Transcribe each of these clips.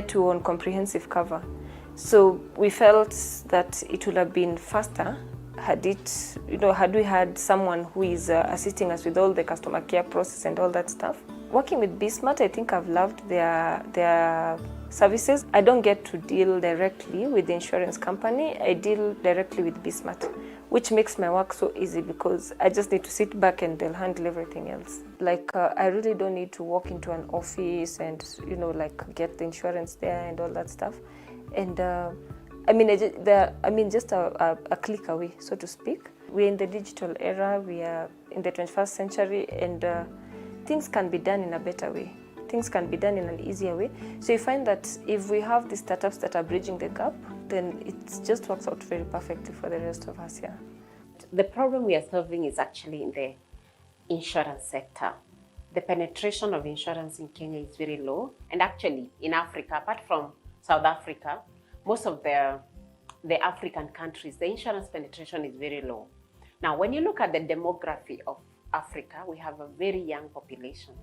to on comprehensive cover. So we felt that it would have been faster had we had someone who is assisting us with all the customer care process and all that stuff. Working with BSmart, I think I've loved their services. I don't get to deal directly with the insurance company. I deal directly with BSmart, which makes my work so easy because I just need to sit back and they'll handle everything else. I really don't need to walk into an office and get the insurance there and all that stuff. And just a click away, so to speak. We're in the digital era. We are in the 21st century, and things can be done in a better way. Things can be done in an easier way. So you find that if we have the startups that are bridging the gap, then it just works out very perfectly for the rest of us here. The problem we are solving is actually in the insurance sector. The penetration of insurance in Kenya is very low, and actually in Africa, apart from South Africa, most of the African countries, the insurance penetration is very low. Now, when you look at the demography of Africa, we have a very young population.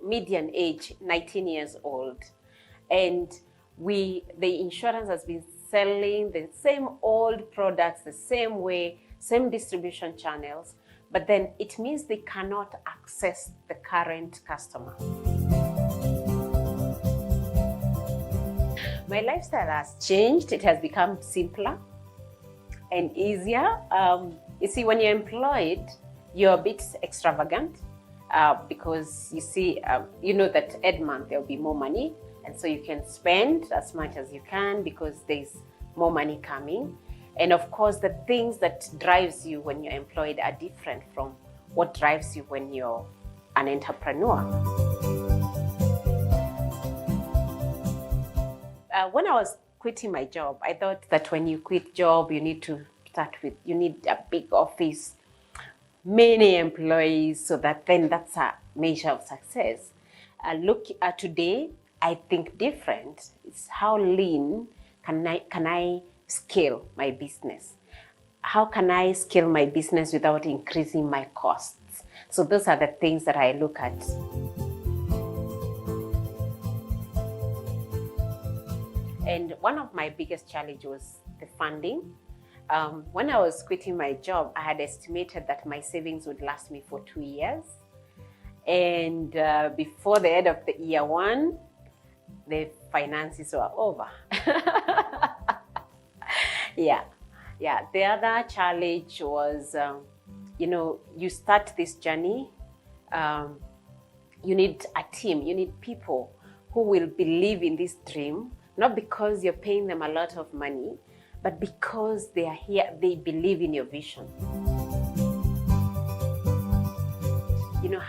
Median age, 19 years old. And the insurance has been selling the same old products, the same way, same distribution channels, but then it means they cannot access the current customer. My lifestyle has changed. It has become simpler and easier. You see, when you're employed, you're a bit extravagant because you see, that every month there'll be more money. And so you can spend as much as you can because there's more money coming. And of course, the things that drives you when you're employed are different from what drives you when you're an entrepreneur. When I was quitting my job, I thought that when you quit job, you need a big office, many employees, so that's a measure of success. Look at today, I think different. It's how lean can I scale my business? How can I scale my business without increasing my costs? So those are the things that I look at. And one of my biggest challenges was the funding. When I was quitting my job, I had estimated that my savings would last me for 2 years. And before the end of the year one, the finances were over. Yeah. The other challenge was, you start this journey, you need a team, you need people who will believe in this dream, not because you're paying them a lot of money, but because they are here, they believe in your vision.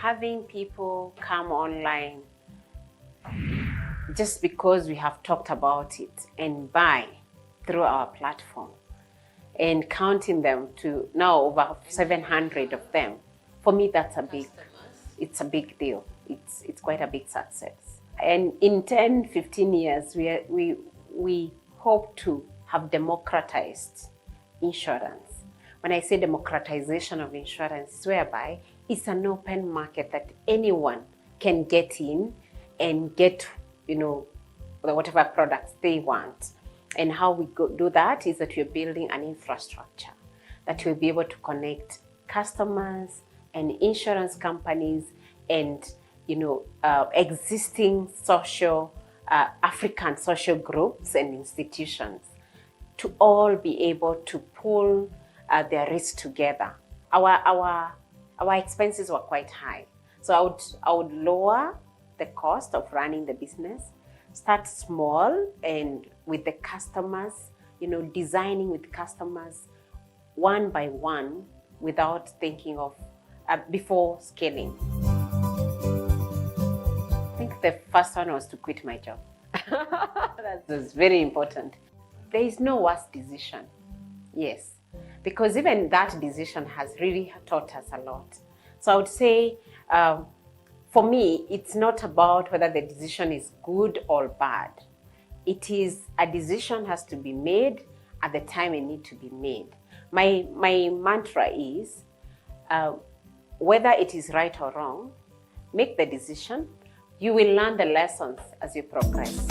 Having people come online just because we have talked about it and buy through our platform and counting them to now over 700 of them, for me, it's a big deal. It's quite a big success. And in 10, 15 years, we hope to have democratized insurance. When I say democratization of insurance, it's whereby it's an open market that anyone can get in and get, whatever products they want. And how we do that is that we're building an infrastructure that will be able to connect customers and insurance companies and existing African social groups and institutions to all be able to pull their risk together. Our expenses were quite high, so I would lower the cost of running the business, start small and with the customers, designing with customers one by one without thinking of before scaling. I think the first one was to quit my job. That's very important. There is no worse decision. Yes, because even that decision has really taught us a lot. So I would say, for me, it's not about whether the decision is good or bad. It is a decision has to be made at the time it needs to be made. My mantra is, whether it is right or wrong, make the decision. You will learn the lessons as you progress.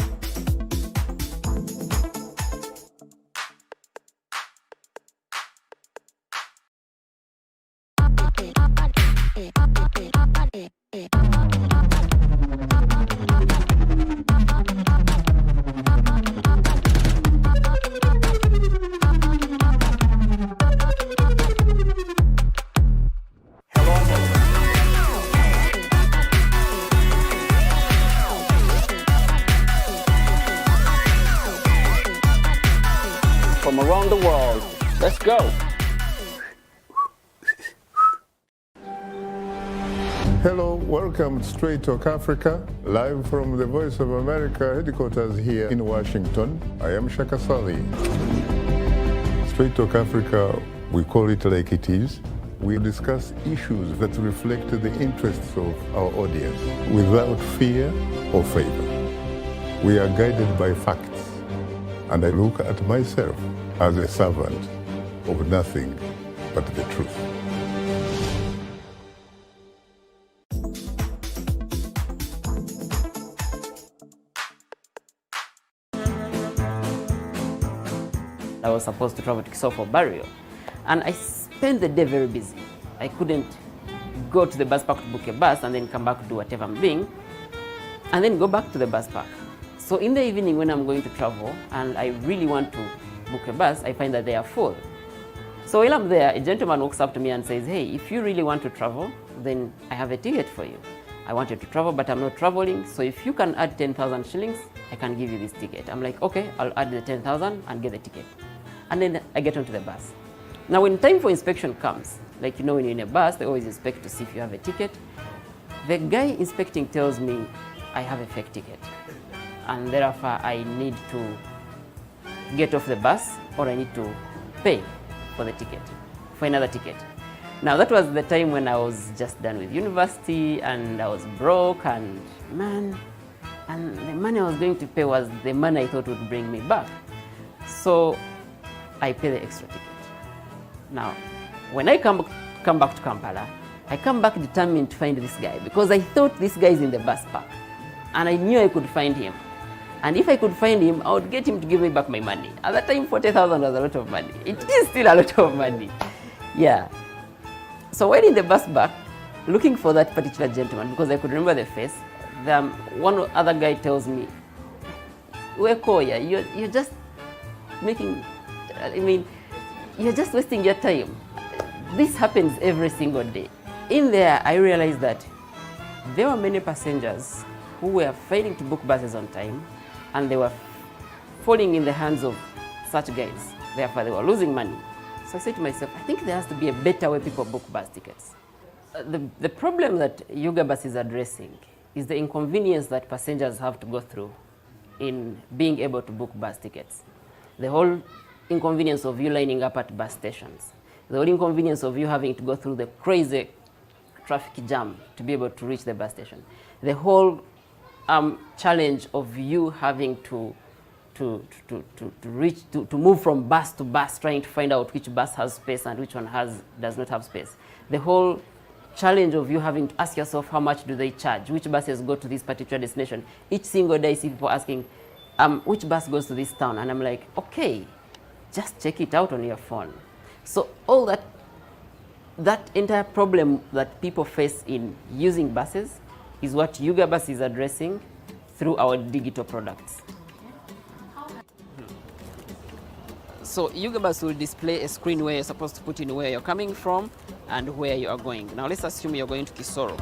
from around the world. Let's go. Hello, welcome to Straight Talk Africa, live from the Voice of America headquarters here in Washington. I am Shaka Sali. Straight Talk Africa, we call it like it is. We discuss issues that reflect the interests of our audience without fear or favor. We are guided by facts, and I look at myself as a servant of nothing but the truth. I was supposed to travel to Kisoro for burial, and I spent the day very busy. I couldn't go to the bus park to book a bus and then come back to do whatever I'm doing, and then go back to the bus park. So in the evening when I'm going to travel and I really want to book a bus, I find that they are full. So while I'm there, a gentleman walks up to me and says, hey, if you really want to travel, then I have a ticket for you. I want you to travel, but I'm not traveling, so if you can add 10,000 shillings, I can give you this ticket. I'm like, okay, I'll add the 10,000 and get the ticket. And then I get onto the bus. Now when time for inspection comes, like when you're in a bus, they always inspect to see if you have a ticket. The guy inspecting tells me I have a fake ticket, and therefore I need to get off the bus or I need to pay for the ticket, for another ticket. Now that was the time when I was just done with university and I was broke, and the money I was going to pay was the money I thought would bring me back. So I pay the extra ticket. Now, when I come back to Kampala, I come back determined to find this guy because I thought this guy is in the bus park and I knew I could find him. And if I could find him, I would get him to give me back my money. At that time, 40,000 was a lot of money. It is still a lot of money. Yeah. So while in the bus back, looking for that particular gentleman, because I could remember the face, one other guy tells me, Wekoya, you're just making, you're just wasting your time. This happens every single day. In there, I realized that there were many passengers who were failing to book buses on time, and they were falling in the hands of such guys. Therefore, they were losing money. So I said to myself, I think there has to be a better way people book bus tickets. The problem that Yuga Bus is addressing is the inconvenience that passengers have to go through in being able to book bus tickets. The whole inconvenience of you lining up at bus stations. The whole inconvenience of you having to go through the crazy traffic jam to be able to reach the bus station. The whole challenge of you having to move from bus to bus, trying to find out which bus has space and which one does not have space. The whole challenge of you having to ask yourself how much do they charge, which buses go to this particular destination. Each single day I see people asking, which bus goes to this town? And I'm like, okay, just check it out on your phone. So all that entire problem that people face in using buses is what Yuga Bus is addressing through our digital products. So Yuga Bus will display a screen where you're supposed to put in where you're coming from and where you are going. Now let's assume you're going to Kisoro.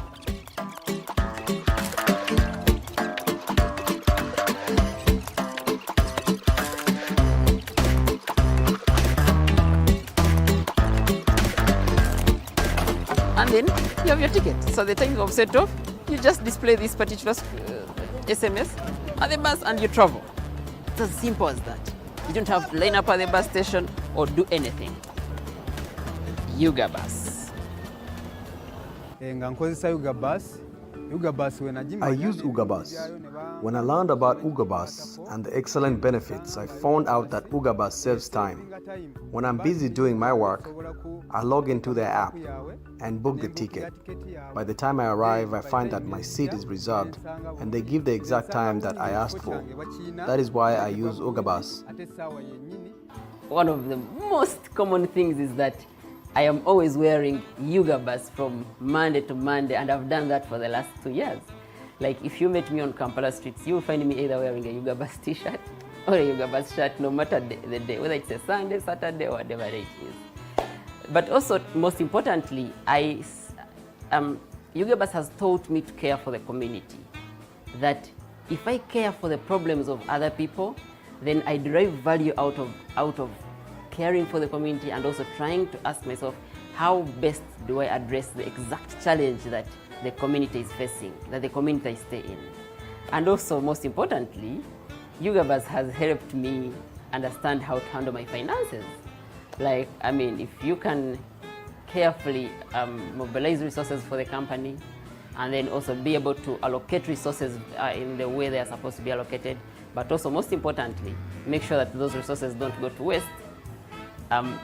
And then you have your ticket. So the time you've set off, you just display this particular SMS at the bus and you travel. It's as simple as that. You don't have to line up at the bus station or do anything. Yuga Bus. I use Yuga Bus. When I learned about Yuga Bus and the excellent benefits, I found out that Yuga Bus saves time. When I'm busy doing my work, I log into their app and book the ticket. By the time I arrive, I find that my seat is reserved and they give the exact time that I asked for. That is why I use Yuga Bus. One of the most common things is that I am always wearing Yuga Bus from Monday to Monday, and I've done that for the last 2 years. Like if you met me on Kampala streets, you will find me either wearing a Yuga Bus t-shirt or a Yuga Bus shirt, no matter the day, whether it's a Sunday, Saturday, or whatever it is. But also, most importantly, Yuga Bus has taught me to care for the community. That if I care for the problems of other people, then I derive value out of caring for the community, and also trying to ask myself, how best do I address the exact challenge that the community is facing, that the community I stay in. And also, most importantly, Ugabuzz has helped me understand how to handle my finances. Like, I mean, if you can carefully mobilize resources for the company, and then also be able to allocate resources in the way they are supposed to be allocated, but also, most importantly, make sure that those resources don't go to waste,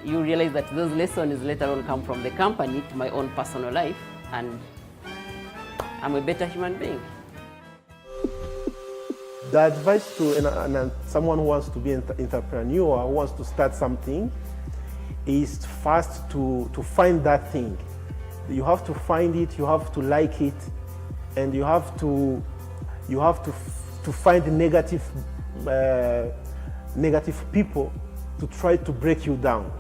you realize that those lessons later on come from the company to my own personal life, and I'm a better human being. The advice to someone who wants to be an entrepreneur, who wants to start something, is first to find that thing. You have to find it, you have to like it, and you have to find negative people to try to break you down.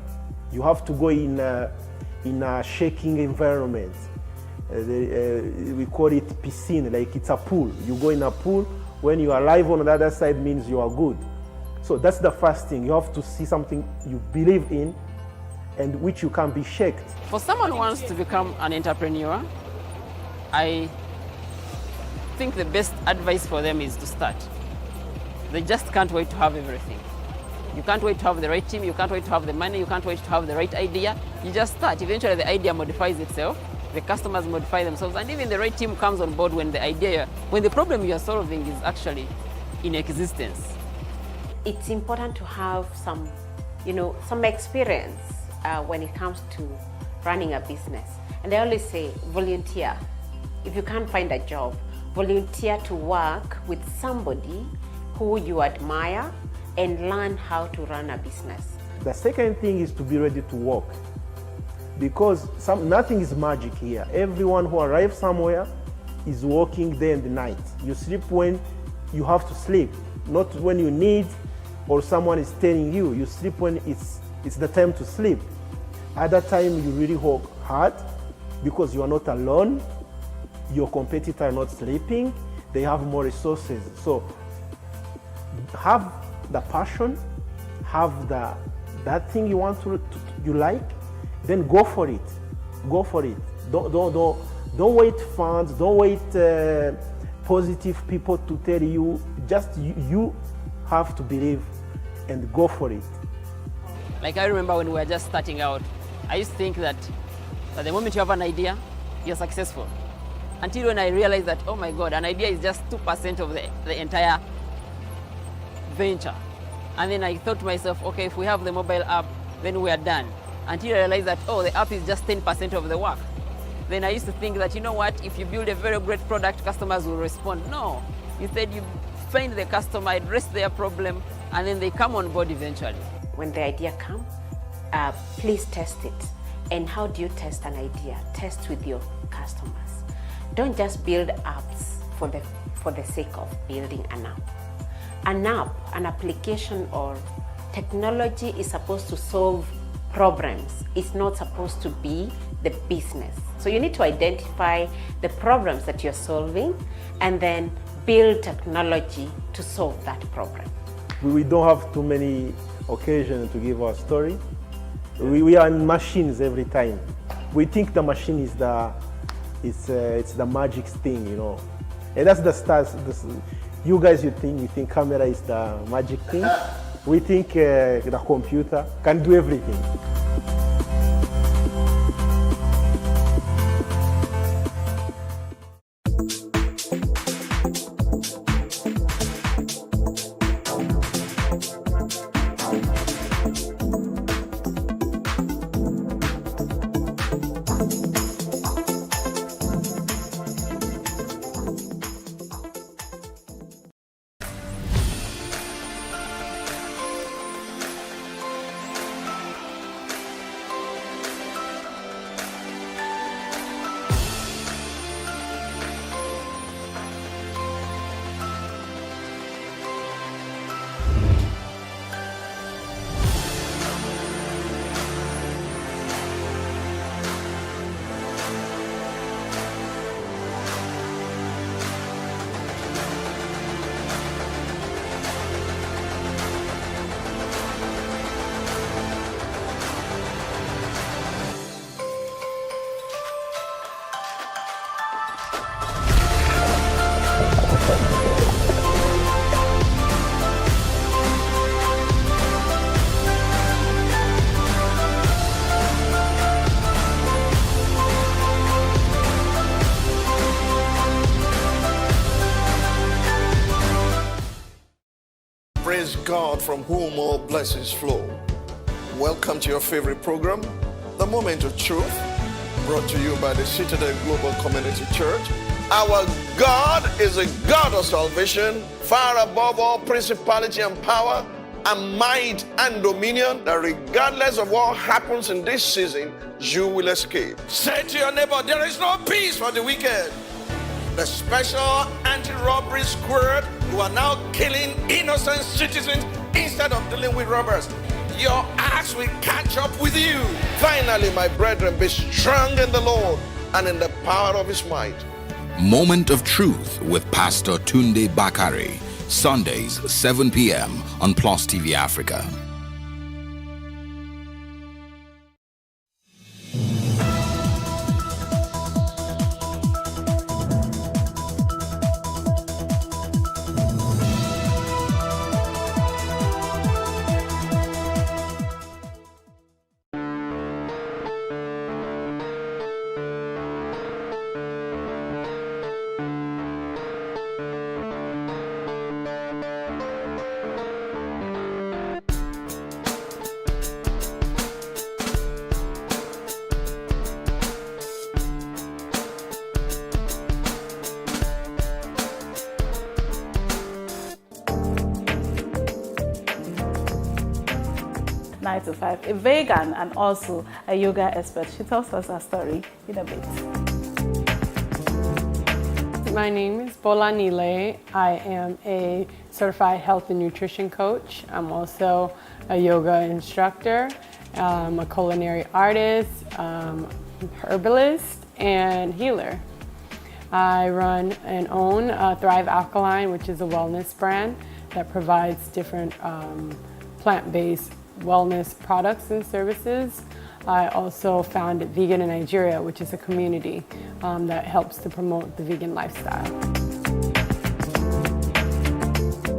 You have to go in a shaking environment. We call it piscine, like it's a pool. You go in a pool, when you are alive on the other side means you are good. So that's the first thing. You have to see something you believe in and which you can be shaken. For someone who wants to become an entrepreneur, I think the best advice for them is to start. They just can't wait to have everything. You can't wait to have the right team, you can't wait to have the money, you can't wait to have the right idea. You just start. Eventually the idea modifies itself, the customers modify themselves, and even the right team comes on board when the problem you are solving is actually in existence. It's important to have some experience when it comes to running a business. And I always say, volunteer. If you can't find a job, volunteer to work with somebody who you admire and learn how to run a business. The second thing is to be ready to work, because nothing is magic here. Everyone who arrives somewhere is working day and night. You sleep when you have to sleep, not when you need or someone is telling you. You sleep when it's the time to sleep. Other time you really work hard because you are not alone. Your competitors are not sleeping. They have more resources. So have the passion, have that thing you want you like, then go for it. Go for it. Don't wait funds. Don't wait positive people to tell you. Just you have to believe and go for it. Like, I remember when we were just starting out, I used to think that the moment you have an idea, you're successful. Until when I realized that, oh my God, an idea is just 2% of the entire venture. And then I thought to myself, okay, if we have the mobile app, then we are done. Until I realized that, oh, the app is just 10% of the work. Then I used to think that, you know what, if you build a very great product, customers will respond. No, instead you find the customer, address their problem, and then they come on board eventually. When the idea comes, please test it. And how do you test an idea? Test with your customers. Don't just build apps for the sake of building an app. An app, an application or technology is supposed to solve problems. It's not supposed to be the business. So you need to identify the problems that you're solving and then build technology to solve that problem. We don't have too many occasions to give our story. We are in machines every time. We think the machine is it's the magic thing, you know. And that's the stars. You guys, you think camera is the magic thing. We think the computer can do everything. is God from whom all blessings flow. Welcome to your favorite program, The Moment of Truth, brought to you by the Citadel Global Community Church. Our God is a God of salvation, far above all principality and power, and might and dominion, that regardless of what happens in this season, you will escape. Say to your neighbor, there is no peace for the wicked. The special anti-robbery squad who are now killing innocent citizens instead of dealing with robbers. Your axe will catch up with you. Finally, my brethren, be strong in the Lord and in the power of his might. Moment of Truth with Pastor Tunde Bakare. Sundays, 7 p.m. on Plus TV Africa. To 5, a vegan and also a yoga expert. She tells us her story in a bit. My name is Bola Nile. I am a certified health and nutrition coach. I'm also a yoga instructor, a culinary artist, herbalist, and healer. I run and own Thrive Alkaline, which is a wellness brand that provides different plant-based wellness products and services. I also founded Vegan in Nigeria, which is a community that helps to promote the vegan lifestyle.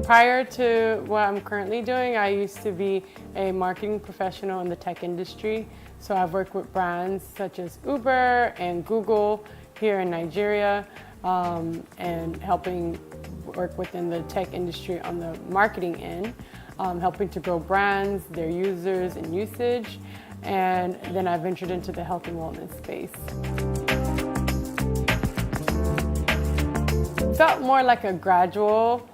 Prior to what I'm currently doing, I used to be a marketing professional in the tech industry. So I've worked with brands such as Uber and Google here in Nigeria, and helping work within the tech industry on the marketing end. Helping to grow brands, their users and usage, and then I ventured into the health and wellness space. It felt more like a gradual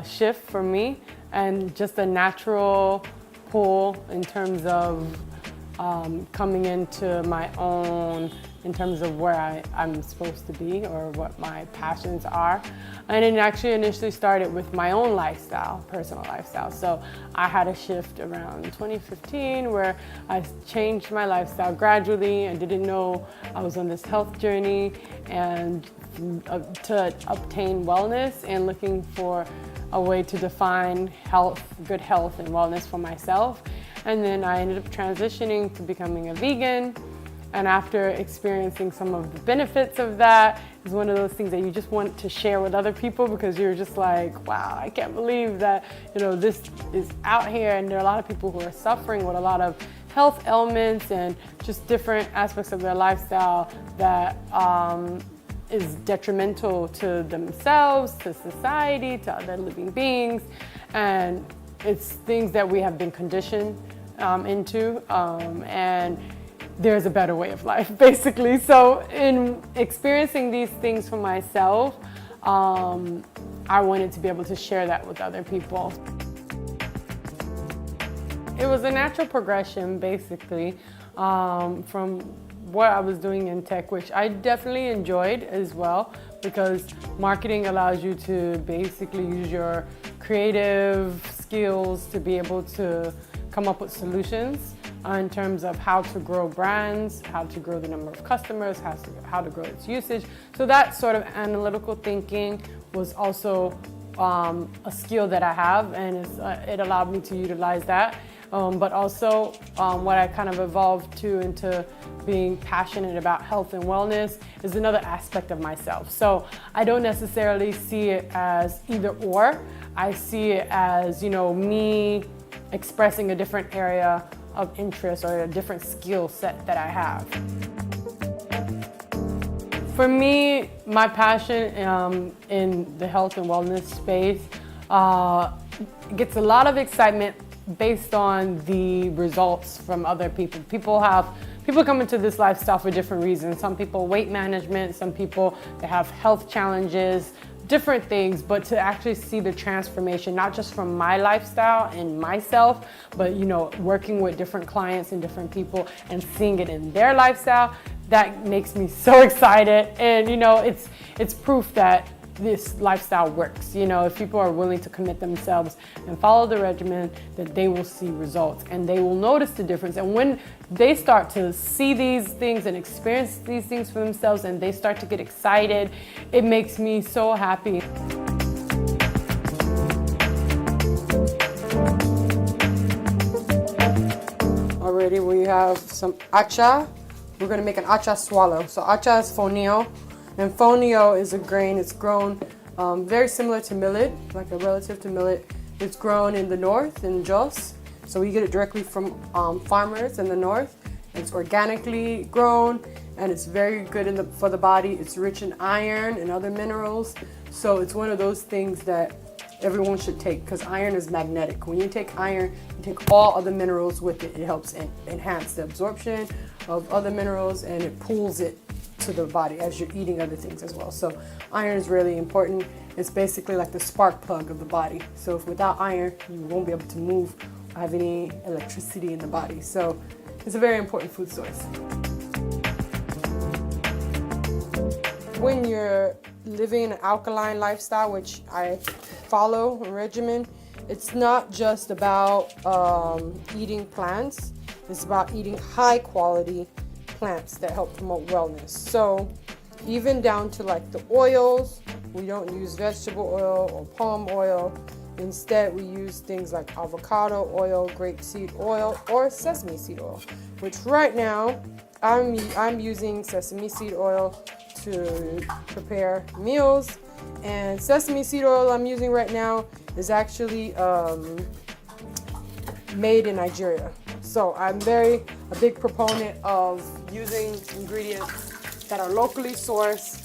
shift for me and just a natural pull in terms of coming into my own in terms of where I'm supposed to be or what my passions are. And it actually initially started with my own lifestyle, personal lifestyle. So I had a shift around 2015 where I changed my lifestyle gradually and didn't know I was on this health journey and to obtain wellness and looking for a way to define health, good health and wellness for myself. And then I ended up transitioning to becoming a vegan. And after experiencing some of the benefits of that, it's one of those things that you just want to share with other people because you're just like, wow, I can't believe that, this is out here and there are a lot of people who are suffering with a lot of health ailments and just different aspects of their lifestyle that is detrimental to themselves, to society, to other living beings. And it's things that we have been conditioned into, and there's a better way of life, basically. So in experiencing these things for myself, I wanted to be able to share that with other people. It was a natural progression, basically, from what I was doing in tech, which I definitely enjoyed as well, because marketing allows you to basically use your creative skills to be able to come up with solutions in terms of how to grow brands, how to grow the number of customers, how to grow its usage. So that sort of analytical thinking was also a skill that I have, and it allowed me to utilize that. But also what I kind of evolved into being passionate about health and wellness is another aspect of myself. So I don't necessarily see it as either or. I see it as, me expressing a different area of interest or a different skill set that I have. For me, my passion in the health and wellness space gets a lot of excitement based on the results from other people. People come into this lifestyle for different reasons. Some people weight management, some people they have health challenges, different things, but to actually see the transformation, not just from my lifestyle and myself, but working with different clients and different people and seeing it in their lifestyle, that makes me so excited. And it's proof that this lifestyle works. If people are willing to commit themselves and follow the regimen, that they will see results and they will notice the difference. And when they start to see these things and experience these things for themselves and they start to get excited, it makes me so happy. Already we have some acha. We're gonna make an acha swallow. So acha is fonio. And fonio is a grain. It's grown very similar to millet, like a relative to millet. It's grown in the north, in Jos. So we get it directly from farmers in the north. It's organically grown, and it's very good for the body. It's rich in iron and other minerals. So it's one of those things that everyone should take, because iron is magnetic. When you take iron, you take all other minerals with it. It helps enhance the absorption of other minerals, and it pulls it to the body as you're eating other things as well. So iron is really important. It's basically like the spark plug of the body. So if without iron, you won't be able to move or have any electricity in the body. So it's a very important food source. When you're living an alkaline lifestyle, which I follow a regimen, it's not just about eating plants. It's about eating high quality plants that help promote wellness. So even down to like the oils, we don't use vegetable oil or palm oil. Instead, we use things like avocado oil, grapeseed oil, or sesame seed oil, which right now I'm using sesame seed oil to prepare meals. And sesame seed oil I'm using right now is actually made in Nigeria. So I'm a big proponent of using ingredients that are locally sourced.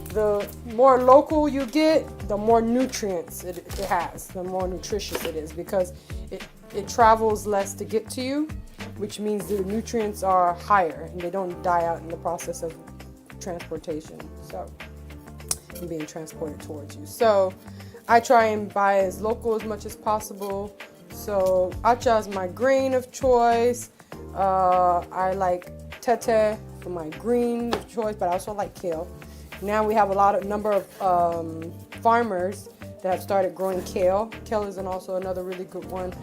The more local you get, the more nutrients it has, the more nutritious it is, because it travels less to get to you, which means the nutrients are higher and they don't die out in the process of transportation. So being transported towards you. So I try and buy as local as much as possible. So acha is my grain of choice. I like tete for my green of choice, but I also like kale. Now we have a number of farmers that have started growing kale. Kale is also another really good one.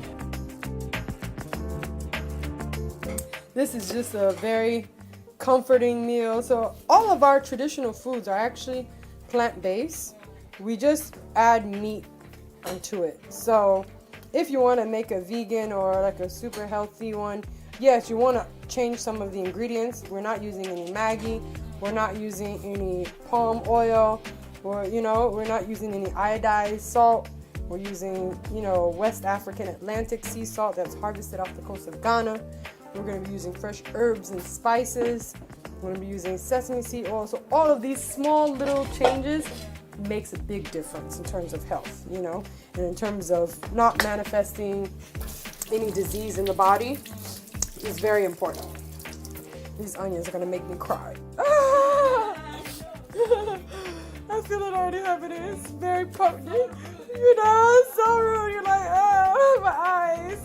This is just a very comforting meal. So all of our traditional foods are actually plant-based. We just add meat into it. So if you want to make a vegan or like a super healthy one, yes, you want to change some of the ingredients. We're not using any Maggi. We're not using any palm oil. We're not using any iodized salt. We're using, West African Atlantic sea salt that's harvested off the coast of Ghana. We're going to be using fresh herbs and spices. We're going to be using sesame seed oil. So all of these small little changes makes a big difference in terms of health, and in terms of not manifesting any disease in the body is very important. These onions are going to make me cry. I feel it already happening. It's very potent. It's so rude. You're like, my eyes.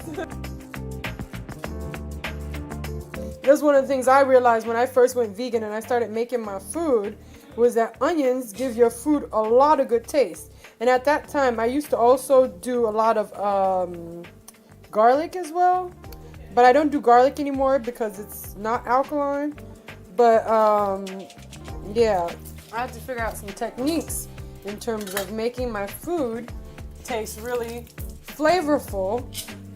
That's one of the things I realized when I first went vegan and I started making my food, was that onions give your food a lot of good taste. And at that time, I used to also do a lot of garlic as well. But I don't do garlic anymore because it's not alkaline. But yeah, I have to figure out some techniques in terms of making my food taste really flavorful,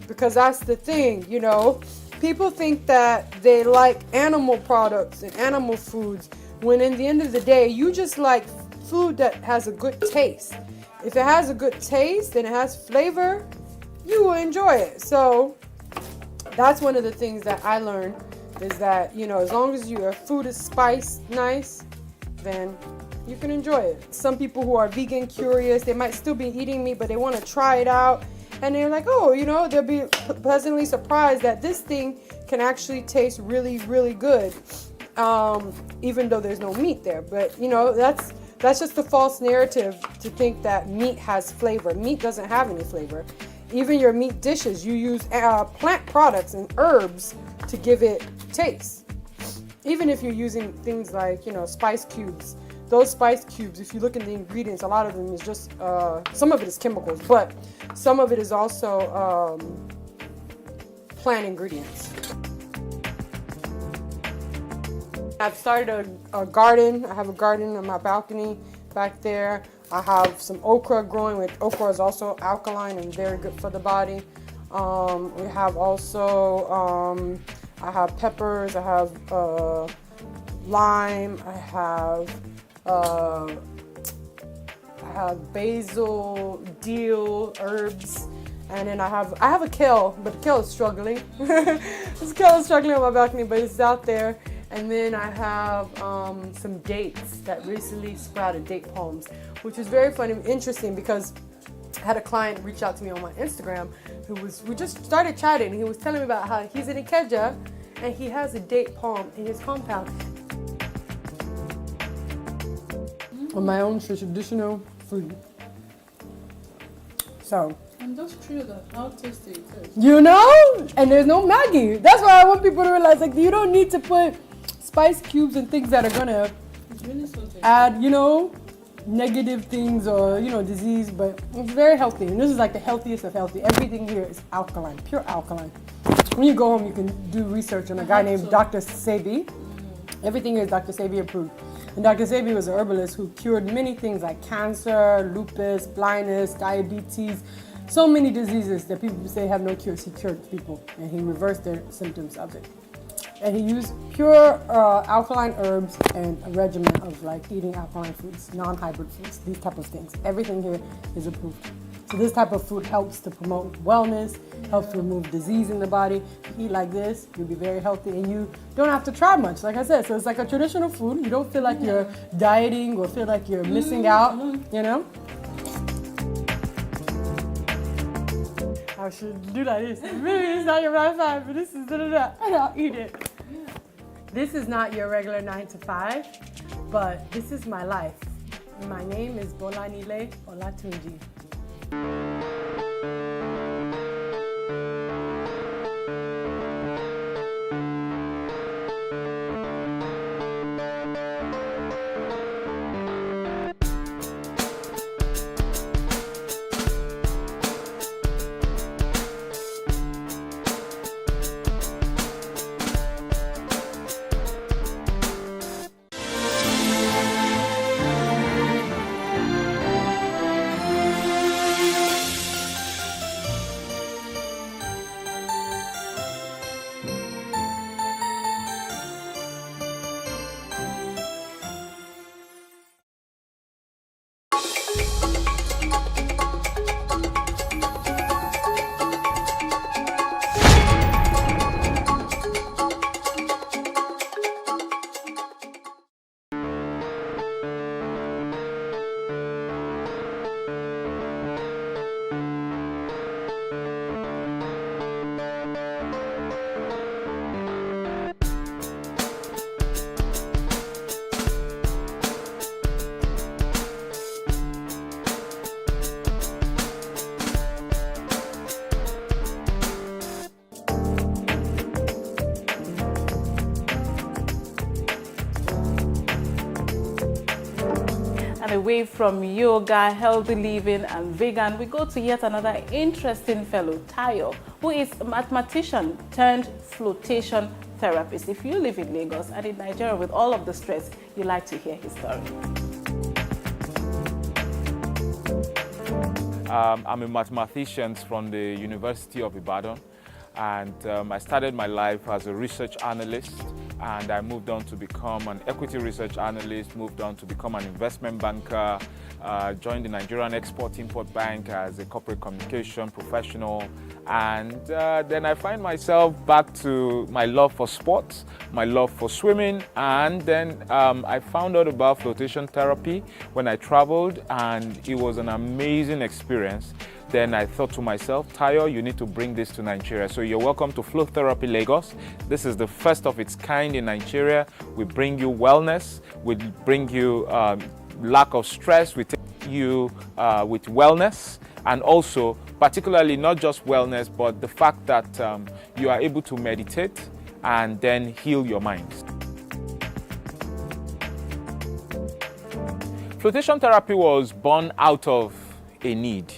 because that's the thing, People think that they like animal products and animal foods, when in the end of the day, you just like food that has a good taste. If it has a good taste and it has flavor, you will enjoy it. So that's one of the things that I learned, is that, as long as your food is spiced nice, then you can enjoy it. Some people who are vegan curious, they might still be eating meat, but they want to try it out. and they're like, oh, you know, they'll be pleasantly surprised that this thing can actually taste really, really good, even though there's no meat there. But you know, that's just a false narrative to think that meat has flavor. Meat doesn't have any flavor. Even your meat dishes, you use plant products and herbs to give it taste. Even if you're using things like, you know, spice cubes, those spice cubes, if you look at the ingredients, a lot of them is just, some of it is chemicals, but some of it is also plant ingredients. I've started a garden. I have a garden on my balcony back there. I have some okra growing, which okra is also alkaline and very good for the body. We have also, I have peppers, I have lime, I have basil, dill, herbs, and then I have a kale, but the kale is struggling. This kale is struggling on my balcony, but it's out there. And then I have some dates that recently sprouted, date palms, which is very funny and interesting because I had a client reach out to me on my Instagram we just started chatting, and he was telling me about how he's in Ikeja and he has a date palm in his compound. On my own traditional food. So. And that's true that how tasty it is. You know? And there's no Maggi. That's why I want people to realize, like, you don't need to put spice cubes and things that are gonna add, you know, negative things or, you know, disease, but it's very healthy. And this is like the healthiest of healthy. Everything here is alkaline, pure alkaline. When you go home, you can do research on a guy named Dr. Sebi. Everything here is Dr. Sebi approved. And Dr. Sebi was a herbalist who cured many things like cancer, lupus, blindness, diabetes, so many diseases that people say have no cures. He cured people and he reversed their symptoms of it. And he used pure alkaline herbs and a regimen of like eating alkaline foods, non-hybrid foods, these type of things. Everything here is approved. So this type of food helps to promote wellness, helps to remove disease in the body. If you eat like this, you'll be very healthy and you don't have to try much, like I said. So it's like a traditional food. You don't feel like you're dieting or feel like you're missing out, you know? I should do like this. Maybe it's not your right side, but this is da-da-da, and I'll eat it. This is not your regular 9 to 5, but this is my life. My name is Bolanile Olatunji. And away from yoga, healthy living, and vegan, we go to yet another interesting fellow, Tayo, who is a mathematician turned flotation therapist. If you live in Lagos and in Nigeria with all of the stress, you like to hear his story. I'm a mathematician from the University of Ibadan, and I started my life as a research analyst, and I moved on to become an equity research analyst, moved on to become an investment banker, joined the Nigerian Export-Import Bank as a corporate communication professional, and then I find myself back to my love for sports, my love for swimming, and then I found out about flotation therapy when I traveled, and it was an amazing experience. then I thought to myself, Tayo, you need to bring this to Nigeria. So you're welcome to Flow Therapy Lagos. This is the first of its kind in Nigeria. We bring you wellness, we bring you lack of stress, we take you with wellness, and also particularly not just wellness, but the fact that you are able to meditate and then heal your mind. Flotation therapy was born out of a need.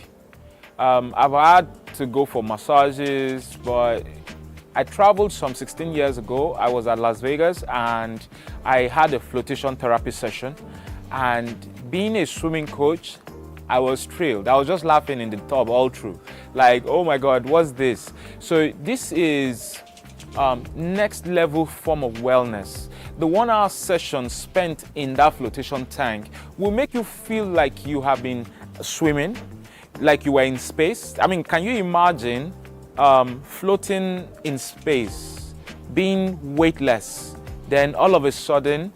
I've had to go for massages, but I traveled some 16 years ago. I was at Las Vegas and I had a flotation therapy session. And being a swimming coach, I was thrilled. I was just laughing in the tub all through. Like, oh my God, what's this? So this is next level form of wellness. The 1 hour session spent in that flotation tank will make you feel like you have been swimming, like you were in space. I mean, can you imagine floating in space, being weightless, then all of a sudden,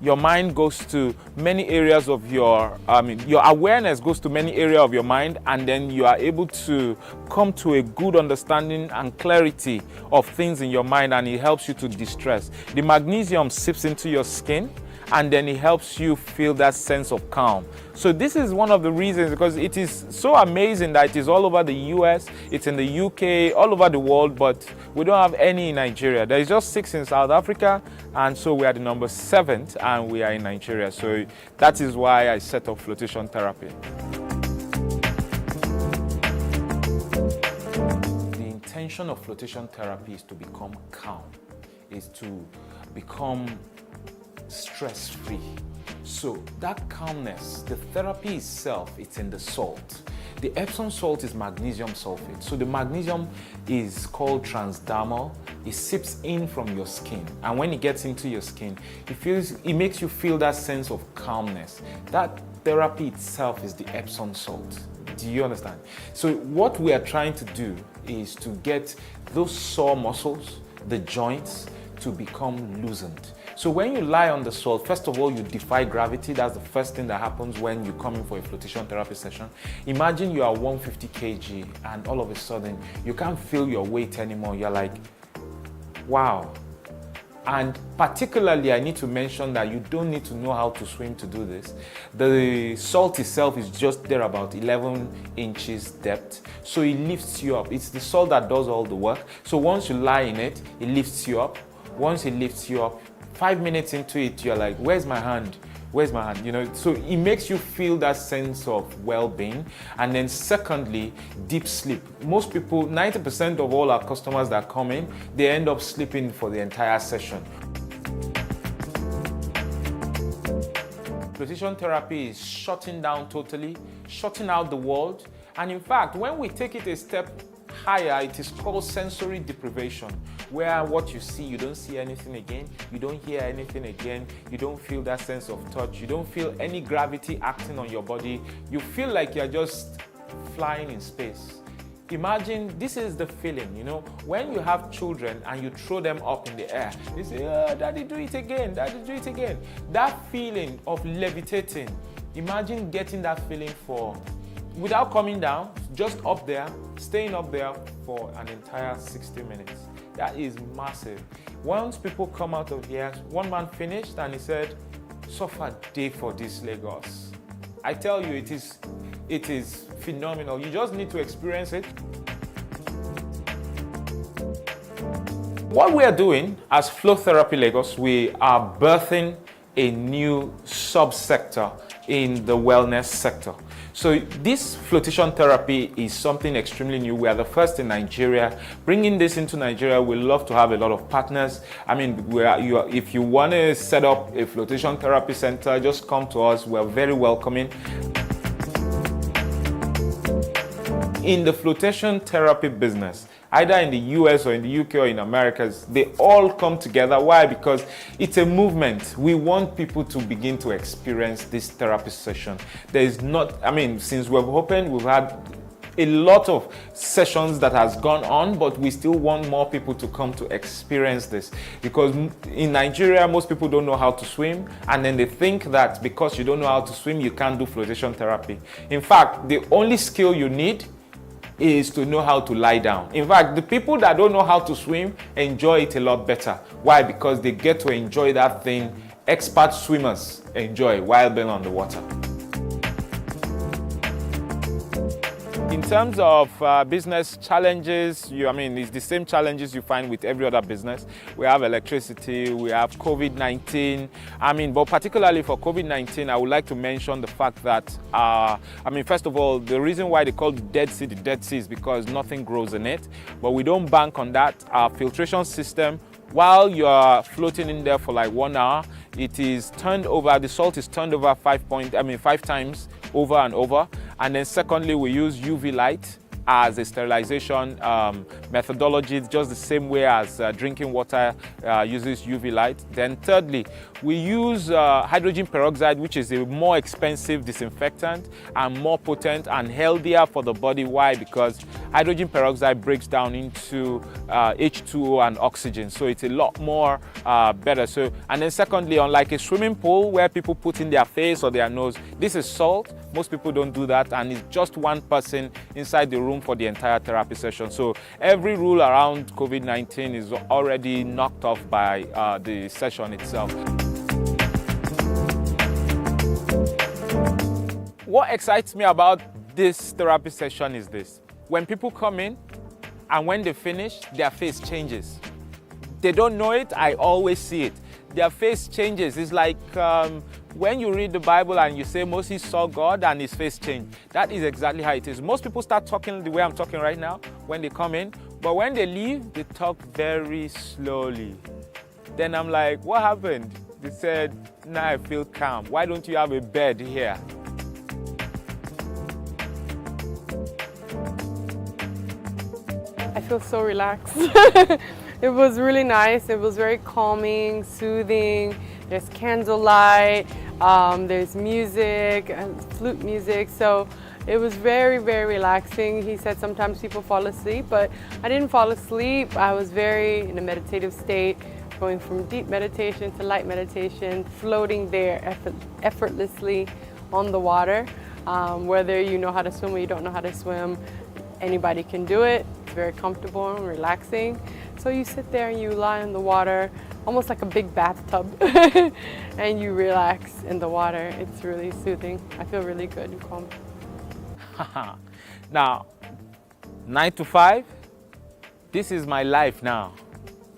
your mind goes to many areas of your awareness goes to many areas of your mind, and then you are able to come to a good understanding and clarity of things in your mind, and it helps you to de-stress. The magnesium seeps into your skin, and then it helps you feel that sense of calm. So this is one of the reasons, because it is so amazing that it is all over the US, it's in the UK, all over the world, but we don't have any in Nigeria. There is just 6 in South Africa, and so we are the number 7th, and we are in Nigeria. So that is why I set up flotation therapy. The intention of flotation therapy is to become calm, is to become stress-free. So that calmness, the therapy itself, it's in the salt. The Epsom salt is magnesium sulfate. So the magnesium is called transdermal. It seeps in from your skin, and when it gets into your skin, it makes you feel that sense of calmness. That therapy itself is the Epsom salt. Do you understand? So what we are trying to do is to get those sore muscles, the joints, to become loosened. So when you lie on the salt, first of all, you defy gravity. That's the first thing that happens when you come in for a flotation therapy session. Imagine you are 150 kg and all of a sudden you can't feel your weight anymore. You're like, wow. And particularly, I need to mention that you don't need to know how to swim to do this. The salt itself is just there about 11 inches depth. So it lifts you up. It's the salt that does all the work. So once you lie in it, it lifts you up. Once it lifts you up, 5 minutes into it, you're like, where's my hand? Where's my hand? You know, so it makes you feel that sense of well-being. And then secondly, deep sleep. Most people, 90% of all our customers that come in, they end up sleeping for the entire session. Flotation therapy is shutting down totally, shutting out the world. And in fact, when we take it a step higher, it is called sensory deprivation, where what you see, you don't see anything again, you don't hear anything again, you don't feel that sense of touch, you don't feel any gravity acting on your body, you feel like you're just flying in space. Imagine, this is the feeling, you know, when you have children and you throw them up in the air, they say, oh, daddy, do it again, daddy, do it again. That feeling of levitating, imagine getting that feeling without coming down, just up there, staying up there for an entire 60 minutes. That is massive. Once people come out of here, one man finished and he said, suffer day for this Lagos. I tell you, it is phenomenal. You just need to experience it. What we are doing as Flow Therapy Lagos, we are birthing a new subsector in the wellness sector. So this flotation therapy is something extremely new. We are the first in Nigeria. Bringing this into Nigeria, we love to have a lot of partners. I mean, if you want to set up a flotation therapy center, just come to us. We're very welcoming. In the flotation therapy business, either in the US or in the UK or in Americas, they all come together. Why? Because it's a movement. We want people to begin to experience this therapy session. There is not, I mean, since we've opened, we've had a lot of sessions that has gone on, but we still want more people to come to experience this. Because in Nigeria, most people don't know how to swim, and then they think that because you don't know how to swim, you can't do flotation therapy. In fact, the only skill you need is to know how to lie down. In fact, the people that don't know how to swim enjoy it a lot better. Why? Because they get to enjoy that thing expert swimmers enjoy while being on the water. In terms of business challenges, it's the same challenges you find with every other business. We have electricity, we have COVID-19. But particularly for COVID-19, I would like to mention the fact that, first of all, the reason why they call the Dead Sea is because nothing grows in it. But we don't bank on that. Our filtration system, while you're floating in there for like 1 hour, it is turned over, the salt is turned over 5 times over and over. And then secondly, we use UV light as a sterilization methodology. It's just the same way as drinking water uses UV light. Then thirdly, we use hydrogen peroxide, which is a more expensive disinfectant and more potent and healthier for the body. Why? Because hydrogen peroxide breaks down into H2O and oxygen, so it's a lot more better. And then secondly, unlike a swimming pool where people put in their face or their nose, this is salt. Most people don't do that, and it's just one person inside the room for the entire therapy session. So every rule around COVID-19 is already knocked off by the session itself. What excites me about this therapy session is this. When people come in and when they finish, their face changes. They don't know it, I always see it. Their face changes. It's like when you read the Bible and you say Moses saw God and his face changed. That is exactly how it is. Most people start talking the way I'm talking right now when they come in, but when they leave, they talk very slowly. Then I'm like, what happened? They said, now I feel calm. Why don't you have a bed here? I feel so relaxed. It was really nice. It was very calming, soothing. There's candlelight, there's music, and flute music. So it was very, very relaxing. He said sometimes people fall asleep, but I didn't fall asleep. I was very in a meditative state, going from deep meditation to light meditation, floating there effortlessly on the water. Whether you know how to swim or you don't know how to swim, anybody can do it. It's very comfortable and relaxing. So you sit there and you lie in the water, almost like a big bathtub, and you relax in the water. It's really soothing. I feel really good and calm. Now, 9 to 5, this is my life now.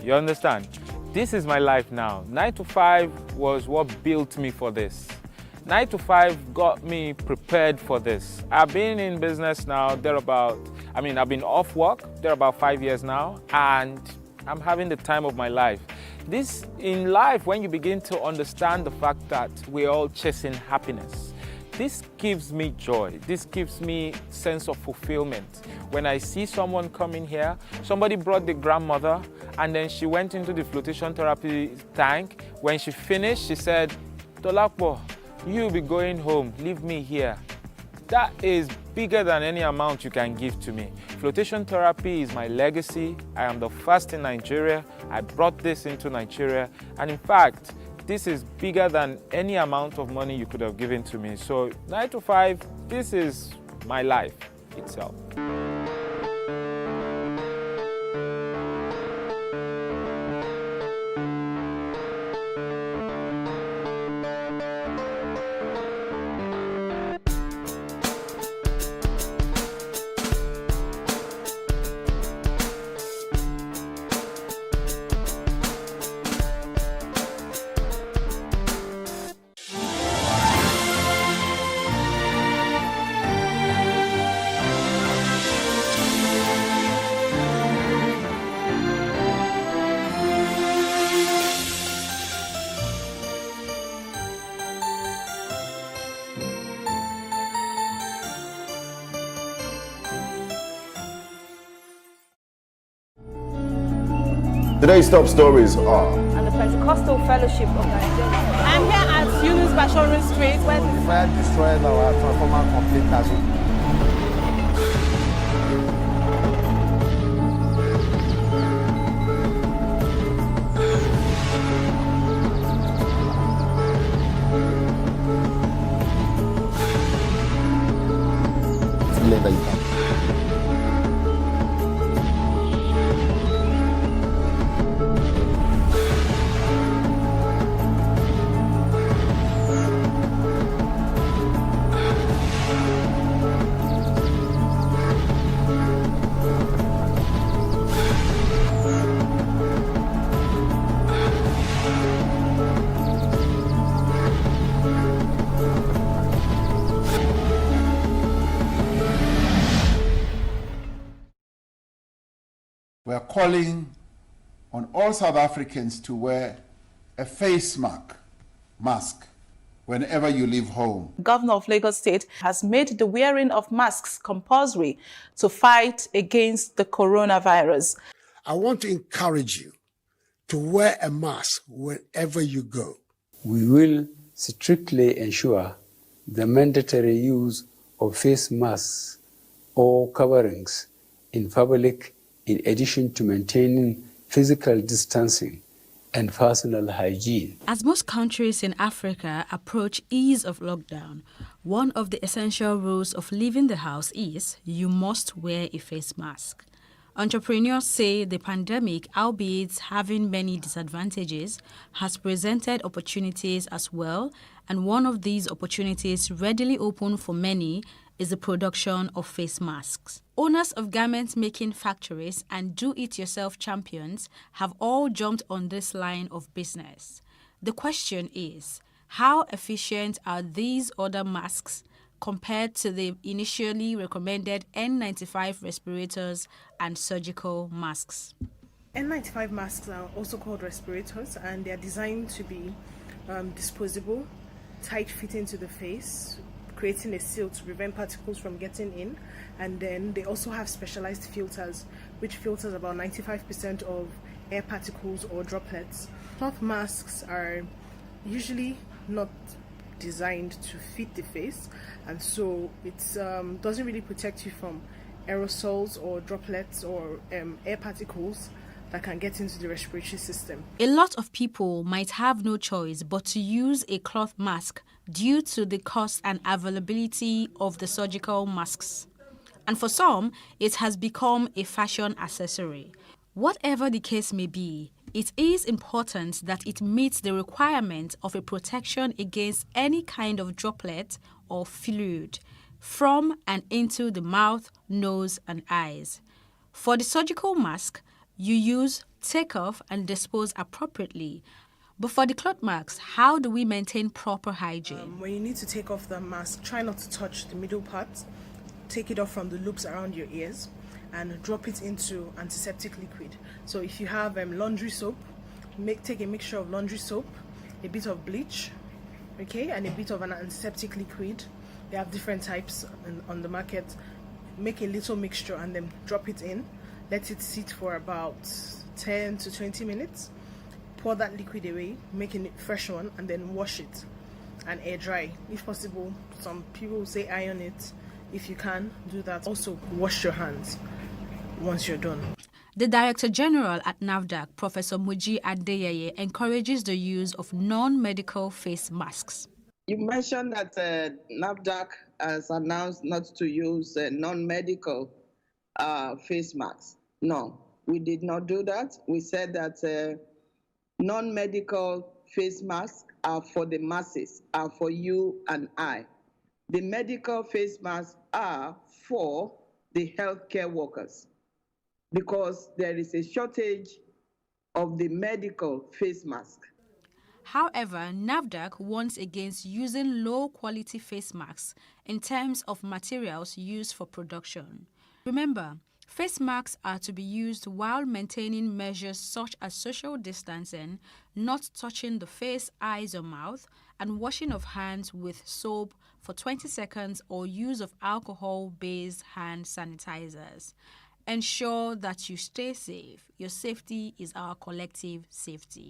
You understand? This is my life now. 9 to 5 was what built me for this. 9 to 5 got me prepared for this. I've been in business now, I've been off work, they're about 5 years now, and I'm having the time of my life. This, in life, when you begin to understand the fact that we're all chasing happiness, this gives me joy. This gives me sense of fulfillment. When I see someone coming here, somebody brought the grandmother, and then she went into the flotation therapy tank. When she finished, she said, Dolapo, you'll be going home, leave me here. That is bigger than any amount you can give to me. Flotation therapy is my legacy. I am the first in Nigeria. I brought this into Nigeria. And in fact, this is bigger than any amount of money you could have given to me. So 9 to 5, this is my life itself. Today's top stories are And the Pentecostal Fellowship of Nigeria. I'm here at Yunus Bashorin Street where the fire destroyed our transformer completely. later you can. We are calling on all South Africans to wear a face mask whenever you leave home. Governor of Lagos State has made the wearing of masks compulsory to fight against the coronavirus. I want to encourage you to wear a mask wherever you go. We will strictly ensure the mandatory use of face masks or coverings in public, in addition to maintaining physical distancing and personal hygiene. As most countries in Africa approach ease of lockdown, one of the essential rules of leaving the house is you must wear a face mask. Entrepreneurs say the pandemic, albeit having many disadvantages, has presented opportunities as well, and one of these opportunities readily open for many is the production of face masks. Owners of garment-making factories and do-it-yourself champions have all jumped on this line of business. The question is, how efficient are these other masks compared to the initially recommended N95 respirators and surgical masks? N95 masks are also called respirators, and they are designed to be disposable, tight-fitting to the face, creating a seal to prevent particles from getting in. And then they also have specialized filters, which filters about 95% of air particles or droplets. Cloth masks are usually not designed to fit the face, and so it doesn't really protect you from aerosols or droplets or air particles that can get into the respiratory system. A lot of people might have no choice but to use a cloth mask due to the cost and availability of the surgical masks. And for some, it has become a fashion accessory. Whatever the case may be, it is important that it meets the requirement of a protection against any kind of droplet or fluid from and into the mouth, nose, and eyes. For the surgical mask, you use, take off, and dispose appropriately. But for the cloth masks, how do we maintain proper hygiene? When you need to take off the mask, try not to touch the middle part. Take it off from the loops around your ears and drop it into antiseptic liquid. So if you have laundry soap, take a mixture of laundry soap, a bit of bleach, okay, and a bit of an antiseptic liquid. They have different types on the market. Make a little mixture and then drop it in. Let it sit for about 10 to 20 minutes. Pour that liquid away, make a fresh one, and then wash it and air dry. If possible, some people say iron it. If you can, do that. Also, wash your hands once you're done. The Director General at NAFDAC, Professor Muji Adeyeye, encourages the use of non-medical face masks. You mentioned that NAFDAC has announced not to use non-medical face masks. No, we did not do that. We said that non-medical face masks are for the masses, are for you and I. The medical face masks are for the healthcare workers, because there is a shortage of the medical face mask. However, NAFDAC warns against using low-quality face masks in terms of materials used for production. Remember, face masks are to be used while maintaining measures such as social distancing, not touching the face, eyes, or mouth, and washing of hands with soap for 20 seconds or use of alcohol-based hand sanitizers. Ensure that you stay safe. Your safety is our collective safety.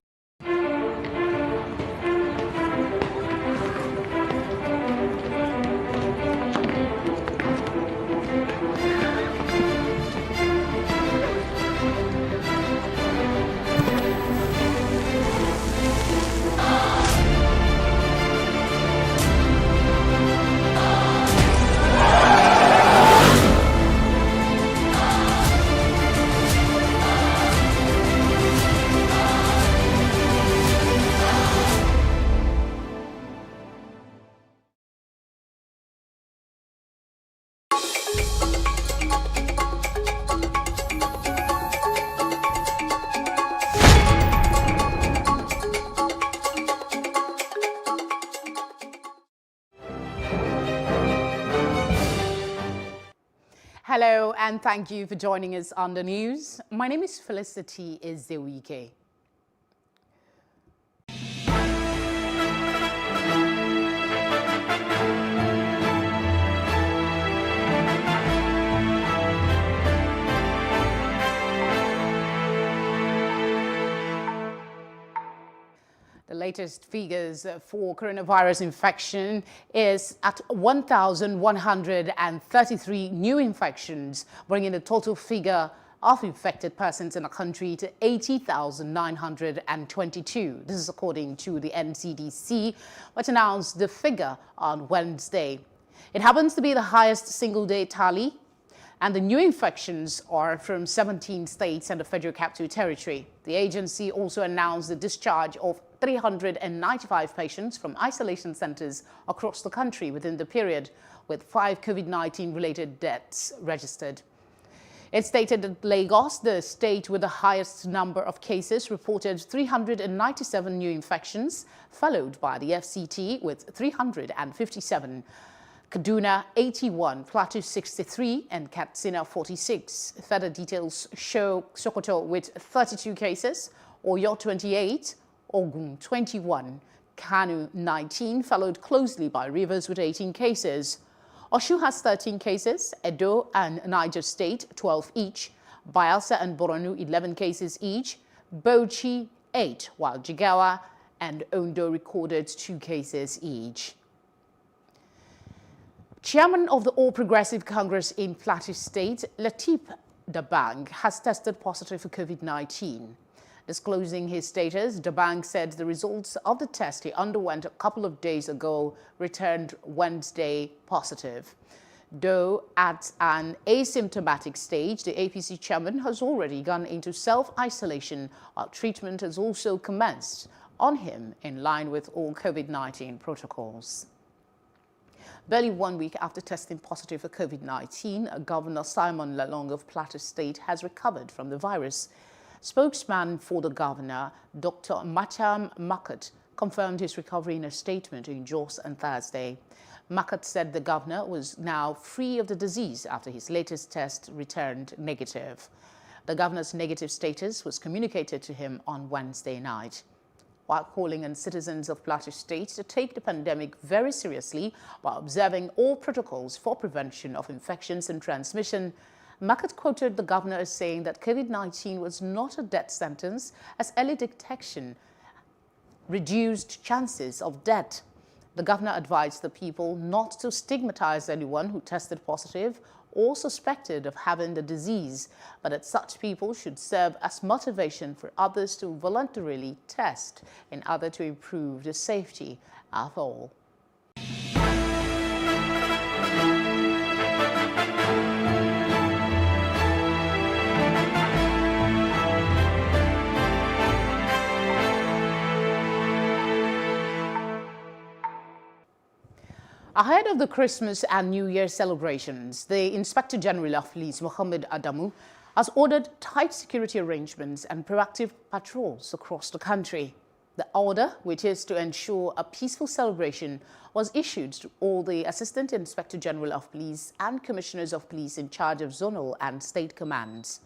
and thank you for joining us on the news. My name is Felicity Ezewike. The latest figures for coronavirus infection is at 1,133 new infections, bringing the total figure of infected persons in the country to 80,922. This is according to the NCDC, which announced the figure on Wednesday. It happens to be the highest single-day tally, and the new infections are from 17 states and the Federal Capital Territory. The agency also announced the discharge of 395 patients from isolation centers across the country within the period, with 5 COVID-19 related deaths registered. It stated that Lagos, the state with the highest number of cases, reported 397 new infections, followed by the FCT with 357. Kaduna 81, Plateau 63, and Katsina 46. Further details show Sokoto with 32 cases, Oyo 28, Ogun 21, Kanu 19, followed closely by Rivers with 18 cases. Oshu has 13 cases, Edo and Niger State 12 each, Bayelsa and Borno 11 cases each, Bauchi 8, while Jigawa and Ondo recorded 2 cases each. Chairman of the All Progressive Congress in Plateau State, Lateef Dabang, has tested positive for COVID-19. Disclosing his status, Dabang said the results of the test he underwent a couple of days ago returned Wednesday positive. Though at an asymptomatic stage, the APC chairman has already gone into self-isolation, while treatment has also commenced on him in line with all COVID-19 protocols. Barely 1 week after testing positive for COVID-19, Governor Simon Lalong of Plateau State has recovered from the virus. Spokesman for the governor, Dr. Macham Makut, confirmed his recovery in a statement in Jos on Thursday. Makut said the governor was now free of the disease after his latest test returned negative. The governor's negative status was communicated to him on Wednesday night. While calling on citizens of Plateau State to take the pandemic very seriously while observing all protocols for prevention of infections and transmission, Makut quoted the governor as saying that COVID-19 was not a death sentence, as early detection reduced chances of death. The governor advised the people not to stigmatize anyone who tested positive or suspected of having the disease, but that such people should serve as motivation for others to voluntarily test in order to improve the safety of all. Ahead of the Christmas and New Year celebrations, the Inspector General of Police, Mohammed Adamu, has ordered tight security arrangements and proactive patrols across the country. The order, which is to ensure a peaceful celebration, was issued to all the Assistant Inspector General of Police and Commissioners of Police in charge of zonal and state commands.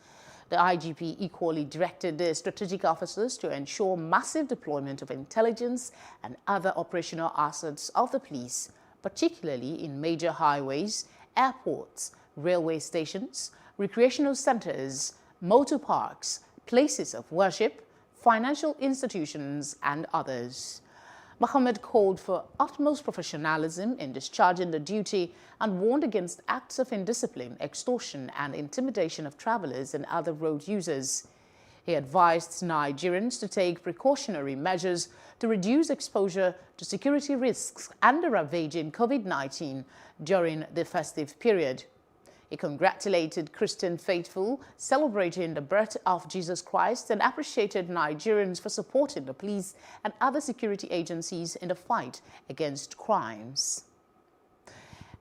The IGP equally directed the strategic officers to ensure massive deployment of intelligence and other operational assets of the police, particularly in major highways, airports, railway stations, recreational centers, motor parks, places of worship, financial institutions, and others. Mohammed called for utmost professionalism in discharging the duty and warned against acts of indiscipline, extortion, and intimidation of travelers and other road users. He advised Nigerians to take precautionary measures to reduce exposure to security risks and the ravaging COVID-19 during the festive period. He congratulated Christian faithful celebrating the birth of Jesus Christ and appreciated Nigerians for supporting the police and other security agencies in the fight against crimes.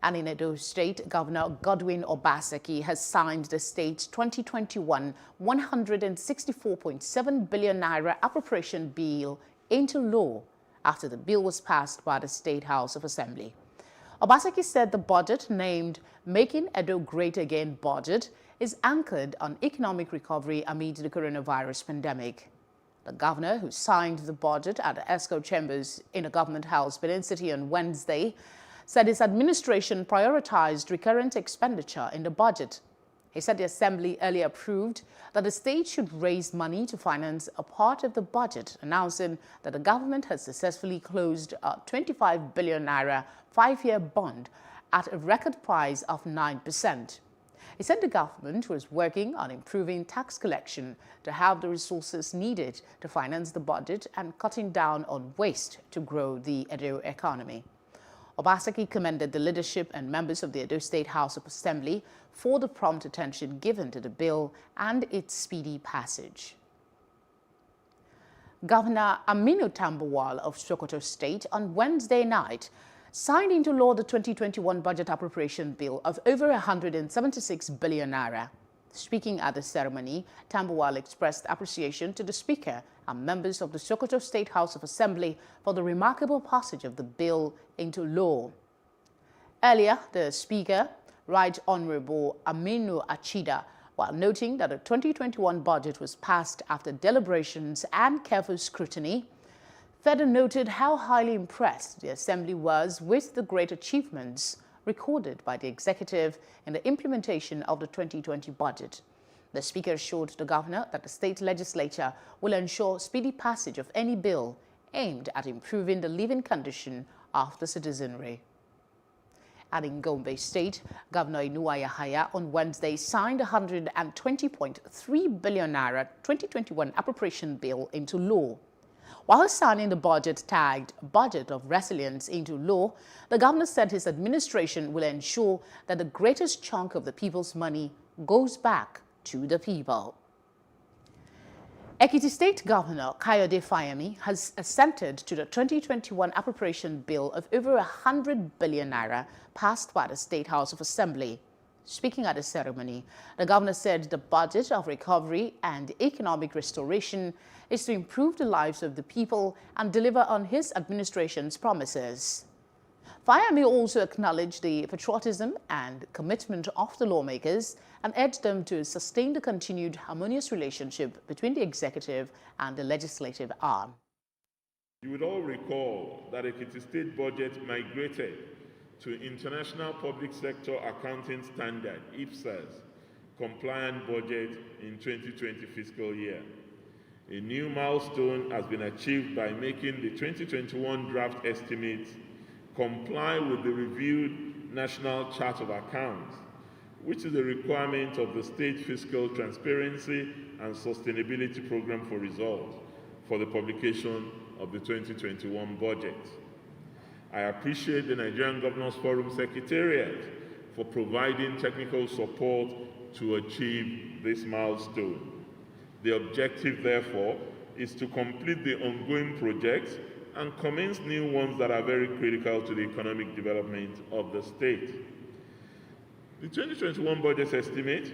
And in Edo State, Governor Godwin Obaseki has signed the state's 2021 164.7 billion naira appropriation bill into law after the bill was passed by the State House of Assembly. Obaseki said the budget, named Making Edo Great Again budget, is anchored on economic recovery amid the coronavirus pandemic. The governor, who signed the budget at the ESCO chambers in the Government House, Benin City on Wednesday, said his administration prioritized recurrent expenditure in the budget. He said the Assembly earlier approved that the state should raise money to finance a part of the budget, announcing that the government has successfully closed a 25 billion naira 5-year bond at a record price of 9%. He said the government was working on improving tax collection to have the resources needed to finance the budget and cutting down on waste to grow the Edo economy. Obaseki commended the leadership and members of the Edo State House of Assembly for the prompt attention given to the bill and its speedy passage. Governor Aminu Tambuwal of Sokoto State on Wednesday night signed into law the 2021 budget appropriation bill of over 176 billion naira. Speaking at the ceremony, Tambuwal expressed appreciation to the Speaker and members of the Sokoto State House of Assembly for the remarkable passage of the bill into law. Earlier, the Speaker, Right Honorable Aminu Achida, while noting that the 2021 budget was passed after deliberations and careful scrutiny, further noted how highly impressed the Assembly was with the great achievements recorded by the executive in the implementation of the 2020 budget. The Speaker assured the Governor that the state legislature will ensure speedy passage of any bill aimed at improving the living condition of the citizenry. And in Gombe State, Governor Inuwa Yahaya on Wednesday signed a 120.3 billion naira 2021 appropriation bill into law. While signing the budget tagged Budget of Resilience into law, the governor said his administration will ensure that the greatest chunk of the people's money goes back to the people. Ekiti State Governor Kayode Fayemi has assented to the 2021 appropriation bill of over 100 billion naira passed by the State House of Assembly. Speaking at the ceremony, the governor said the budget of recovery and economic restoration is to improve the lives of the people and deliver on his administration's promises. Fayemi also acknowledged the patriotism and commitment of the lawmakers and urged them to sustain the continued harmonious relationship between the executive and the legislative arm. You would all recall that Ekiti State budget migrated to International Public Sector Accounting Standard, IPSAS, compliant budget in 2020 fiscal year. A new milestone has been achieved by making the 2021 draft estimates comply with the reviewed National Chart of Accounts, which is a requirement of the State Fiscal Transparency and Sustainability Program for results for the publication of the 2021 budget. I appreciate the Nigerian Governors Forum Secretariat for providing technical support to achieve this milestone. The objective, therefore, is to complete the ongoing projects and commence new ones that are very critical to the economic development of the state. The 2021 budget estimate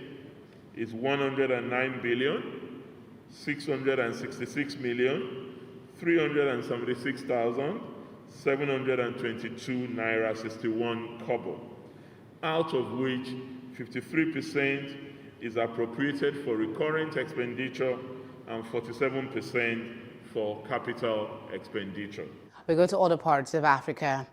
is 109,666,376,722 naira 61 kobo, out of which 53% is appropriated for recurrent expenditure and 47% for capital expenditure. We go to other parts of Africa.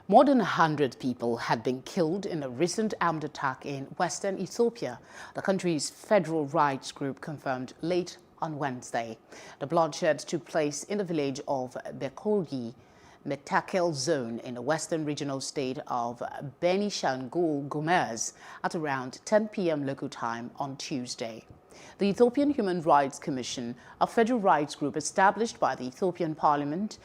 More than 100 people had been killed in a recent armed attack in western Ethiopia, the country's federal rights group confirmed late on Wednesday. The bloodshed took place in the village of Bekogi, Metakel zone in the western regional state of Benishangul Gumuz at around 10 p.m. local time on Tuesday. The Ethiopian Human Rights Commission, a federal rights group established by the Ethiopian Parliament,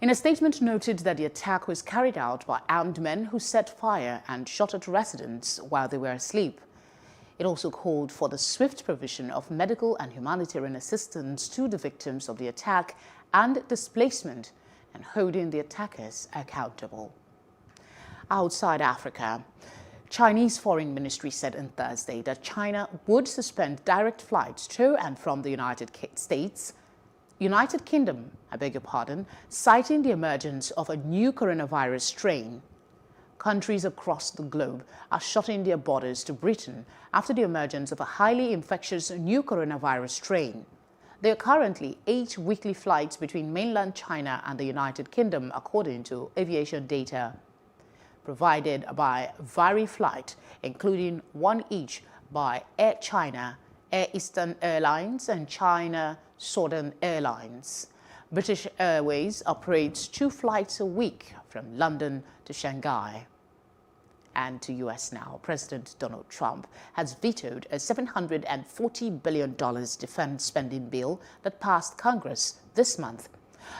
in a statement noted that the attack was carried out by armed men who set fire and shot at residents while they were asleep. It also called for the swift provision of medical and humanitarian assistance to the victims of the attack and displacement, and holding the attackers accountable. Outside Africa, Chinese Foreign Ministry said on Thursday that China would suspend direct flights to and from the United Kingdom, citing the emergence of a new coronavirus strain. countries across the globe are shutting their borders to Britain after the emergence of a highly infectious new coronavirus strain. There are currently 8 weekly flights between mainland China and the United Kingdom, according to aviation data provided by VariFlight, including 1 each by Air China, Air Eastern Airlines and China Southern Airlines. British Airways operates 2 flights a week from London to Shanghai. And to US now, President Donald Trump has vetoed a $740 billion defense spending bill that passed Congress this month.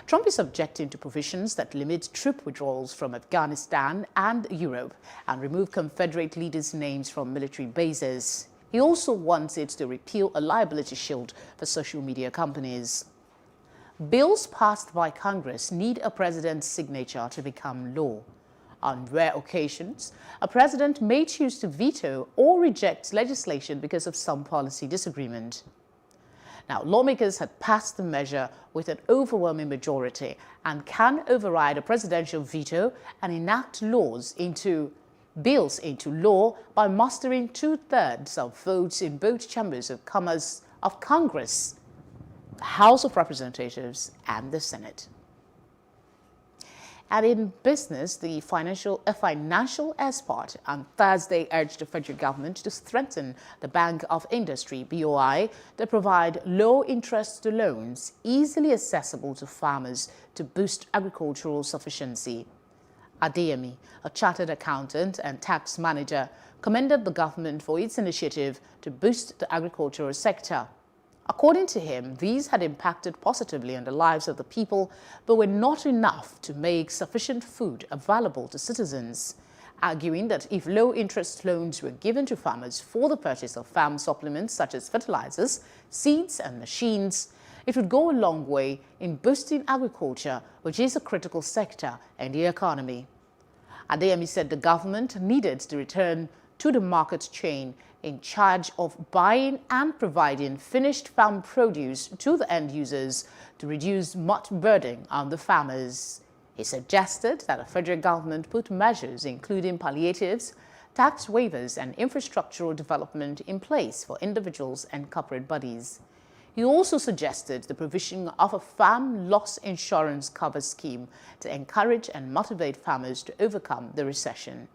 Trump is objecting to provisions that limit troop withdrawals from Afghanistan and Europe and remove Confederate leaders' names from military bases. He also wants it to repeal a liability shield for social media companies. Bills passed by Congress need a president's signature to become law. On rare occasions, a president may choose to veto or reject legislation because of some policy disagreement. Now, lawmakers had passed the measure with an overwhelming majority and can override a presidential veto and enact bills into law by mustering 2/3 of votes in both chambers of Congress, the House of Representatives and the Senate. And in business, the financial expert on Thursday urged the federal government to strengthen the Bank of Industry, BOI, to provide low-interest loans easily accessible to farmers to boost agricultural sufficiency. Adeyemi, a chartered accountant and tax manager, commended the government for its initiative to boost the agricultural sector. According to him, these had impacted positively on the lives of the people, but were not enough to make sufficient food available to citizens, arguing that if low-interest loans were given to farmers for the purchase of farm supplements such as fertilizers, seeds and machines, it would go a long way in boosting agriculture, which is a critical sector in the economy. Adeyemi said the government needed to return to the market chain in charge of buying and providing finished farm produce to the end users to reduce much burden on the farmers. He suggested that the federal government put measures including palliatives, tax waivers and infrastructural development in place for individuals and corporate bodies. He also suggested the provision of a farm loss insurance cover scheme to encourage and motivate farmers to overcome the recession.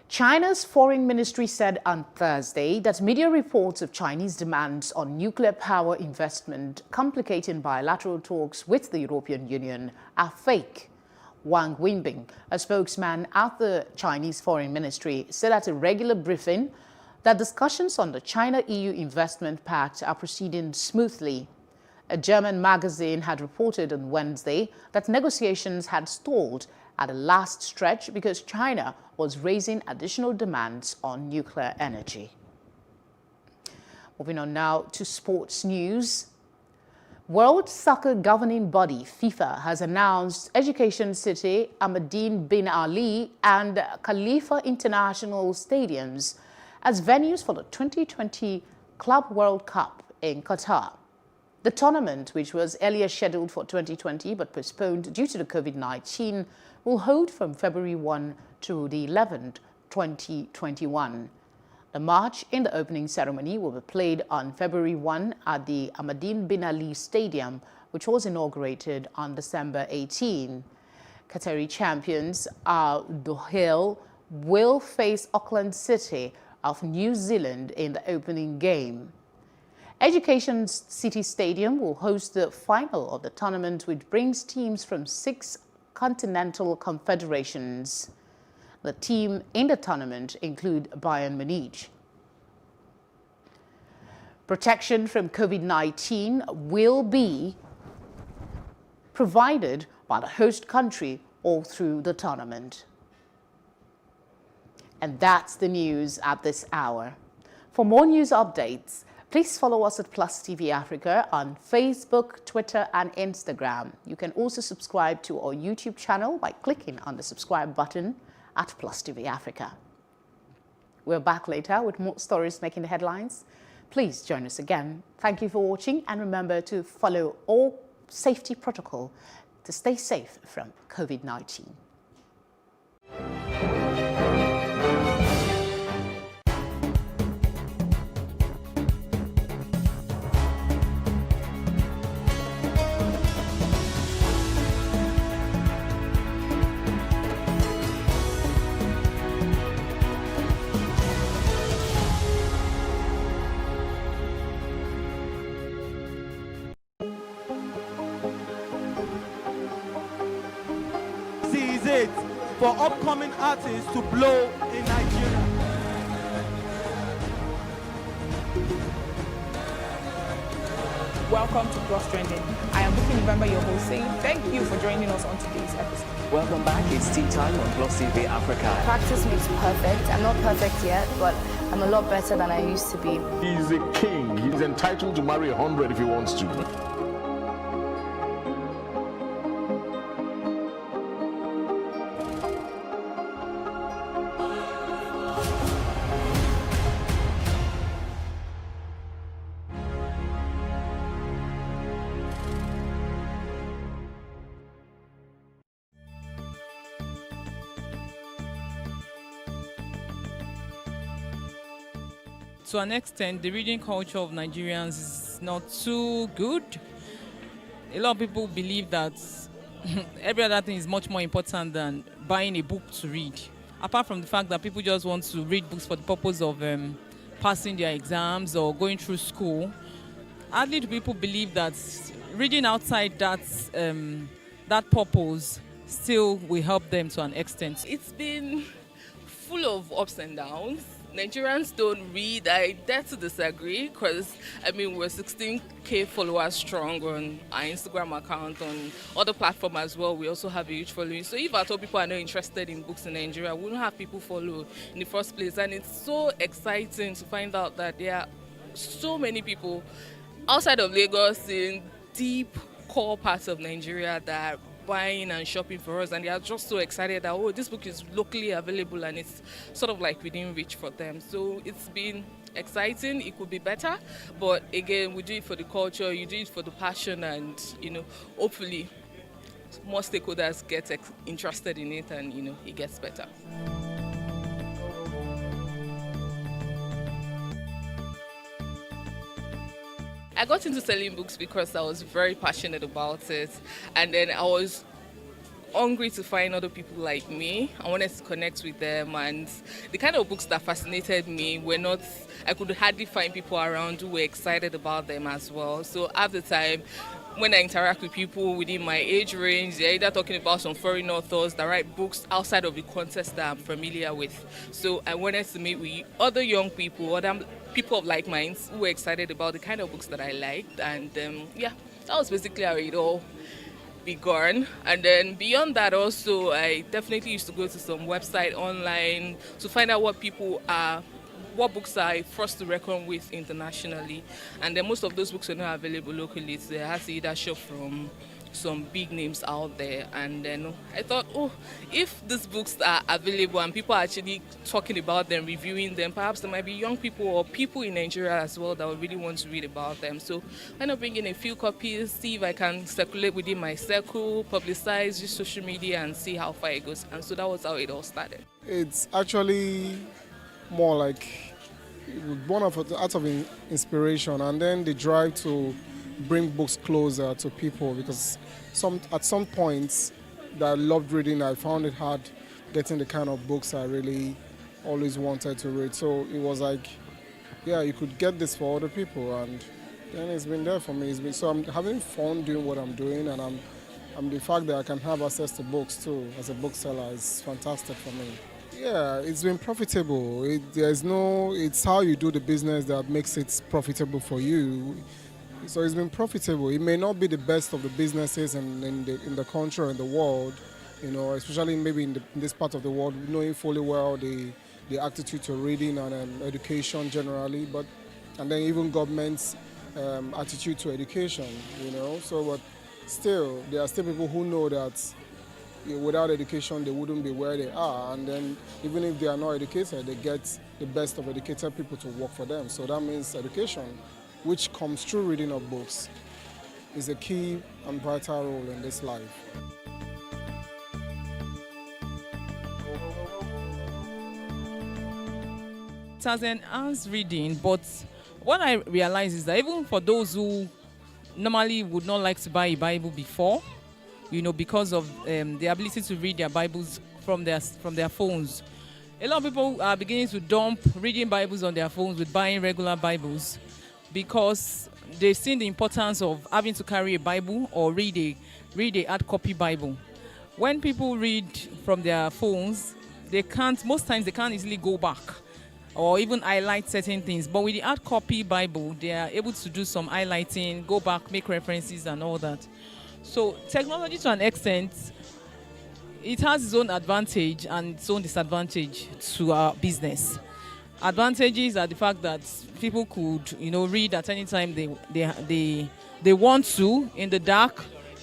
China's foreign ministry said on Thursday that media reports of Chinese demands on nuclear power investment complicating bilateral talks with the European Union are fake. Wang Wenbin, a spokesman at the Chinese foreign ministry, said at a regular briefing that discussions on the China-EU investment pact are proceeding smoothly. A German magazine had reported on Wednesday that negotiations had stalled at the last stretch because China was raising additional demands on nuclear energy. Moving on now to sports news. World Soccer governing body FIFA has announced Education City, Ahmadine bin Ali and Khalifa International Stadiums as venues for the 2020 Club World Cup in Qatar. The tournament, which was earlier scheduled for 2020 but postponed due to the COVID-19, will hold from February 1 to the 11th, 2021. The match in the opening ceremony will be played on February 1 at the Ahmadine bin Ali Stadium, which was inaugurated on December 18. Qatari champions Al Duhail will face Auckland City of New Zealand in the opening game. Education City Stadium will host the final of the tournament, which brings teams from 6 continental confederations. The team in the tournament include Bayern Munich. Protection from COVID-19 will be provided by the host country all through the tournament. And that's the news at this hour. For more news updates, please follow us at Plus TV Africa on Facebook, Twitter, and Instagram. You can also subscribe to our YouTube channel by clicking on the subscribe button at Plus TV Africa. We're back later with more stories making the headlines. Please join us again. Thank you for watching, and remember to follow all safety protocol to stay safe from COVID-19. This is it for upcoming artists to blow in Nigeria. Welcome to Plus Trending. I am Buki November, your host, saying thank you for joining us on today's episode. Welcome back. It's tea time on Plus TV Africa. Practice makes perfect. I'm not perfect yet, but I'm a lot better than I used to be. He's a king. He's entitled to marry 100 if he wants to. To an extent, the reading culture of Nigerians is not too good. A lot of people believe that every other thing is much more important than buying a book to read. Apart from the fact that people just want to read books for the purpose of passing their exams or going through school, hardly do people believe that reading outside that purpose still will help them to an extent. It's been full of ups and downs. Nigerians don't read. I dare to disagree because, I mean, we're 16K followers strong on our Instagram account, on other platforms as well. We also have a huge following. So if at all people are not interested in books in Nigeria, we don't have people follow in the first place. And it's so exciting to find out that there are so many people outside of Lagos in deep core parts of Nigeria that are buying and shopping for us, and they are just so excited that, oh, this book is locally available and it's sort of like within reach for them. So it's been exciting. It could be better, but again, we do it for the culture, you do it for the passion, and hopefully more stakeholders get interested in it, and it gets better. I got into selling books because I was very passionate about it, and then I was hungry to find other people like me. I wanted to connect with them, and the kind of books that fascinated me were not, I could hardly find people around who were excited about them as well. So at the time, when I interact with people within my age range, they're either talking about some foreign authors that write books outside of the context that I'm familiar with. So I wanted to meet with other young people, other people of like minds who were excited about the kind of books that I liked. And that was basically how it all began. And then beyond that also, I definitely used to go to some website online to find out what books are first to reckon with internationally. And then most of those books are not available locally, so I had to either shop from some big names out there. And then I thought, if these books are available and people are actually talking about them, reviewing them, perhaps there might be young people or people in Nigeria as well that would really want to read about them. So I end up bringing a few copies, see if I can circulate within my circle, publicize, use social media, and see how far it goes. And so that was how it all started. It's actually more like born out of inspiration, and then the drive to bring books closer to people, because at some points that I loved reading, I found it hard getting the kind of books I really always wanted to read. So it was like, you could get this for other people, and then it's been there for me. So I'm having fun doing what I'm doing, and I'm the fact that I can have access to books too as a bookseller is fantastic for me. Yeah, it's been profitable. It's how you do the business that makes it profitable for you. So it's been profitable. It may not be the best of the businesses in the country or in the world, especially maybe in this part of the world, knowing fully well the attitude to reading and education generally, and then even government's attitude to education, but still, there are still people who know that without education they wouldn't be where they are, and then even if they are not educated, they get the best of educated people to work for them. So that means education, which comes through reading of books, is a key and vital role in this life. it has enhanced reading, but what I realize is that even for those who normally would not like to buy a Bible before, because of the ability to read their Bibles from their phones, a lot of people are beginning to dump reading Bibles on their phones with buying regular Bibles because they've seen the importance of having to carry a Bible or read a hard copy Bible. When people read from their phones, most times they can't easily go back or even highlight certain things. But with the hard copy Bible, they are able to do some highlighting, go back, make references and all that. So technology, to an extent, it has its own advantage and its own disadvantage to our business. Advantages are the fact that people could, read at any time they want to, in the dark,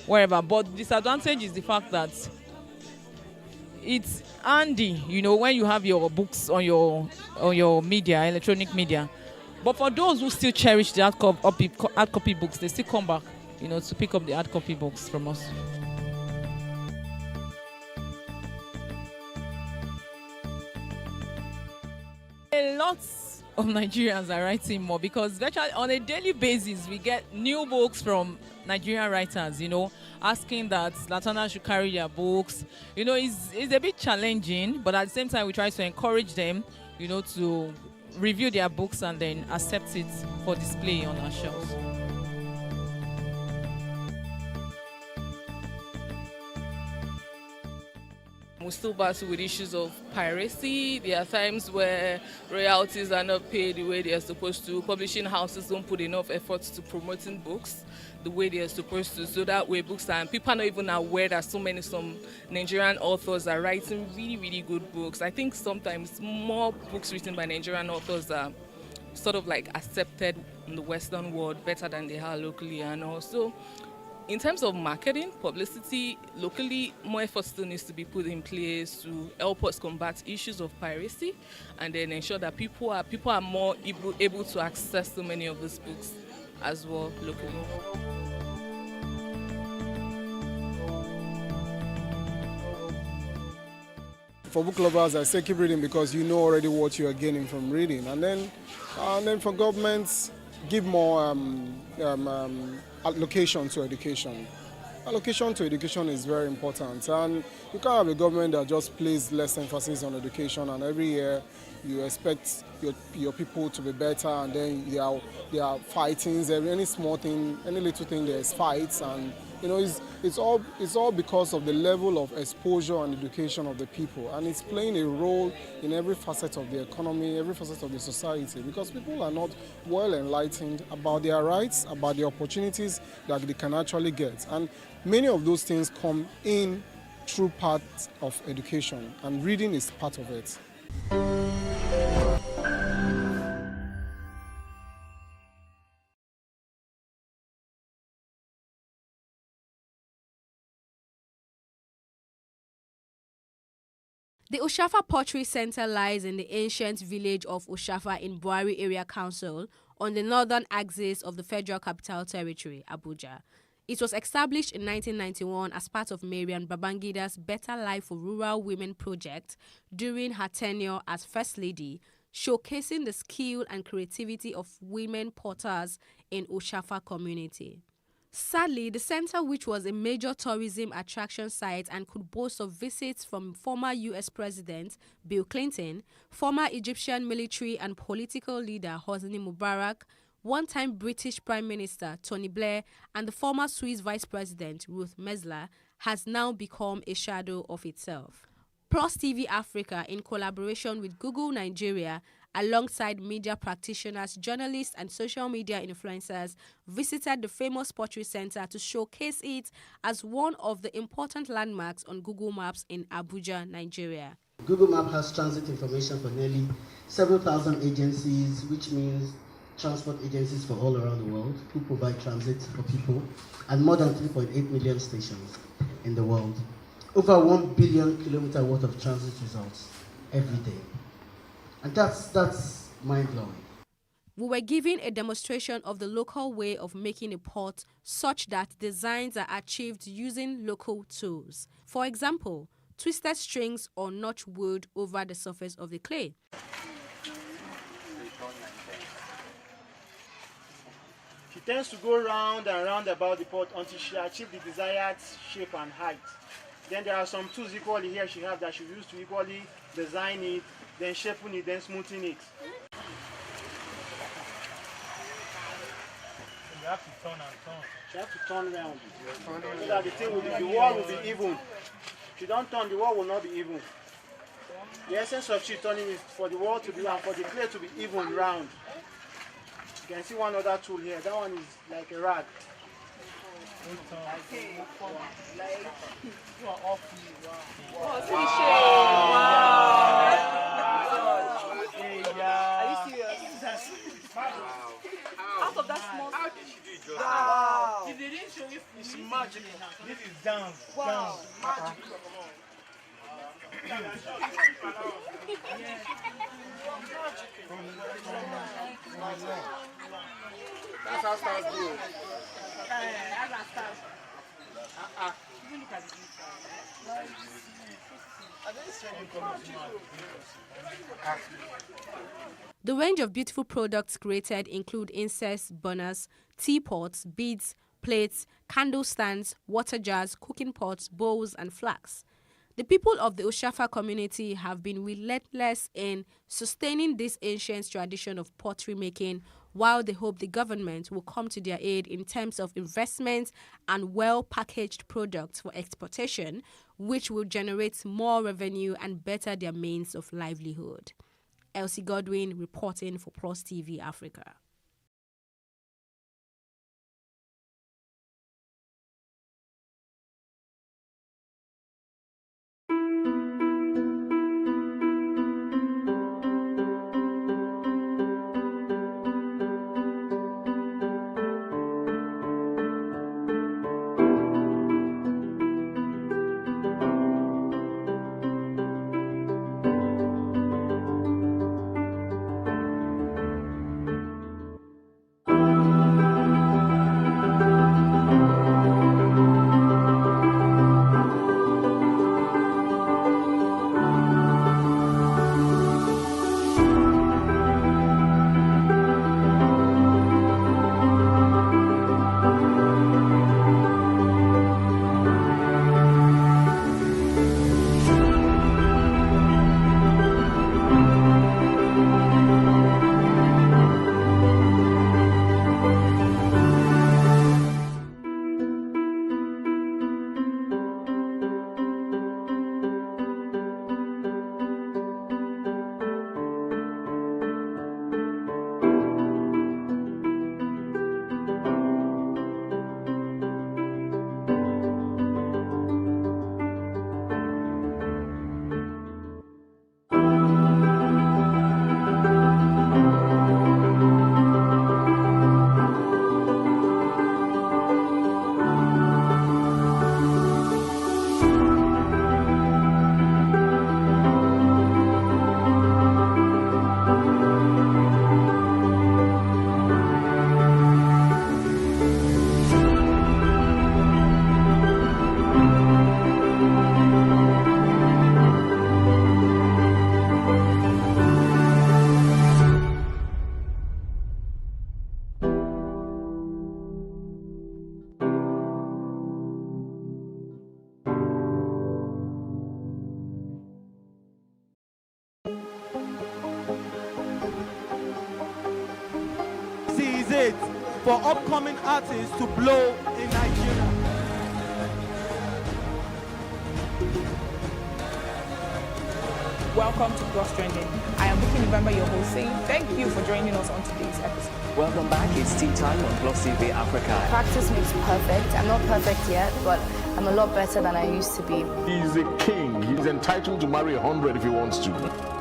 wherever. But disadvantage is the fact that it's handy, when you have your books on your media, electronic media. But for those who still cherish the hard copy books, they still come back, to pick up the hard copy books from us. A lot of Nigerians are writing more because virtually on a daily basis we get new books from Nigerian writers, asking that Latona should carry their books. It's a bit challenging, but at the same time we try to encourage them, to review their books and then accept it for display on our shelves. We still battle with issues of piracy. There are times where royalties are not paid the way they are supposed to. Publishing houses don't put enough effort to promoting books the way they are supposed to. So that way books and people are not even aware that some Nigerian authors are writing really, really good books. I think sometimes more books written by Nigerian authors are sort of like accepted in the Western world better than they are locally. And also, in terms of marketing, publicity, locally, more effort still needs to be put in place to help us combat issues of piracy and then ensure that people are more able to access so many of these books as well locally. For book lovers, I say keep reading because you know already what you are gaining from reading. And then for governments, give more allocation to education. Allocation to education is very important, and you can't have a government that just places less emphasis on education, and every year you expect your people to be better, and then there are fightings. Any small thing, any little thing, there's fights, and it's all because of the level of exposure and education of the people, and it's playing a role in every facet of the economy, every facet of the society, because people are not well enlightened about their rights, about the opportunities that they can actually get, and many of those things come in through parts of education, and reading is part of it. The Oshafa Pottery Center lies in the ancient village of Oshafa in Buhari Area Council on the northern axis of the Federal Capital Territory, Abuja. It was established in 1991 as part of Mariam Babangida's Better Life for Rural Women project during her tenure as First Lady, showcasing the skill and creativity of women potters in Oshafa community. Sadly, the center, which was a major tourism attraction site and could boast of visits from former U.S. President Bill Clinton, former Egyptian military and political leader Hosni Mubarak, one-time British Prime Minister Tony Blair, and the former Swiss Vice President Ruth Mesler, has now become a shadow of itself. PLUS TV Africa, in collaboration with Google Nigeria, alongside media practitioners, journalists, and social media influencers, visited the famous pottery center to showcase it as one of the important landmarks on Google Maps in Abuja, Nigeria. Google Maps has transit information for nearly several thousand agencies, which means transport agencies for all around the world who provide transit for people, and more than 3.8 million stations in the world. Over 1 billion kilometers worth of transit results every day. And that's mind-blowing. We were given a demonstration of the local way of making a pot such that designs are achieved using local tools. For example, twisted strings or notch wood over the surface of the clay. She tends to go round and round about the pot until she achieves the desired shape and height. Then there are some tools equally here she has that she used to equally design it, then shaping it, then smoothing it. You have to turn and turn. She has to turn around so that the thing will be, the wall will be even. If you don't turn, the wall will not be even. The essence of she turning is for the wall to be round, for the clay to be even round. You can see one other tool here. That one is like a rag. Are you serious? Out of that small. How did she do it? Wow. If they didn't show you, it's magic. This is dance. Wow. Magic. That's how stars do. The range of beautiful products created include incense burners, teapots, beads, plates, candle stands, water jars, cooking pots, bowls, and flasks. The people of the Oshafa community have been relentless in sustaining this ancient tradition of pottery making, while they hope the government will come to their aid in terms of investment and well-packaged products for exportation, which will generate more revenue and better their means of livelihood. Elsie Godwin reporting for Plus TV Africa. It for upcoming artists to blow in Nigeria. Welcome to Cross Trending. I am Buki November, your host, saying thank you for joining us on today's episode. Welcome back. It's tea time on Plus TV Africa. Practice makes perfect. I'm not perfect yet, but I'm a lot better than I used to be. He's a king. He's entitled to marry 100 if he wants to.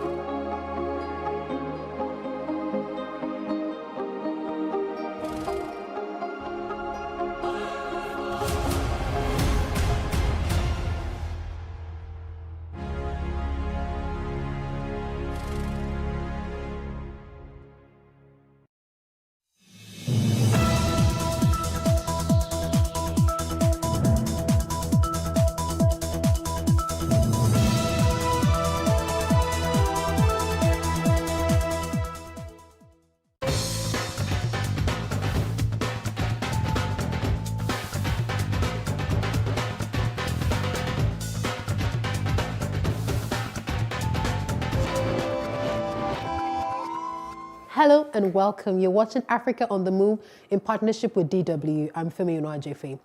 Hello and welcome. You're watching Africa on the Move in partnership with DW. I'm Femi Onajefe.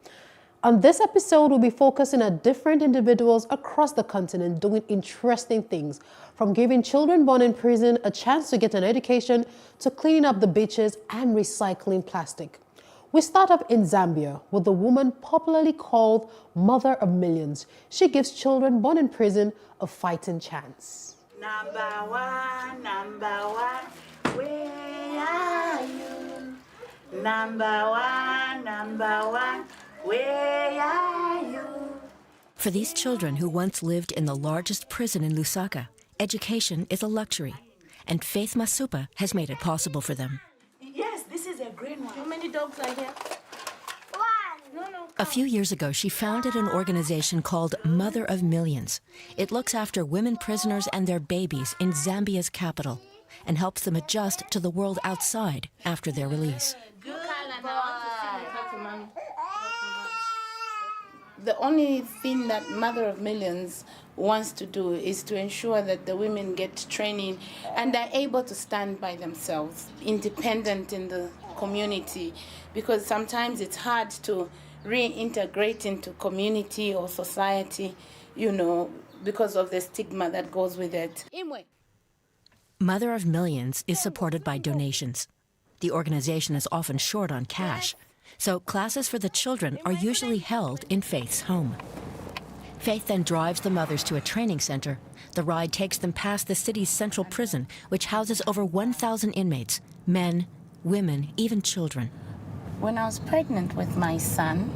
On this episode, we'll be focusing on different individuals across the continent doing interesting things, from giving children born in prison a chance to get an education to cleaning up the beaches and recycling plastic. We start off in Zambia with the woman popularly called Mother of Millions. She gives children born in prison a fighting chance. Number one, where are you? Number one, where are you? For these children who once lived in the largest prison in Lusaka, education is a luxury, and Faith Masupa has made it possible for them. Yes, this is a green one. How many dogs are here? A few years ago, she founded an organization called Mother of Millions. It looks after women prisoners and their babies in Zambia's capital and helps them adjust to the world outside after their release. The only thing that Mother of Millions wants to do is to ensure that the women get training and are able to stand by themselves, independent in the community, because sometimes it's hard to reintegrate into community or society, because of the stigma that goes with it. Mother of Millions is supported by donations. The organization is often short on cash, so classes for the children are usually held in Faith's home. Faith then drives the mothers to a training center. The ride takes them past the city's central prison, which houses over 1,000 inmates, men, women, even children. When I was pregnant with my son,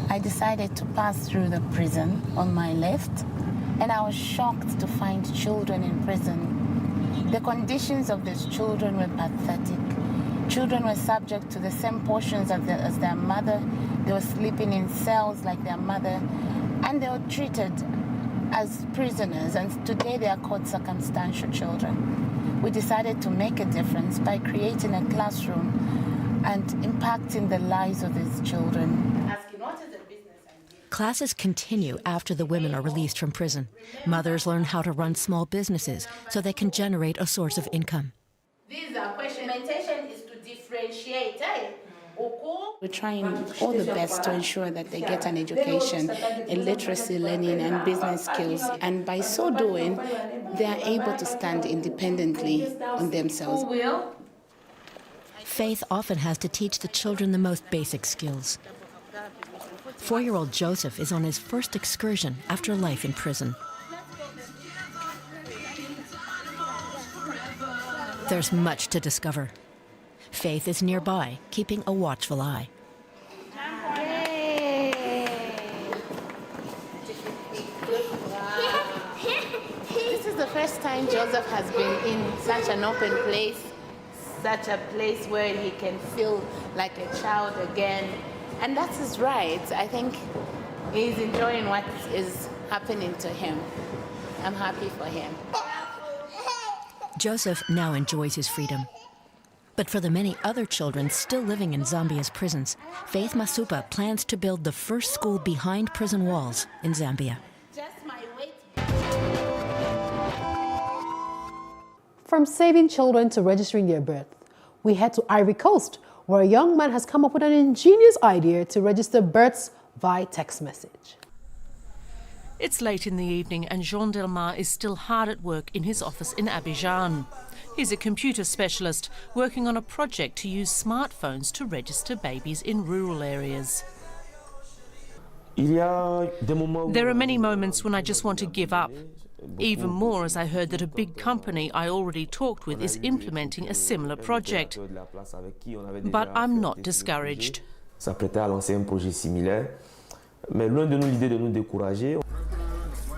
I decided to pass through the prison on my left, and I was shocked to find children in prison. The conditions of these children were pathetic. Children were subject to the same portions as their mother. They were sleeping in cells like their mother, and they were treated as prisoners, and today they are called circumstantial children. We decided to make a difference by creating a classroom and impacting the lives of these children. Classes continue after the women are released from prison. Mothers learn how to run small businesses so they can generate a source of income. These are questions. Meditation is to differentiate. We're trying all the best to ensure that they get an education in literacy learning and business skills, and by so doing, they are able to stand independently on themselves. Faith often has to teach the children the most basic skills. 4-year-old Joseph is on his first excursion after life in prison. There's much to discover. Faith is nearby, keeping a watchful eye. This is the first time Joseph has been in such an open place, such a place where he can feel like a child again. And that's his right. I think he's enjoying what is happening to him. I'm happy for him. Joseph now enjoys his freedom. But for the many other children still living in Zambia's prisons, Faith Masupa plans to build the first school behind prison walls in Zambia. From saving children to registering their birth, we head to Ivory Coast, where a young man has come up with an ingenious idea to register births via text message. It's late in the evening and Jean Delmar is still hard at work in his office in Abidjan. He's a computer specialist working on a project to use smartphones to register babies in rural areas. There are many moments when I just want to give up. Even more as I heard that a big company I already talked with is implementing a similar project. But I'm not discouraged.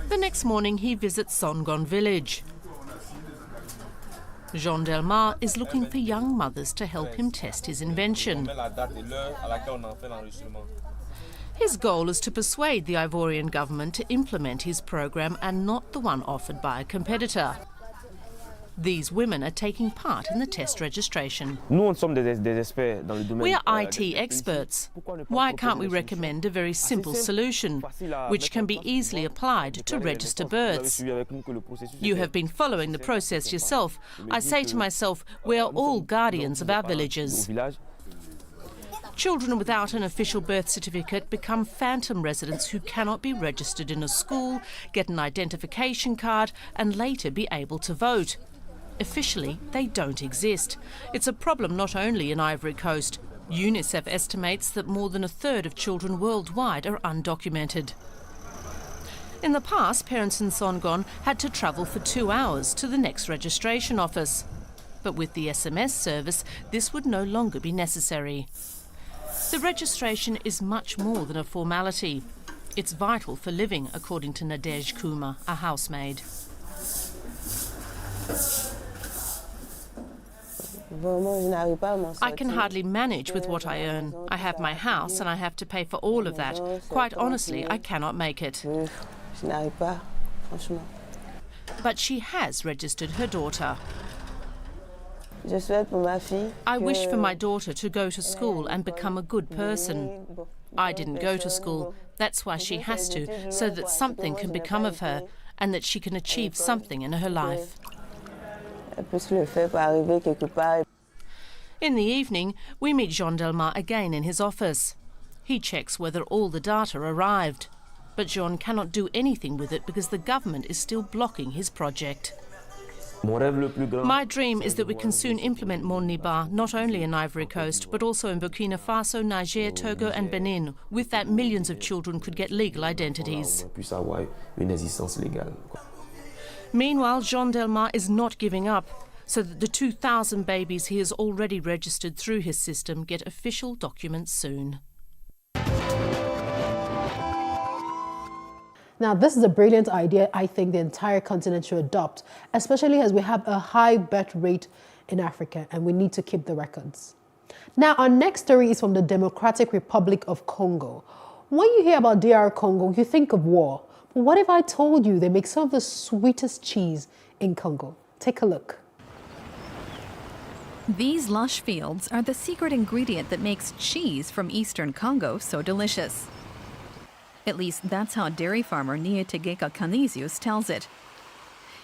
The next morning he visits Songon village. Jean Delmar is looking for young mothers to help him test his invention. His goal is to persuade the Ivorian government to implement his program and not the one offered by a competitor. These women are taking part in the test registration. We are IT experts. Why can't we recommend a very simple solution, which can be easily applied to register births? You have been following the process yourself. I say to myself, we are all guardians of our villages. Children without an official birth certificate become phantom residents who cannot be registered in a school, get an identification card and later be able to vote. Officially, they don't exist. It's a problem not only in Ivory Coast. UNICEF estimates that more than a third of children worldwide are undocumented. In the past, parents in Songon had to travel for 2 hours to the next registration office. But with the SMS service, this would no longer be necessary. The registration is much more than a formality. It's vital for living, according to Nadej Kuma, a housemaid. I can hardly manage with what I earn. I have my house and I have to pay for all of that. Quite honestly, I cannot make it. But she has registered her daughter. I wish for my daughter to go to school and become a good person. I didn't go to school. That's why she has to, so that something can become of her and that she can achieve something in her life. In the evening, we meet Jean Delmar again in his office. He checks whether all the data arrived. But Jean cannot do anything with it because the government is still blocking his project. My dream is that we can soon implement Mon Libar, not only in Ivory Coast, but also in Burkina Faso, Niger, Togo and Benin. With that, millions of children could get legal identities. Meanwhile, Jean Delmar is not giving up, so that the 2,000 babies he has already registered through his system get official documents soon. Now, this is a brilliant idea I think the entire continent should adopt, especially as we have a high birth rate in Africa and we need to keep the records. Now, our next story is from the Democratic Republic of Congo. When you hear about DR Congo, you think of war. But what if I told you they make some of the sweetest cheese in Congo? Take a look. These lush fields are the secret ingredient that makes cheese from eastern Congo so delicious. At least that's how dairy farmer Nietegeka Canisius tells it.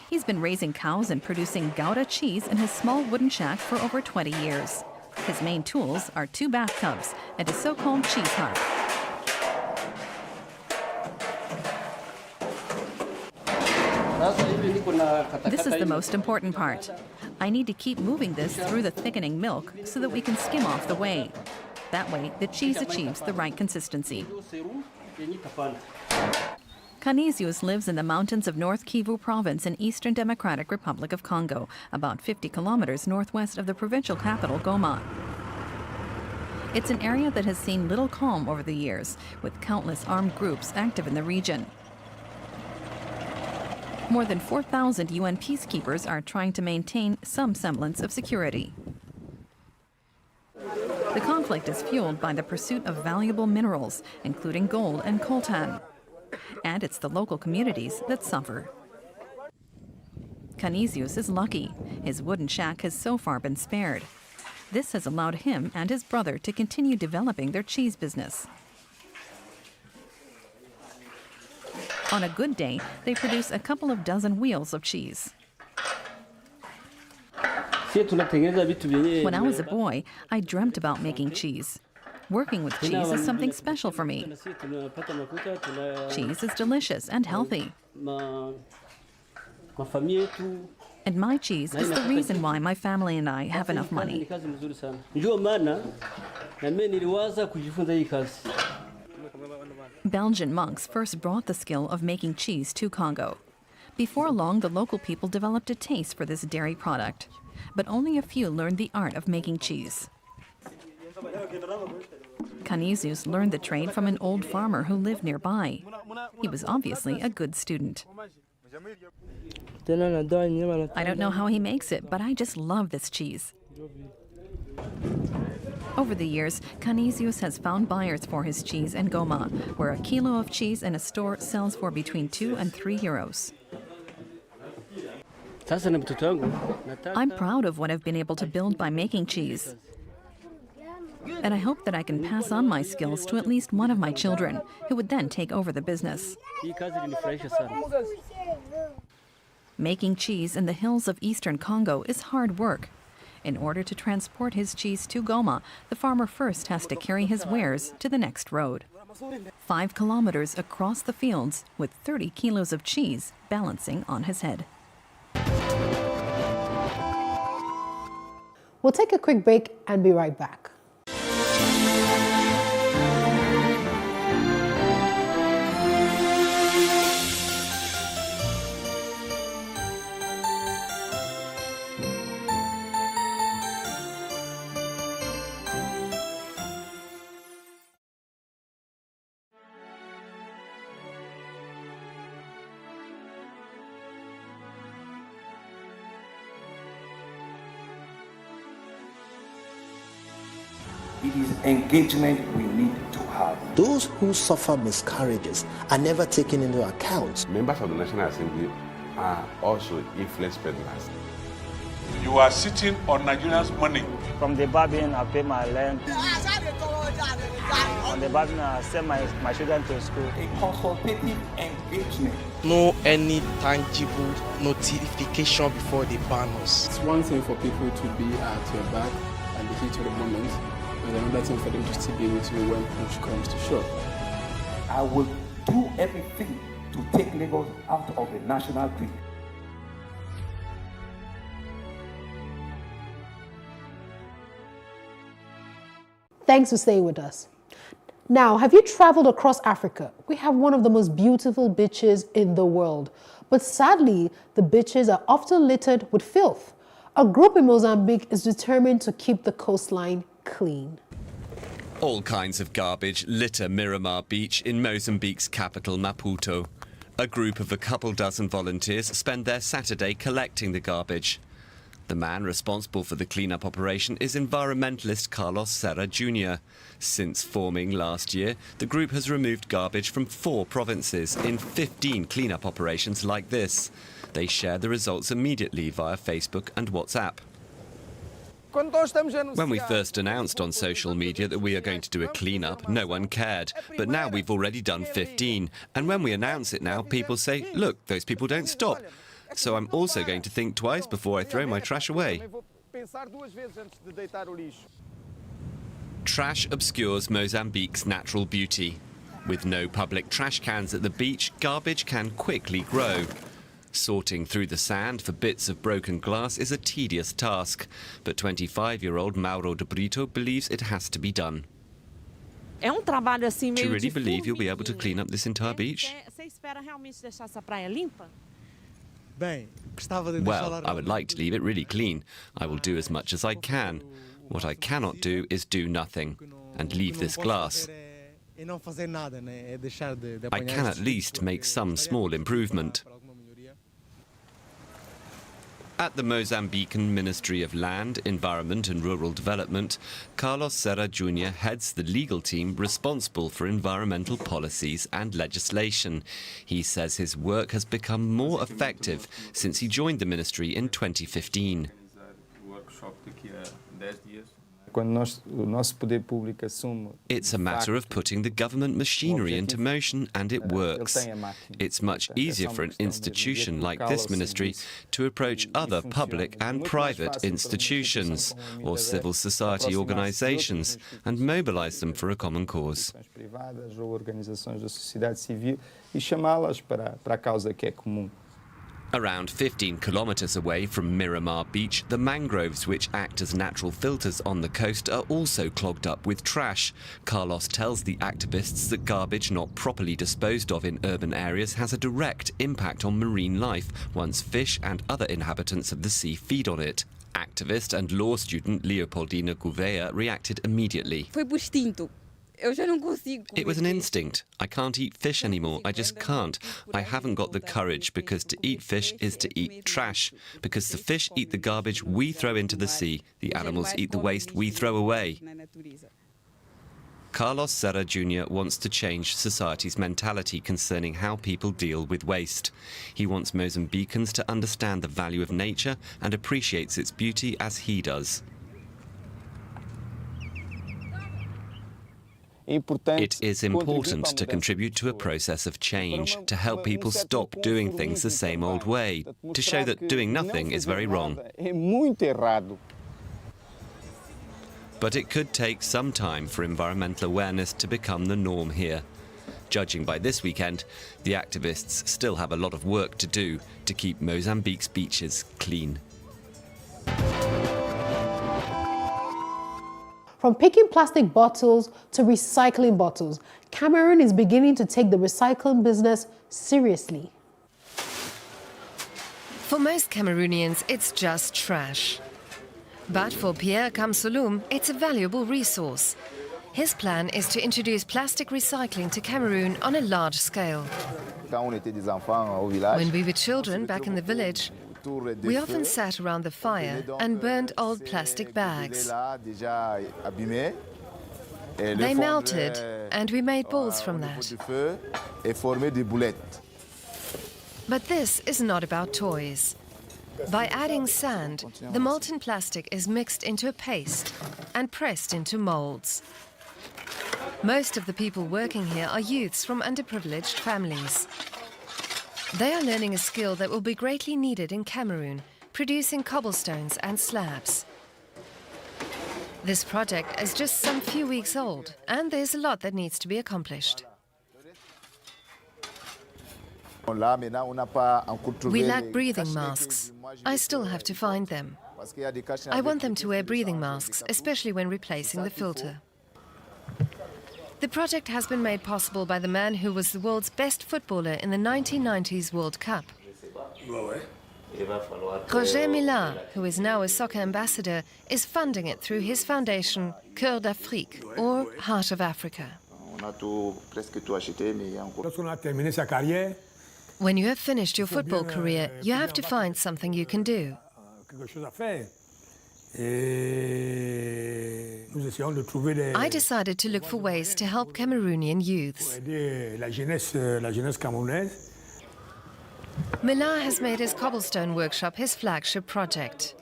He's been raising cows and producing Gouda cheese in his small wooden shack for over 20 years. His main tools are 2 bathtubs and a so-called cheese harp. This is the most important part. I need to keep moving this through the thickening milk so that we can skim off the whey. That way, the cheese achieves the right consistency. Canisius lives in the mountains of North Kivu province in Eastern Democratic Republic of Congo, about 50 kilometers northwest of the provincial capital, Goma. It's an area that has seen little calm over the years, with countless armed groups active in the region. More than 4,000 UN peacekeepers are trying to maintain some semblance of security. The conflict is fueled by the pursuit of valuable minerals, including gold and coltan. And it's the local communities that suffer. Canisius is lucky. His wooden shack has so far been spared. This has allowed him and his brother to continue developing their cheese business. On a good day, they produce a couple of dozen wheels of cheese. When I was a boy, I dreamt about making cheese. Working with cheese is something special for me. Cheese is delicious and healthy. And my cheese is the reason why my family and I have enough money. Belgian monks first brought the skill of making cheese to Congo. Before long, the local people developed a taste for this dairy product. But only a few learned the art of making cheese. Canisius learned the trade from an old farmer who lived nearby. He was obviously a good student. I don't know how he makes it, but I just love this cheese. Over the years, Canisius has found buyers for his cheese in Goma, where a kilo of cheese in a store sells for between 2 and 3 euros. I'm proud of what I've been able to build by making cheese. And I hope that I can pass on my skills to at least one of my children, who would then take over the business. Making cheese in the hills of eastern Congo is hard work. In order to transport his cheese to Goma, the farmer first has to carry his wares to the next road. 5 kilometers across the fields with 30 kilos of cheese balancing on his head. We'll take a quick break and be right back. It is engagement we need to have. Those who suffer miscarriages are never taken into account. Members of the National Assembly are also influence peddlers. You are sitting on Nigerians' money. From the Babin, I pay my rent. On the Babin, I send my children to school. A consultative engagement. No any tangible notification before they ban us. It's one thing for people to be at your back and the heat of the moment. There's another thing for them to still be with you when push comes to shove. I will do everything to take Lagos out of the national grid. Thanks for staying with us. Now, have you traveled across Africa? We have one of the most beautiful beaches in the world. But sadly, the beaches are often littered with filth. A group in Mozambique is determined to keep the coastline clean. All kinds of garbage litter Miramar Beach in Mozambique's capital, Maputo. A group of a couple dozen volunteers spend their Saturday collecting the garbage. The man responsible for the cleanup operation is environmentalist Carlos Serra Jr. Since forming last year, the group has removed garbage from 4 provinces in 15 cleanup operations like this. They share the results immediately via Facebook and WhatsApp. When we first announced on social media that we are going to do a clean-up, no one cared. But now we've already done 15. And when we announce it now, people say, look, those people don't stop. So I'm also going to think twice before I throw my trash away. Trash obscures Mozambique's natural beauty. With no public trash cans at the beach, garbage can quickly grow. Sorting through the sand for bits of broken glass is a tedious task, but 25-year-old Mauro de Brito believes it has to be done. Do you really believe you'll be able to clean up this entire beach? Well, I would like to leave it really clean. I will do as much as I can. What I cannot do is do nothing and leave this glass. I can at least make some small improvement. At the Mozambican Ministry of Land, Environment and Rural Development, Carlos Serra Jr. heads the legal team responsible for environmental policies and legislation. He says his work has become more effective since he joined the ministry in 2015. It's a matter of putting the government machinery into motion, and it works. It's much easier for an institution like this ministry to approach other public and private institutions or civil society organizations and mobilize them for a common cause. Around 15 kilometers away from Miramar Beach, the mangroves which act as natural filters on the coast are also clogged up with trash. Carlos tells the activists that garbage not properly disposed of in urban areas has a direct impact on marine life once fish and other inhabitants of the sea feed on it. Activist and law student Leopoldina Gouveia reacted immediately. It was an instinct. I can't eat fish anymore. I just can't. I haven't got the courage, because to eat fish is to eat trash. Because the fish eat the garbage we throw into the sea. The animals eat the waste we throw away. Carlos Serra Jr. wants to change society's mentality concerning how people deal with waste. He wants Mozambicans to understand the value of nature and appreciates its beauty as he does. It is important to contribute to a process of change, to help people stop doing things the same old way, to show that doing nothing is very wrong. But it could take some time for environmental awareness to become the norm here. Judging by this weekend, the activists still have a lot of work to do to keep Mozambique's beaches clean. From picking plastic bottles to recycling bottles, Cameroon is beginning to take the recycling business seriously. For most Cameroonians, it's just trash. But for Pierre Kamsouloum, it's a valuable resource. His plan is to introduce plastic recycling to Cameroon on a large scale. When we were children back in the village, we often sat around the fire and burned old plastic bags. They melted, and we made balls from that. But this is not about toys. By adding sand, the molten plastic is mixed into a paste and pressed into molds. Most of the people working here are youths from underprivileged families. They are learning a skill that will be greatly needed in Cameroon, producing cobblestones and slabs. This project is just some few weeks old, and there's a lot that needs to be accomplished. We lack breathing masks. I still have to find them. I want them to wear breathing masks, especially when replacing the filter. The project has been made possible by the man who was the world's best footballer in the 1990s World Cup. Roger Millar, who is now a soccer ambassador, is funding it through his foundation, Cœur d'Afrique, or Heart of Africa. When you have finished your football career, you have to find something you can do. I decided to look for ways to help Cameroonian youths. Millar has made his cobblestone workshop his flagship project.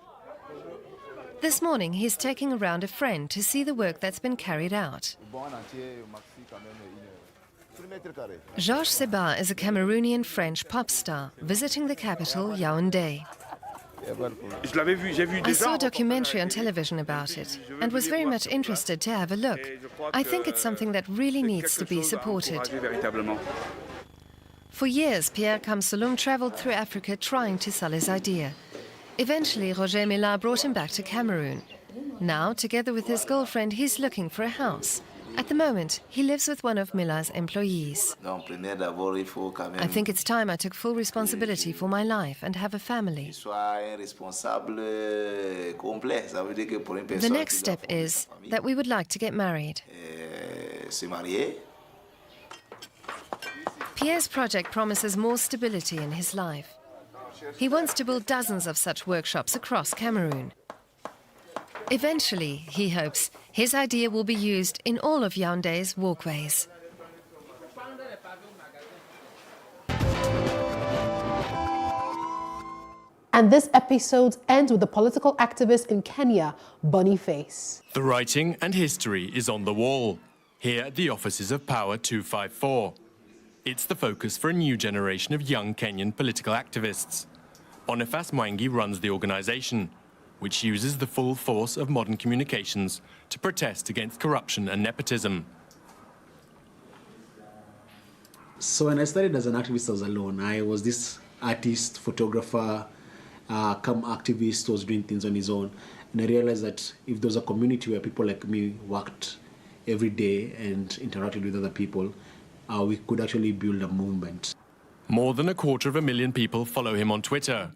This morning he's taking around a friend to see the work that's been carried out. Georges Seba is a Cameroonian French pop star visiting the capital, Yaoundé. I saw a documentary on television about it and was very much interested to have a look. I think it's something that really needs to be supported. For years, Pierre Kamsouloum traveled through Africa trying to sell his idea. Eventually, Roger Millar brought him back to Cameroon. Now, together with his girlfriend, he's looking for a house. At the moment, he lives with one of Millar's employees. I think it's time I took full responsibility for my life and have a family. The next step is that we would like to get married. Pierre's project promises more stability in his life. He wants to build dozens of such workshops across Cameroon. Eventually, he hopes, his idea will be used in all of Yaoundé's walkways. And this episode ends with the political activist in Kenya, Boniface. The writing and history is on the wall, here at the offices of Power 254. It's the focus for a new generation of young Kenyan political activists. Boniface Mwangi runs the organization, which uses the full force of modern communications to protest against corruption and nepotism. So when I started as an activist, I was alone. I was this artist, photographer, come activist who was doing things on his own. And I realized that if there was a community where people like me worked every day and interacted with other people, we could actually build a movement. More than 250,000 people follow him on Twitter.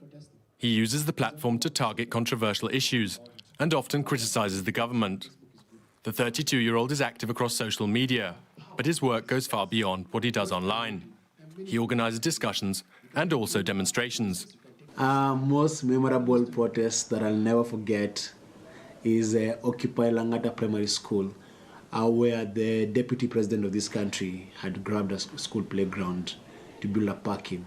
He uses the platform to target controversial issues and often criticizes the government. The 32-year-old is active across social media, but his work goes far beyond what he does online. He organizes discussions and also demonstrations. Most memorable protest that I'll never forget is Occupy Langata Primary School. where the deputy president of this country had grabbed a school playground to build a parking.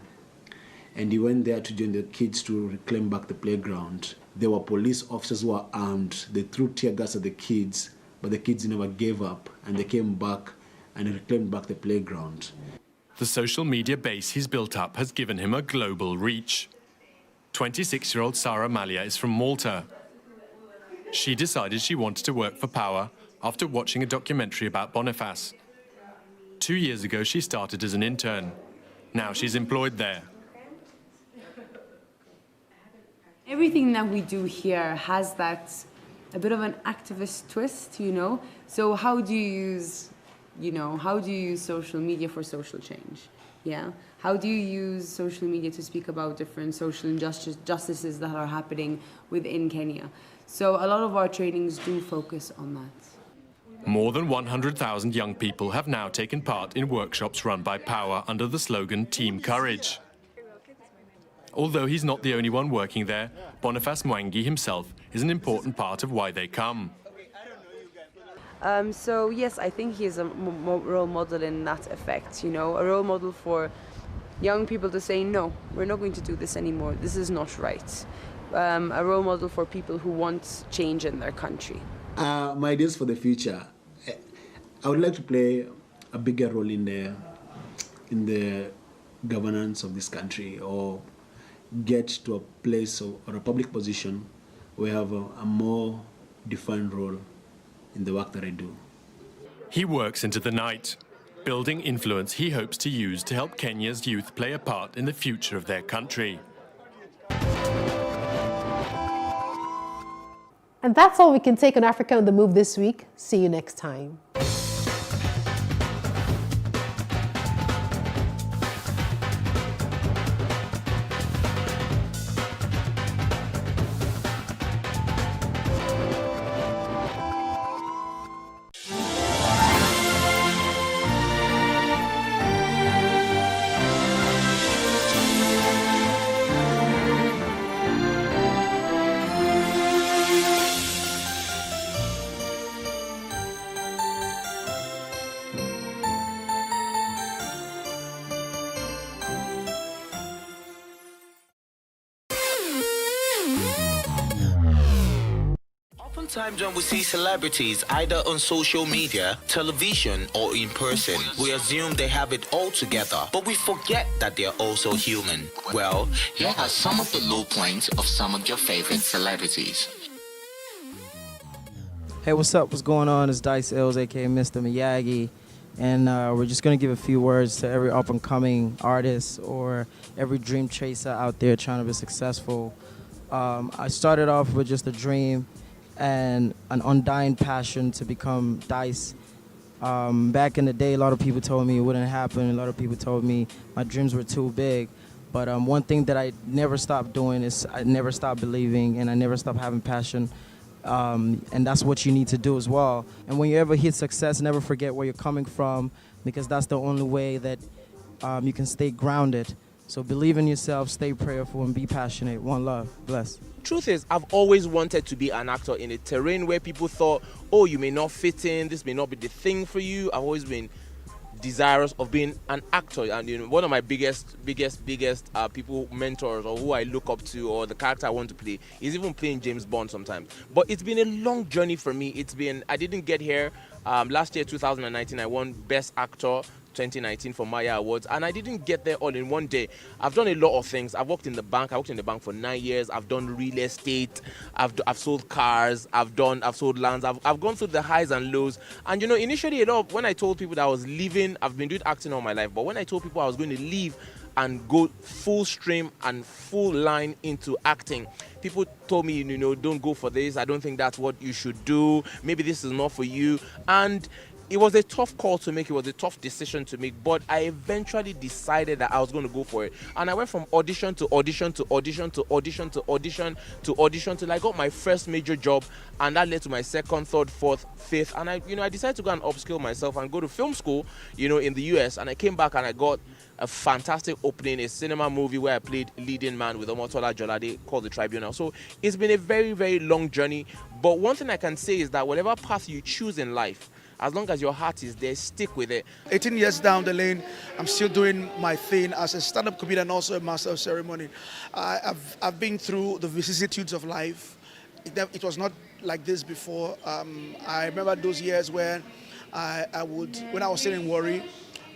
And he went there to join the kids to reclaim back the playground. There were police officers who were armed. They threw tear gas at the kids, but the kids never gave up, and they came back and reclaimed back the playground. The social media base he's built up has given him a global reach. 26-year-old Sarah Malia is from Malta. She decided she wanted to work for Power after watching a documentary about Boniface. 2 years ago, she started as an intern. Now she's employed there. Everything that we do here has a bit of an activist twist, you know? So how do you use social media for social change? Yeah? How do you use social media to speak about different social injustices that are happening within Kenya? So a lot of our trainings do focus on that. More than 100,000 young people have now taken part in workshops run by Power under the slogan Team Courage. Although he's not the only one working there, Boniface Mwangi himself is an important part of why they come. So yes, I think he is a role model in that effect, you know, a role model for young people to say, no, we're not going to do this anymore, this is not right. A role model for people who want change in their country. My ideas for the future, I would like to play a bigger role in the governance of this country, or get to a place or a public position where I have a more defined role in the work that I do. He works into the night, building influence he hopes to use to help Kenya's youth play a part in the future of their country. And that's all we can take on Africa on the Move this week. See you next time. Oftentimes when we see celebrities either on social media, television, or in person, we assume they have it all together, but we forget that they're also human. Well, here are some of the low points of some of your favorite celebrities. Hey, what's up? What's going on? It's Dice Ills, aka Mr. Miyagi, and we're just gonna give a few words to every up-and-coming artist or every dream chaser out there trying to be successful. I started off with just a dream and an undying passion to become Dice. Back in the day, a lot of people told me it wouldn't happen. A lot of people told me my dreams were too big. But one thing that I never stopped doing is I never stopped believing, and I never stopped having passion. And that's what you need to do as well. And when you ever hit success, never forget where you're coming from, because that's the only way that you can stay grounded. So believe in yourself, stay prayerful, and be passionate. One love. Bless. Truth is, I've always wanted to be an actor in a terrain where people thought, oh, you may not fit in, this may not be the thing for you. I've always been desirous of being an actor, and you know, one of my biggest people mentors, or who I look up to, or the character I want to play, is even playing James Bond sometimes. But it's been a long journey for me. I didn't get here. Last year, 2019, I won Best Actor 2019 for Maya Awards, and I didn't get there all in one day. I've done a lot of things. I've worked in the bank. I worked in the bank for 9 years. I've done real estate. I've sold cars. I've sold lands. I've gone through the highs and lows. And you know, initially, when I told people that I was leaving, I've been doing acting all my life, but when I told people I was going to leave and go full stream and full line into acting, people told me, you know, don't go for this. I don't think that's what you should do. Maybe this is not for you. And it was a tough call to make. It was a tough decision to make, but I eventually decided that I was going to go for it. And I went from audition to audition to audition to audition to audition to audition till I got my first major job, and that led to my second, third, fourth, fifth. And I decided to go and upskill myself and go to film school, you know, in the US. And I came back and I got a fantastic opening, a cinema movie where I played leading man with Omotola Jolade called The Tribunal. So it's been a very, very long journey. But one thing I can say is that whatever path you choose in life, As long as your heart is there, stick with it. 18 years down the lane, I'm still doing my thing as a stand-up comedian and also a master of ceremony. I've been through the vicissitudes of life. It was not like this before. I remember those years when when I was still in Warri,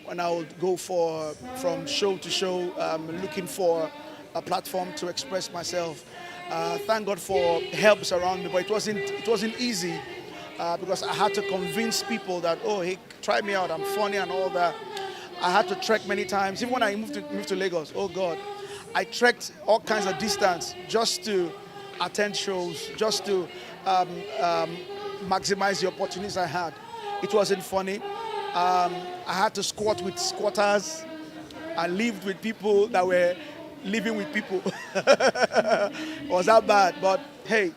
when I would go from show to show, looking for a platform to express myself. Thank God for helps around me, but it wasn't easy because I had to convince people that, oh, hey, try me out, I'm funny and all that. I had to trek many times. Even when I moved to Lagos, oh God, I trekked all kinds of distance just to attend shows, just to maximize the opportunities I had. It wasn't funny. I had to squat with squatters. I lived with people that were living with people. It was that bad, but hey,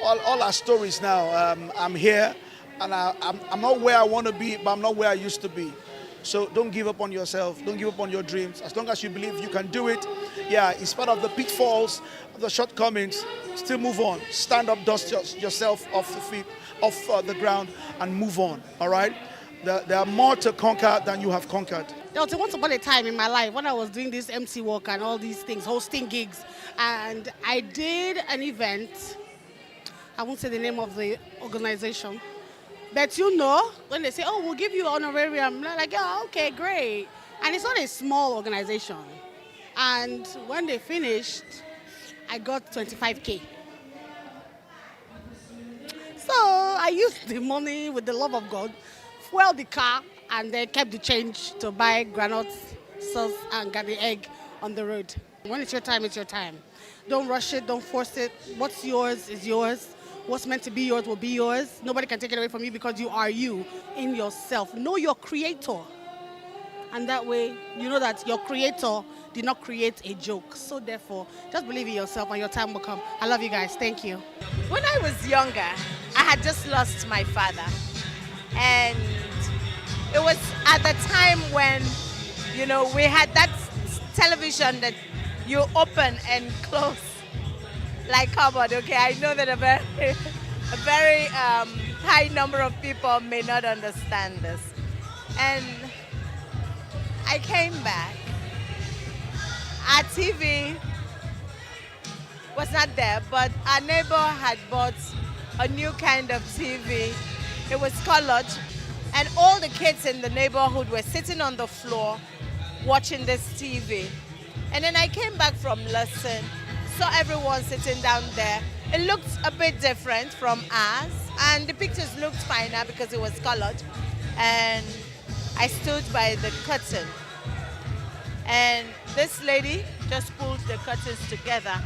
all our stories now. I'm here, and I'm not where I want to be, but I'm not where I used to be. So don't give up on yourself. Don't give up on your dreams. As long as you believe you can do it, yeah, in spite of the pitfalls, of the shortcomings, still move on. Stand up, dust yourself off the feet, off the ground, and move on. All right. There are more to conquer than you have conquered. There was once upon a time in my life when I was doing this MC work and all these things, hosting gigs, and I did an event. I won't say the name of the organization, but you know, when they say, oh, we'll give you honorarium, I'm like, yeah, okay, great. And it's not a small organization. And when they finished, I got 25K. So I used the money with the love of God, fueled the car, and then kept the change to buy granules, sauce, and got the egg on the road. When it's your time, it's your time. Don't rush it, don't force it. What's yours is yours. What's meant to be yours will be yours. Nobody can take it away from you because you are you in yourself. Know your creator. And that way, you know that your creator did not create a joke. So therefore, just believe in yourself and your time will come. I love you guys. Thank you. When I was younger, I had just lost my father. And it was at the time when, you know, we had that television that you open and close like cupboard. Okay, I know that a very high number of people may not understand this. And I came back. Our TV was not there, but our neighbor had bought a new kind of TV. It was colored, and all the kids in the neighborhood were sitting on the floor watching this TV. And then I came back from lesson, saw everyone sitting down there. It looked a bit different from ours, and the pictures looked finer because it was colored. And I stood by the curtain, and this lady just pulled the curtains together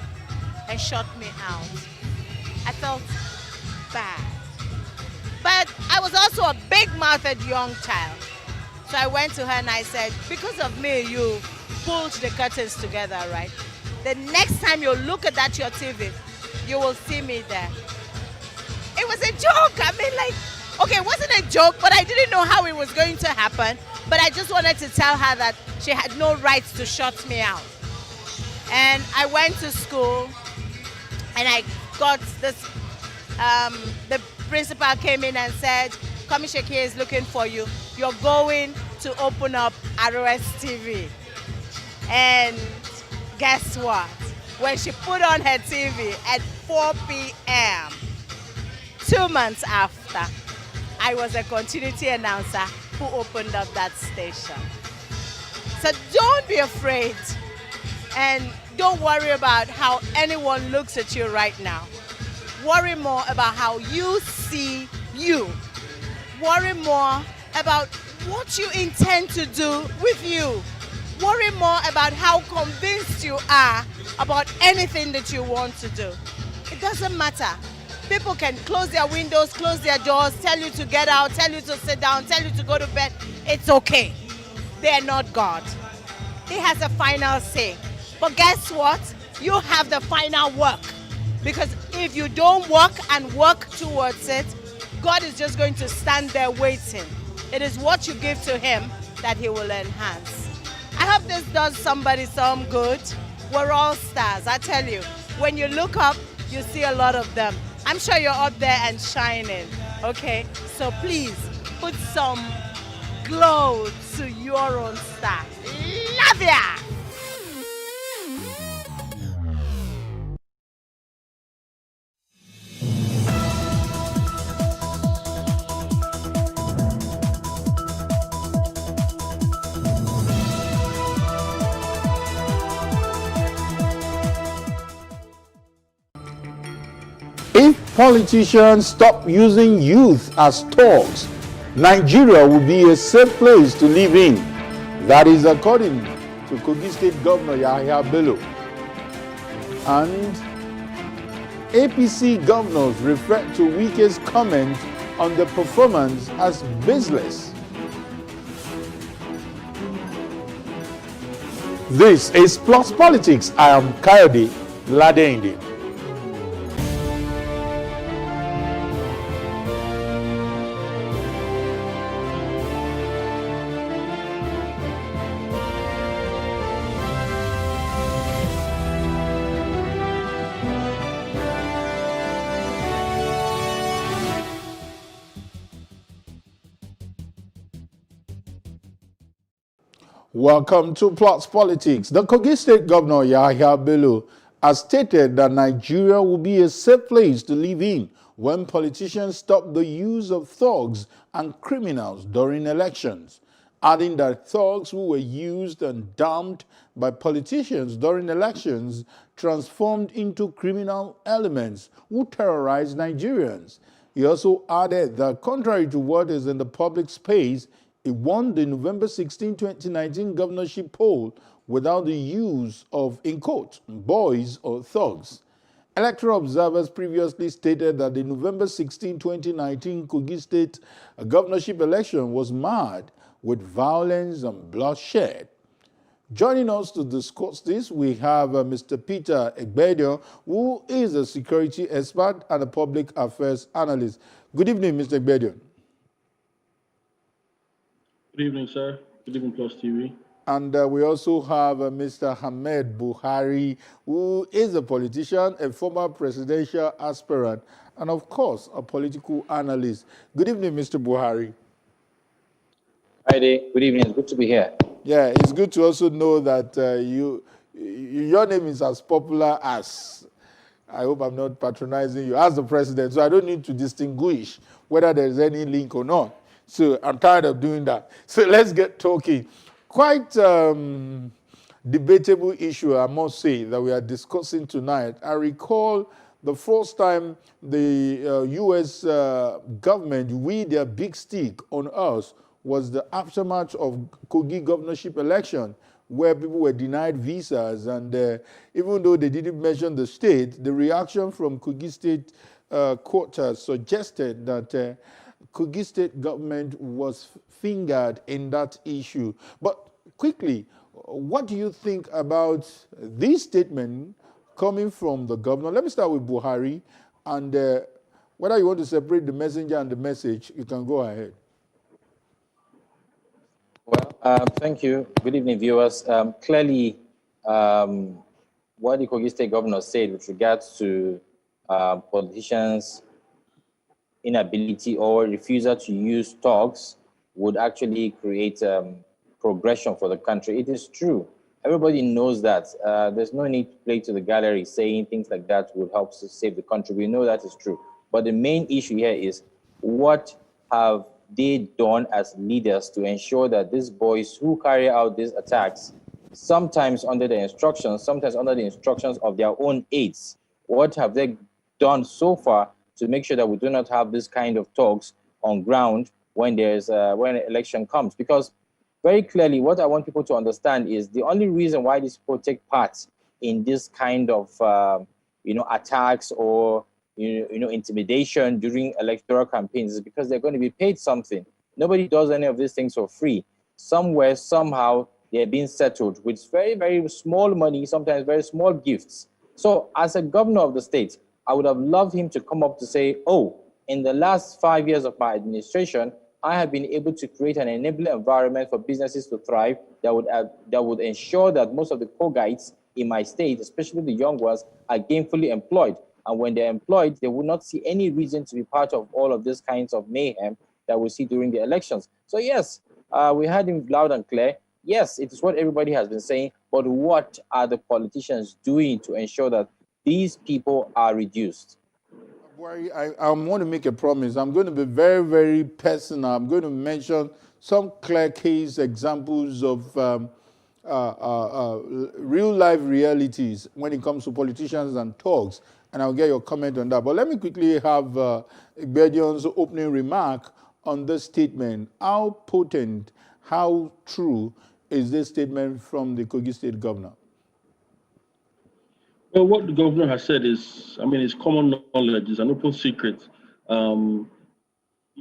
and shut me out. I felt bad. But I was also a big-mouthed young child. So I went to her and I said, because of me, you pulled the curtains together, right? The next time you look at that your TV, you will see me there. It was a joke. I mean, like, okay, it wasn't a joke, but I didn't know how it was going to happen. But I just wanted to tell her that she had no rights to shut me out. And I went to school and I got this, the principal came in and said, Commissioner K is looking for you. You're going to open up ROS TV. And guess what? When she put on her TV at 4 p.m., 2 months after, I was a continuity announcer who opened up that station. So don't be afraid and don't worry about how anyone looks at you right now. Worry more about how you see you. Worry more about what you intend to do with you. Worry more about how convinced you are about anything that you want to do. It doesn't matter. People can close their windows, close their doors, tell you to get out, tell you to sit down, tell you to go to bed. It's okay. They're not God. He has a final say. But guess what? You have the final work. Because if you don't work and work towards it, God is just going to stand there waiting. It is what you give to him that he will enhance. I hope this does somebody some good. We're all stars, I tell you. When you look up, you see a lot of them. I'm sure you're up there and shining, okay? So please, put some glow to your own star. Love ya! If politicians stop using youth as thugs, Nigeria will be a safe place to live in. That is according to Kogi State Governor Yahya Bello. And APC governors referred to Wike's comment on the performance as baseless. This is Plus Politics. I am Kayode Ladende. Welcome to Plus Politics. The Kogi State Governor Yahya Bello has stated that Nigeria will be a safe place to live in when politicians stop the use of thugs and criminals during elections, adding that thugs who were used and dumped by politicians during elections transformed into criminal elements who terrorize Nigerians. He also added that contrary to what is in the public space, he won the November 16, 2019 governorship poll without the use of, in quote, boys or thugs. Electoral observers previously stated that the November 16, 2019 Kogi State governorship election was marred with violence and bloodshed. Joining us to discuss this, we have Mr. Peter Egbedio, who is a security expert and a public affairs analyst. Good evening, Mr. Egbedio. Good evening, sir. Good evening, Plus TV. And we also have Mr. Hamed Buhari, who is a politician, a former presidential aspirant, and of course, a political analyst. Good evening, Mr. Buhari. Hi there. Good evening. It's good to be here. Yeah, it's good to also know that your name is as popular as, I hope I'm not patronizing you, as the president, so I don't need to distinguish whether there's any link or not. So I'm tired of doing that. So let's get talking. Quite debatable issue, I must say, that we are discussing tonight. I recall the first time the U.S. government with their big stick on us was the aftermath of Kogi governorship election, where people were denied visas. And even though they didn't mention the state, the reaction from Kogi State quarters suggested that Kogi State government was fingered in that issue. But quickly, what do you think about this statement coming from the governor? Let me start with Buhari, and whether you want to separate the messenger and the message, you can go ahead. Well, thank you. Good evening, viewers. Clearly, what the Kogi State governor said with regards to politicians' inability or refusal to use thugs would actually create progression for the country. It is true. Everybody knows that. There's no need to play to the gallery saying things like that would help to save the country. We know that is true. But the main issue here is, what have they done as leaders to ensure that these boys who carry out these attacks, sometimes under the instructions, sometimes under the instructions of their own aides, what have they done so far to make sure that we do not have this kind of talks on ground when there's when an election comes? Because very clearly, what I want people to understand is the only reason why these people take part in this kind of attacks or intimidation during electoral campaigns is because they're going to be paid something. Nobody does any of these things for free. Somewhere, somehow, they're being settled with very, very small money, sometimes very small gifts. So as a governor of the state, I would have loved him to come up to say, oh, in the last 5 years of my administration, I have been able to create an enabling environment for businesses to thrive that would ensure that most of the Kogites in my state, especially the young ones, are gainfully employed. And when they're employed, they will not see any reason to be part of all of these kinds of mayhem that we see during the elections. So yes, we heard him loud and clear. Yes, it is what everybody has been saying, but what are the politicians doing to ensure that these people are reduced? I want to make a promise. I'm going to be very, very personal. I'm going to mention some clear case examples of real-life realities when it comes to politicians and talks, and I'll get your comment on that. But let me quickly have Igbedion's opening remark on this statement. How potent, how true is this statement from the Kogi State governor? Well, what the governor has said is, I mean, it's common knowledge, it's an open secret. The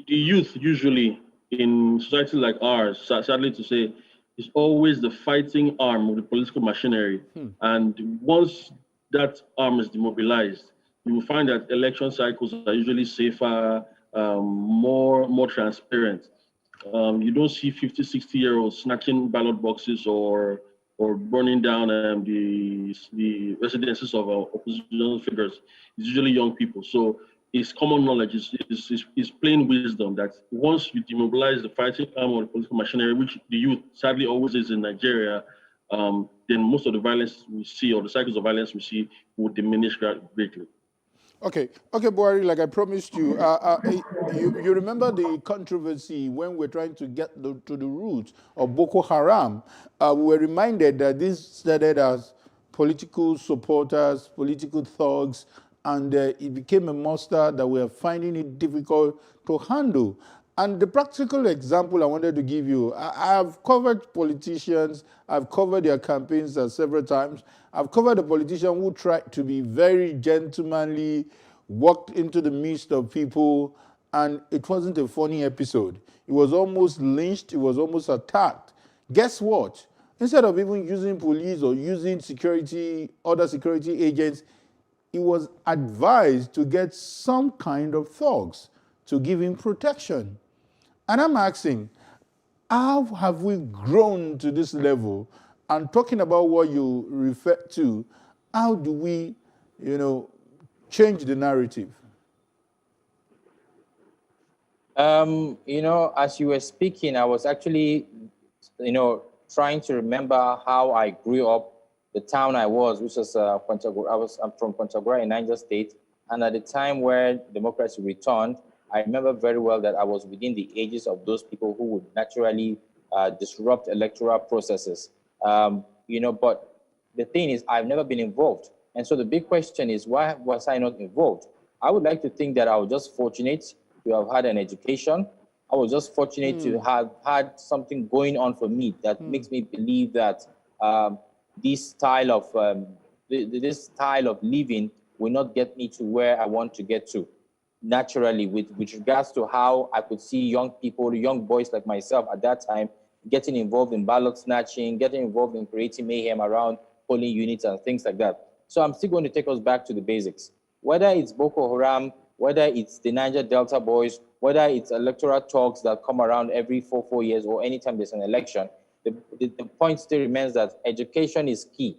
youth usually in societies like ours, sadly to say, is always the fighting arm of the political machinery. And once that arm is demobilized, you will find that election cycles are usually safer, more transparent. You don't see 50, 60-year-olds snatching ballot boxes or burning down the residences of opposition figures. It's usually young people. So it's common knowledge, it's plain wisdom that once you demobilize the fighting arm of the political machinery, which the youth sadly always is in Nigeria, then most of the violence we see, or the cycles of violence we see, will diminish greatly. Okay, Buhari, like I promised you, you remember the controversy when we're trying to get to the roots of Boko Haram. We were reminded that this started as political supporters, political thugs, and it became a monster that we are finding it difficult to handle. And the practical example I wanted to give you, I've covered politicians, I've covered their campaigns several times. I've covered a politician who tried to be very gentlemanly, walked into the midst of people, and it wasn't a funny episode. It was almost lynched, it was almost attacked. Guess what? Instead of even using police or using other security agents, he was advised to get some kind of thugs to give him protection. And I'm asking, how have we grown to this level? And talking about what you refer to, how do we, change the narrative? As you were speaking, I was actually, trying to remember how I grew up, the town I was, which was Kwantagora. I'm from Kwantagora in Niger State. And at the time where democracy returned, I remember very well that I was within the ages of those people who would naturally disrupt electoral processes. But the thing is, I've never been involved. And so the big question is, why was I not involved? I would like to think that I was just fortunate to have had an education. I was just fortunate to have had something going on for me that makes me believe that this style of living will not get me to where I want to get to naturally, with regards to how I could see young people, young boys like myself at that time, getting involved in ballot snatching, getting involved in creating mayhem around polling units and things like that. So I'm still going to take us back to the basics. Whether it's Boko Haram, whether it's the Niger Delta boys, whether it's electoral talks that come around every 4 years or anytime there's an election, the point still remains that education is key.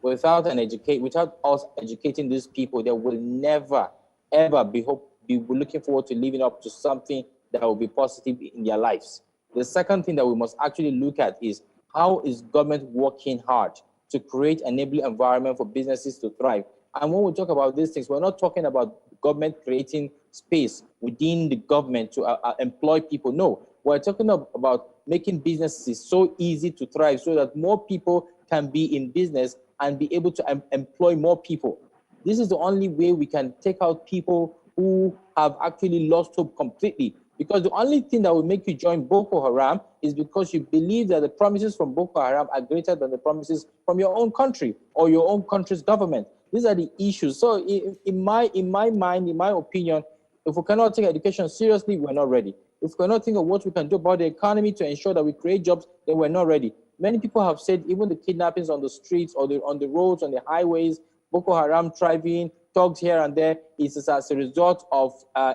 Without us educating these people, they will never, ever be looking forward to living up to something that will be positive in their lives. The second thing that we must actually look at is, how is government working hard to create an enabling environment for businesses to thrive? And when we talk about these things, we're not talking about government creating space within the government to employ people. No, we're talking about making businesses so easy to thrive so that more people can be in business and be able to employ more people. This is the only way we can take out people who have actually lost hope completely. Because the only thing that will make you join Boko Haram is because you believe that the promises from Boko Haram are greater than the promises from your own country or your own country's government. These are the issues. So in my mind, in my opinion, if we cannot take education seriously, we're not ready. If we cannot think of what we can do about the economy to ensure that we create jobs, then we're not ready. Many people have said even the kidnappings on the streets or on the roads, on the highways, Boko Haram thriving, thugs here and there, is as a result of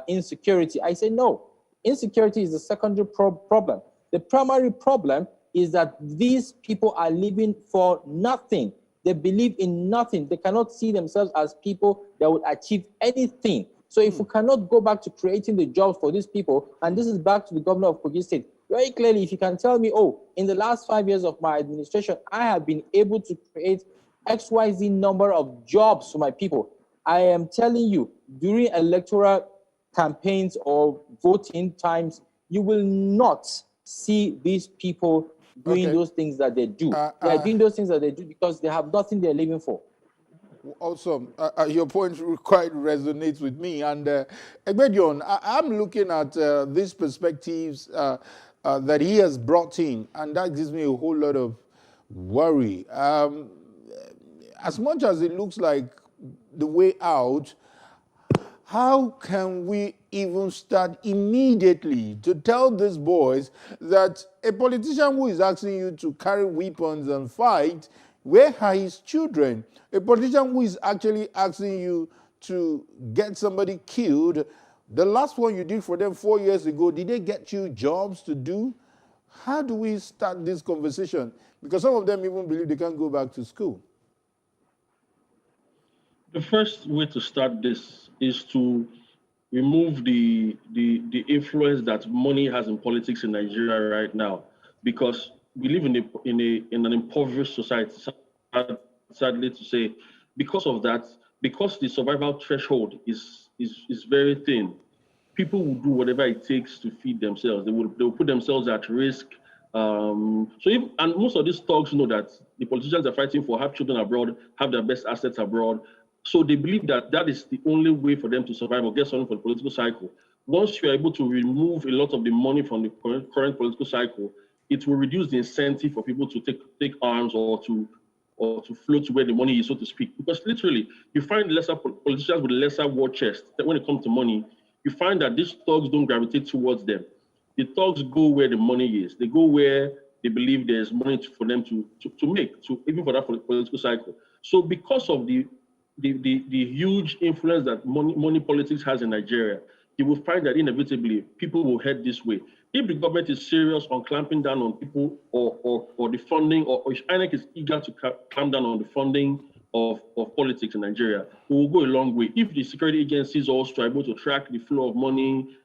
insecurity. I say no. Insecurity is the secondary problem. The primary problem is that these people are living for nothing. They believe in nothing. They cannot see themselves as people that would achieve anything. So if we cannot go back to creating the jobs for these people, and this is back to the governor of Kogi State, very clearly, if you can tell me, oh, in the last 5 years of my administration, I have been able to create XYZ number of jobs for my people. I am telling you, during electoral campaigns or voting times, you will not see these people doing those things that they do. They are doing those things that they do because they have nothing they're living for. Awesome. Your point quite resonates with me. And Egbedion, I'm looking at these perspectives that he has brought in, and that gives me a whole lot of worry. As much as it looks like the way out, how can we even start immediately to tell these boys that a politician who is asking you to carry weapons and fight, where are his children? A politician who is actually asking you to get somebody killed, the last one you did for them 4 years ago, did they get you jobs to do? How do we start this conversation? Because some of them even believe they can't go back to school. The first way to start this is to remove the influence that money has in politics in Nigeria right now, because we live in an impoverished society. Sadly to say, because of that, because the survival threshold is very thin, people will do whatever it takes to feed themselves. They will put themselves at risk. And most of these thugs know that the politicians are fighting for have children abroad, have their best assets abroad. So they believe that that is the only way for them to survive or get something for the political cycle. Once you are able to remove a lot of the money from the current political cycle, it will reduce the incentive for people to take arms or to float to where the money is, so to speak. Because literally, you find lesser politicians with lesser war chest that when it comes to money, you find that these thugs don't gravitate towards them. The thugs go where the money is. They go where they believe there's money for them to make, even for that political cycle. So because of the huge influence that money politics has in Nigeria, you will find that inevitably people will head this way. If the government is serious on clamping down on people or the funding, or if INEC is eager to clamp down on the funding of politics in Nigeria, we will go a long way. If the security agencies also are able to track the flow of money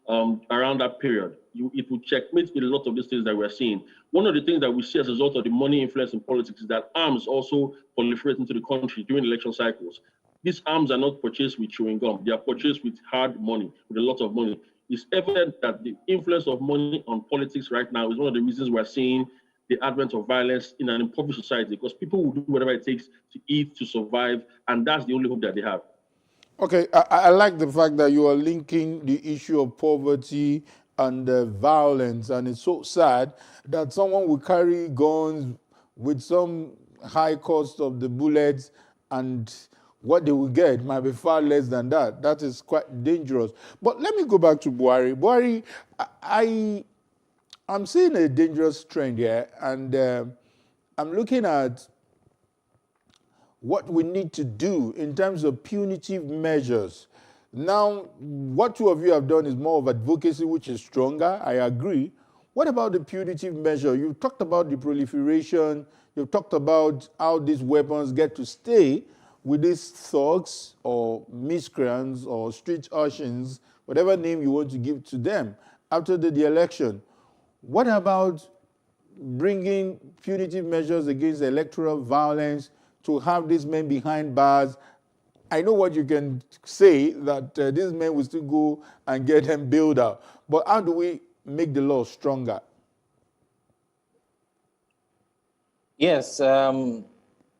around that period, it will checkmate a lot of these things that we're seeing. One of the things that we see as a result of the money influence in politics is that arms also proliferate into the country during election cycles. These arms are not purchased with chewing gum. They are purchased with hard money, with a lot of money. It's evident that the influence of money on politics right now is one of the reasons we're seeing the advent of violence in an impoverished society, because people will do whatever it takes to eat, to survive, and that's the only hope that they have. Okay, I like the fact that you are linking the issue of poverty and violence, and it's so sad that someone will carry guns with some high cost of the bullets, and what they will get might be far less than that. That is quite dangerous. But let me go back to Buhari. Buhari, I'm seeing a dangerous trend here, and I'm looking at what we need to do in terms of punitive measures. Now, what two of you have done is more of advocacy, which is stronger. I agree. What about the punitive measure? You've talked about the proliferation. You've talked about how these weapons get to stay with these thugs or miscreants or street urchins, whatever name you want to give to them after the election. What about bringing punitive measures against electoral violence to have these men behind bars? I know what you can say, that these men will still go and get them bailed out. But how do we make the law stronger? Yes,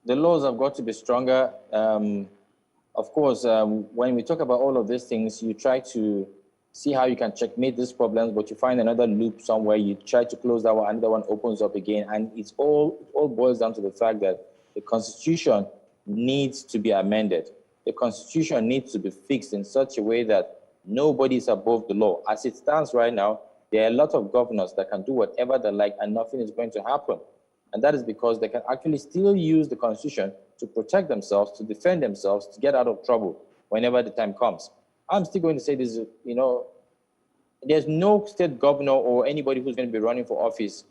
the laws have got to be stronger. Of course, when we talk about all of these things, you try to see how you can checkmate these problems, but you find another loop somewhere, you try to close that one, another one opens up again, and it all boils down to the fact that the Constitution needs to be amended. The Constitution needs to be fixed in such a way that nobody is above the law. As it stands right now, there are a lot of governors that can do whatever they like and nothing is going to happen. And that is because they can actually still use the Constitution to protect themselves, to defend themselves, to get out of trouble whenever the time comes. I'm still going to say this, there's no state governor or anybody who's going to be running for office.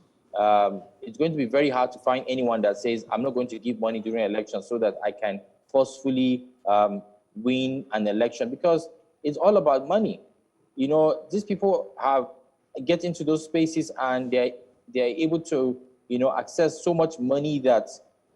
It's going to be very hard to find anyone that says, I'm not going to give money during elections so that I can forcefully win an election. Because It's all about money. You know, these people get into those spaces and they're able to, you know, access so much money that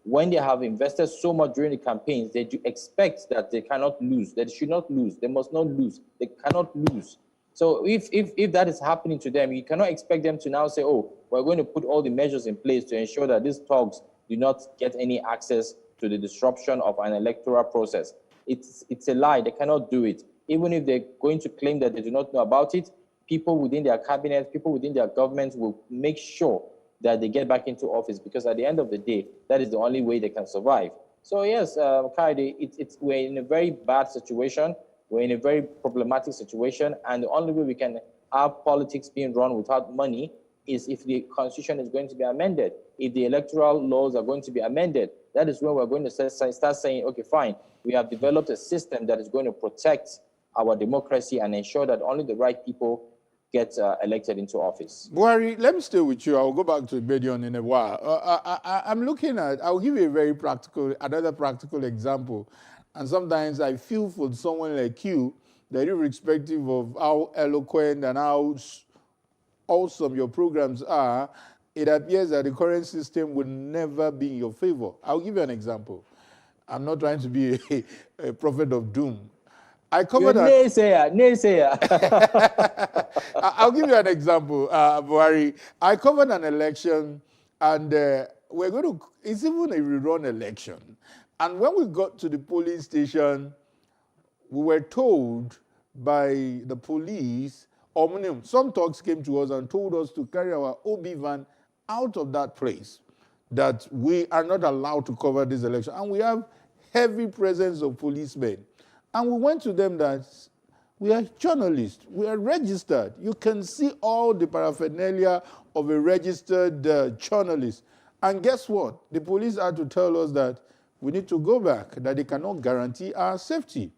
when they have invested so much during the campaigns, they do expect that they cannot lose, that they should not lose, they must not lose, they cannot lose. So if that is happening to them, you cannot expect them to now say, oh, we're going to put all the measures in place to ensure that these thugs do not get any access to the disruption of an electoral process. It's a lie. They cannot do it. Even if they're going to claim that they do not know about it, people within their cabinet, people within their government will make sure that they get back into office, because at the end of the day, that is the only way they can survive. So yes, Kaide, we're in a very bad situation. We're in a very problematic situation, and the only way we can have politics being run without money is if the constitution is going to be amended, if the electoral laws are going to be amended. That is when we're going to start saying, okay, fine, we have developed a system that is going to protect our democracy and ensure that only the right people get elected into office. Buhari, let me stay with you. I'll go back to Bedion in a while. I'm looking at, I'll give you another practical example. And sometimes I feel for someone like you that irrespective of how eloquent and how awesome your programs are, it appears that the current system will never be in your favor. I'll give you an example. I'm not trying to be a prophet of doom. Naysayer. I'll give you an example, Buhari. I covered an election, and it's even a rerun election. And when we got to the polling station, we were told by the police, some thugs came to us and told us to carry our OB van out of that place, that we are not allowed to cover this election. And we have heavy presence of policemen. And we went to them that we are journalists, we are registered. You can see all the paraphernalia of a registered journalist. And guess what? The police had to tell us that we need to go back, that they cannot guarantee our safety.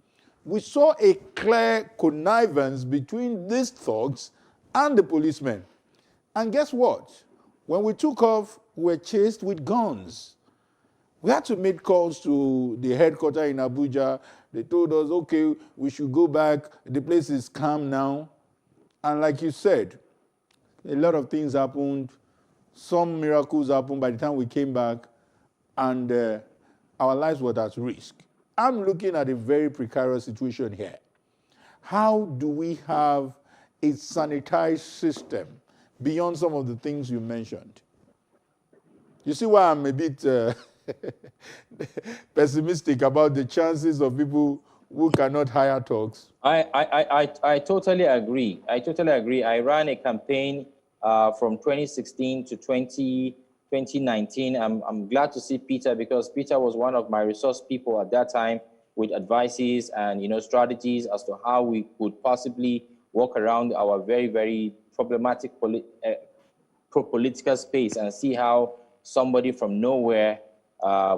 We saw a clear connivance between these thugs and the policemen. And guess what? When we took off, we were chased with guns. We had to make calls to the headquarters in Abuja. They told us, okay, we should go back. The place is calm now. And like you said, a lot of things happened. Some miracles happened by the time we came back, and our lives were at risk. I'm looking at a very precarious situation here. How do we have a sanitized system beyond some of the things you mentioned? You see why I'm a bit pessimistic about the chances of people who cannot hire thugs? I totally agree. I ran a campaign from 2016 to 2019. I'm glad to see Peter, because Peter was one of my resource people at that time with advices and strategies as to how we could possibly walk around our very, very problematic political space and see how somebody from nowhere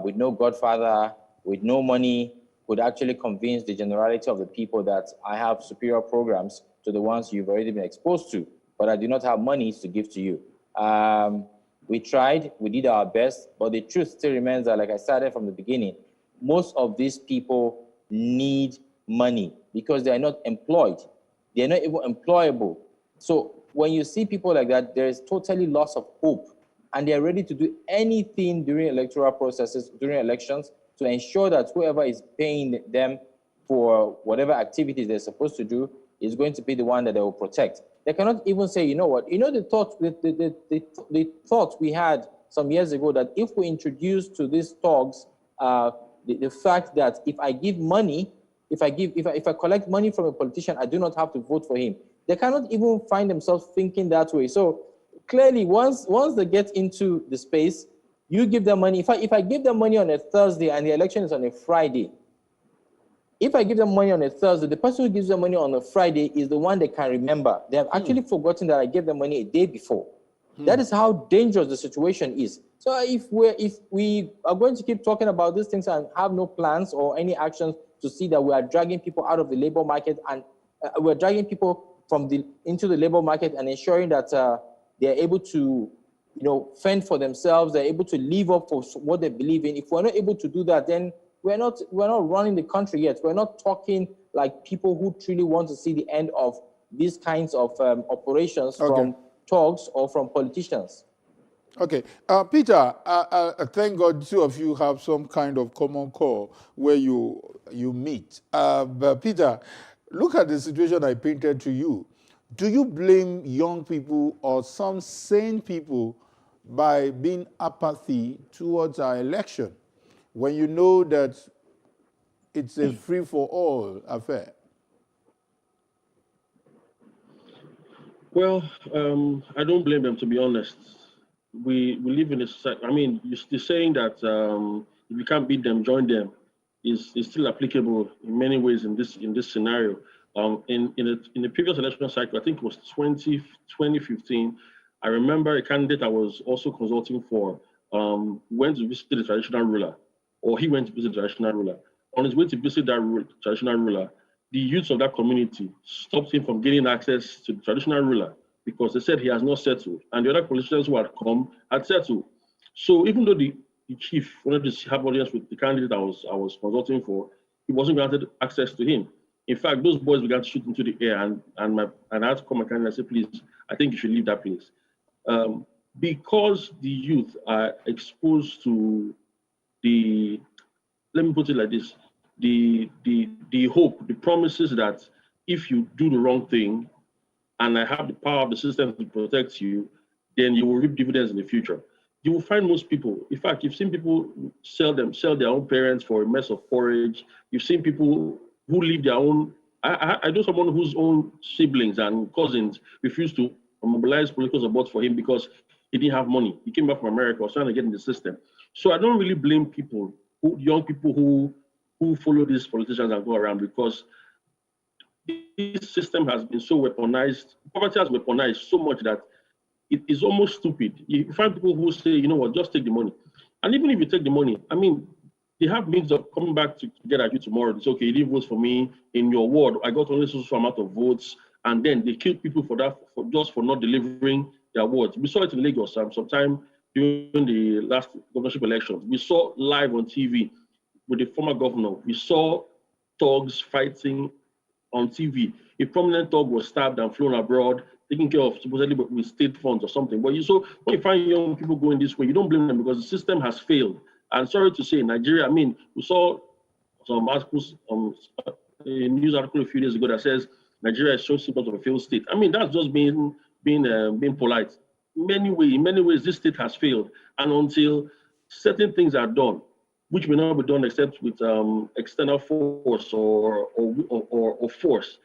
with no godfather, with no money, could actually convince the generality of the people that I have superior programs to the ones you've already been exposed to, but I do not have money to give to you. We tried, we did our best, but the truth still remains that, like I started from the beginning, most of these people need money because they are not employed. They are not even employable. So when you see people like that, there is totally loss of hope, and they are ready to do anything during electoral processes, during elections, to ensure that whoever is paying them for whatever activities they're supposed to do is going to be the one that they will protect. They cannot even say, you know what, the thought we had some years ago that if we introduce to these thugs the fact that if I give money, if I collect money from a politician, I do not have to vote for him. They cannot even find themselves thinking that way. So clearly, once they get into the space, you give them money. If I give them money on a Thursday and the election is on a Friday, if I give them money on a Thursday, the person who gives them money on a Friday is the one they can remember. They have actually forgotten that I gave them money a day before. That is how dangerous the situation is. So if we are going to keep talking about these things and have no plans or any actions to see that we are dragging people out of the labor market and we're dragging people into the labor market and ensuring that they're able to fend for themselves, they're able to live up for what they believe in. If we're not able to do that, then we're not running the country yet. We're not talking like people who truly want to see the end of these kinds of operations from thugs or from politicians. Okay. Peter, thank God two of you have some kind of common core where you meet. But Peter, look at the situation I painted to you. Do you blame young people or some sane people by being apathy towards our election when you know that it's a free-for-all affair? Well, I don't blame them, to be honest. We live in a society. I mean, you're saying that if you can't beat them, join them is still applicable in many ways in this scenario. In the previous election cycle, I think it was 2015, I remember a candidate I was also consulting for went to visit the traditional ruler, or he went to visit the traditional ruler. On his way to visit that traditional ruler, the youths of that community stopped him from getting access to the traditional ruler because they said he has not settled, and the other politicians who had come had settled. So even though the chief wanted to have audience with the candidate I was consulting for, he wasn't granted access to him. In fact, those boys began to shoot into the air, and I had to call my candidate and say, please, I think you should leave that place. Because the youth are exposed to let me put it like this, the hope, the promises that if you do the wrong thing, and I have the power of the system to protect you, then you will reap dividends in the future. You will find most people, in fact, you've seen people sell their own parents for a mess of porridge. You've seen people who leave their own, I know someone whose own siblings and cousins refused to mobilize political support for him because he didn't have money. He came back from America, was trying to get in the system. So I don't really blame people, young people who follow these politicians and go around, because this system has been so weaponized. Poverty has weaponized so much that it is almost stupid. You find people who say, you know what, just take the money. And even if you take the money, I mean, they have means of coming back to get at you tomorrow. It's okay, you didn't vote for me in your ward. I got only so amount of votes. And then they kill people for that, just for not delivering their words. We saw it in Lagos sometime during the last governorship elections. We saw live on TV with the former governor. We saw thugs fighting on TV. A prominent thug was stabbed and flown abroad, taken care of supposedly with state funds or something. But when you find young people going this way, you don't blame them because the system has failed. And sorry to say, Nigeria, I mean, we saw some articles, a news article a few days ago that says Nigeria is showing symptoms of a failed state. I mean, that's just being polite. In many ways, this state has failed. And until certain things are done, which may not be done except with external force or force,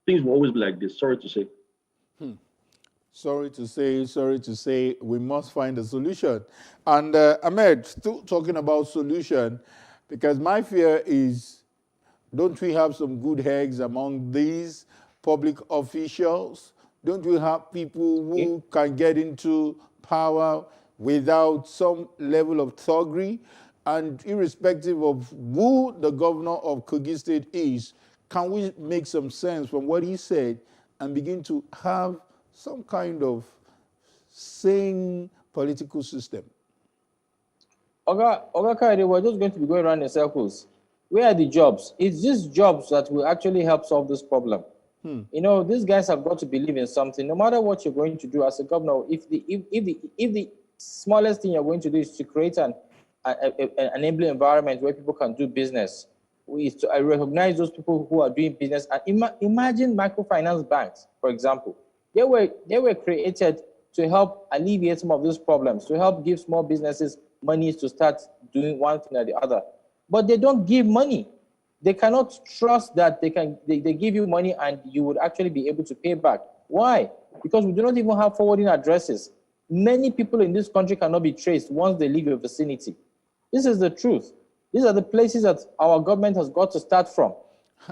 things will always be like this. Sorry to say. Sorry to say, we must find a solution. And Ahmed, still talking about solution, because my fear is, don't we have some good eggs among these public officials? Don't we have people who can get into power without some level of thuggery? And irrespective of who the governor of Kogi State is, can we make some sense from what he said and begin to have some kind of sane political system? Oga Kayode, we're just going to be going around in circles. Where are the jobs? It's these jobs that will actually help solve this problem. You know, these guys have got to believe in something. No matter what you're going to do as a governor, if the smallest thing you're going to do is to create an enabling environment where people can do business, is to recognize those people who are doing business. And imagine microfinance banks, for example. They were created to help alleviate some of those problems, to help give small businesses money to start doing one thing or the other. But they don't give money. They cannot trust that they give you money and you would actually be able to pay back. Why? Because we do not even have forwarding addresses. Many people in this country cannot be traced once they leave your vicinity. This is the truth. These are the places that our government has got to start from.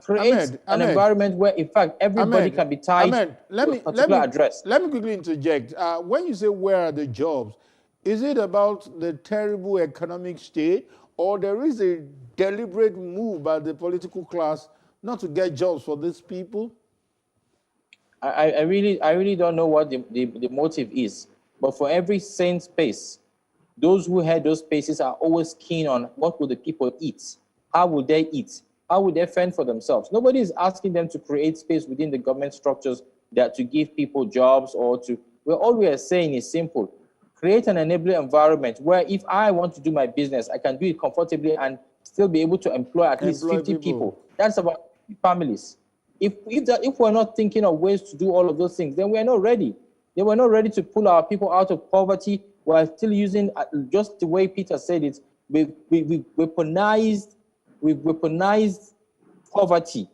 Create an environment where, in fact, everybody can be tied to a particular address. Let me quickly interject. When you say where are the jobs, is it about the terrible economic state, or there is a deliberate move by the political class not to get jobs for these people? I really don't know what the motive is. But for every sane space, those who head those spaces are always keen on what will the people eat, how will they eat, How would they fend for themselves? Nobody is asking them to create space within the government structures that to give people jobs or to, well, all we are saying is simple. Create an enabling environment where if I want to do my business, I can do it comfortably and still be able to employ at least 50 people. That's about families. If we're not thinking of ways to do all of those things, then we're not ready. Then we're not ready to pull our people out of poverty while still using, just the way Peter said it, we've weaponized poverty,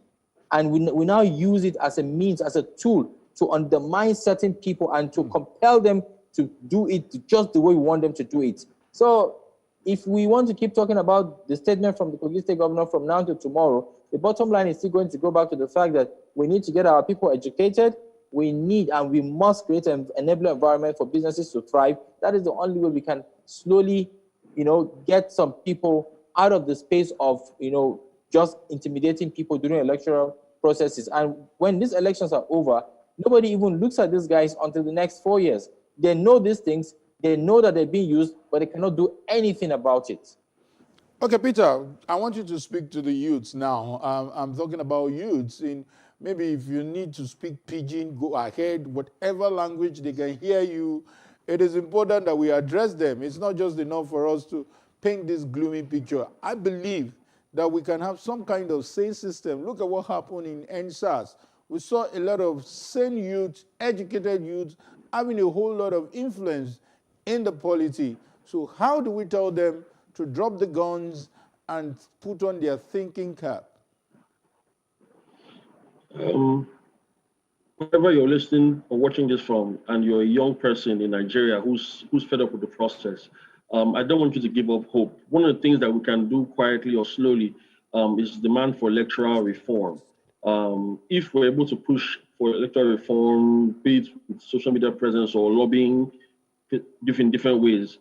and we now use it as a means, as a tool to undermine certain people and to compel them to do it just the way we want them to do it. So if we want to keep talking about the statement from the Kogi State governor from now to tomorrow, the bottom line is still going to go back to the fact that we need to get our people educated. We need and we must create an enabling environment for businesses to thrive. That is the only way we can slowly, get some people out of the space of, just intimidating people during electoral processes. And when these elections are over, nobody even looks at these guys until the next 4 years. They know these things, they know that they're being used, but they cannot do anything about it. Okay, Peter, I want you to speak to the youths now. I'm talking about youths. Maybe if you need to speak Pidgin, go ahead, whatever language they can hear you. It is important that we address them. It's not just enough for us to paint this gloomy picture. I believe that we can have some kind of sane system. Look at what happened in NSAS. We saw a lot of sane youths, educated youths, having a whole lot of influence in the polity. So how do we tell them to drop the guns and put on their thinking cap? Wherever you're listening or watching this from, and you're a young person in Nigeria who's fed up with the process, I don't want you to give up hope. One of the things that we can do quietly or slowly is demand for electoral reform. If we're able to push for electoral reform, be it with social media presence or lobbying different ways,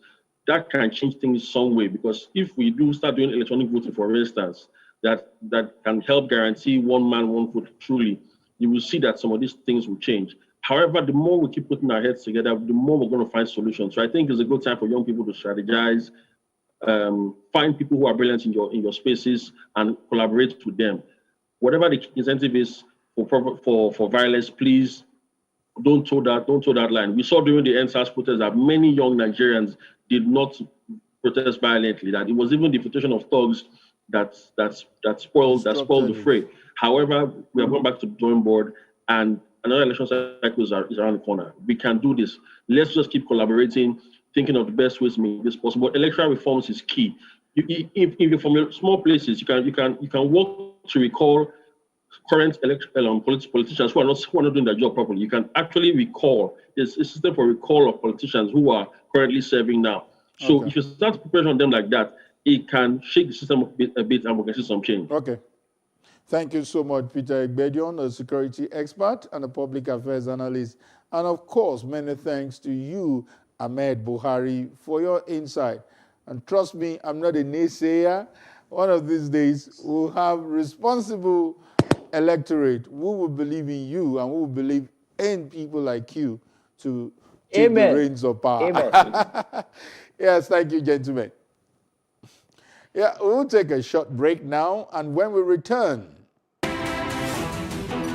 that can change things some way. Because if we do start doing electronic voting, for instance, that can help guarantee one man, one vote truly, you will see that some of these things will change. However, the more we keep putting our heads together, the more we're going to find solutions. So I think it's a good time for young people to strategize, find people who are brilliant in your spaces and collaborate with them. Whatever the incentive is for violence, please don't toe that line. We saw during the NSAS protest that many young Nigerians did not protest violently, that it was even the infiltration of thugs that spoiled the fray. However, we are going back to the drawing board, and another election cycle is around the corner. We can do this. Let's just keep collaborating, thinking of the best ways to make this possible. Electoral reforms is key. If you're from small places, you can work to recall current politicians who are not doing their job properly. You can actually recall. There's a system for recall of politicians who are currently serving now. So if you start to pressure on them like that, it can shake the system a bit and we can see some change. Okay. Thank you so much, Peter Egbedion, a security expert and a public affairs analyst. And of course, many thanks to you, Ahmed Buhari, for your insight. And trust me, I'm not a naysayer. One of these days, we'll have responsible electorate who will believe in you and who will believe in people like you to take the reins of power. Amen. Yes, thank you, gentlemen. Yeah, we'll take a short break now, and when we return,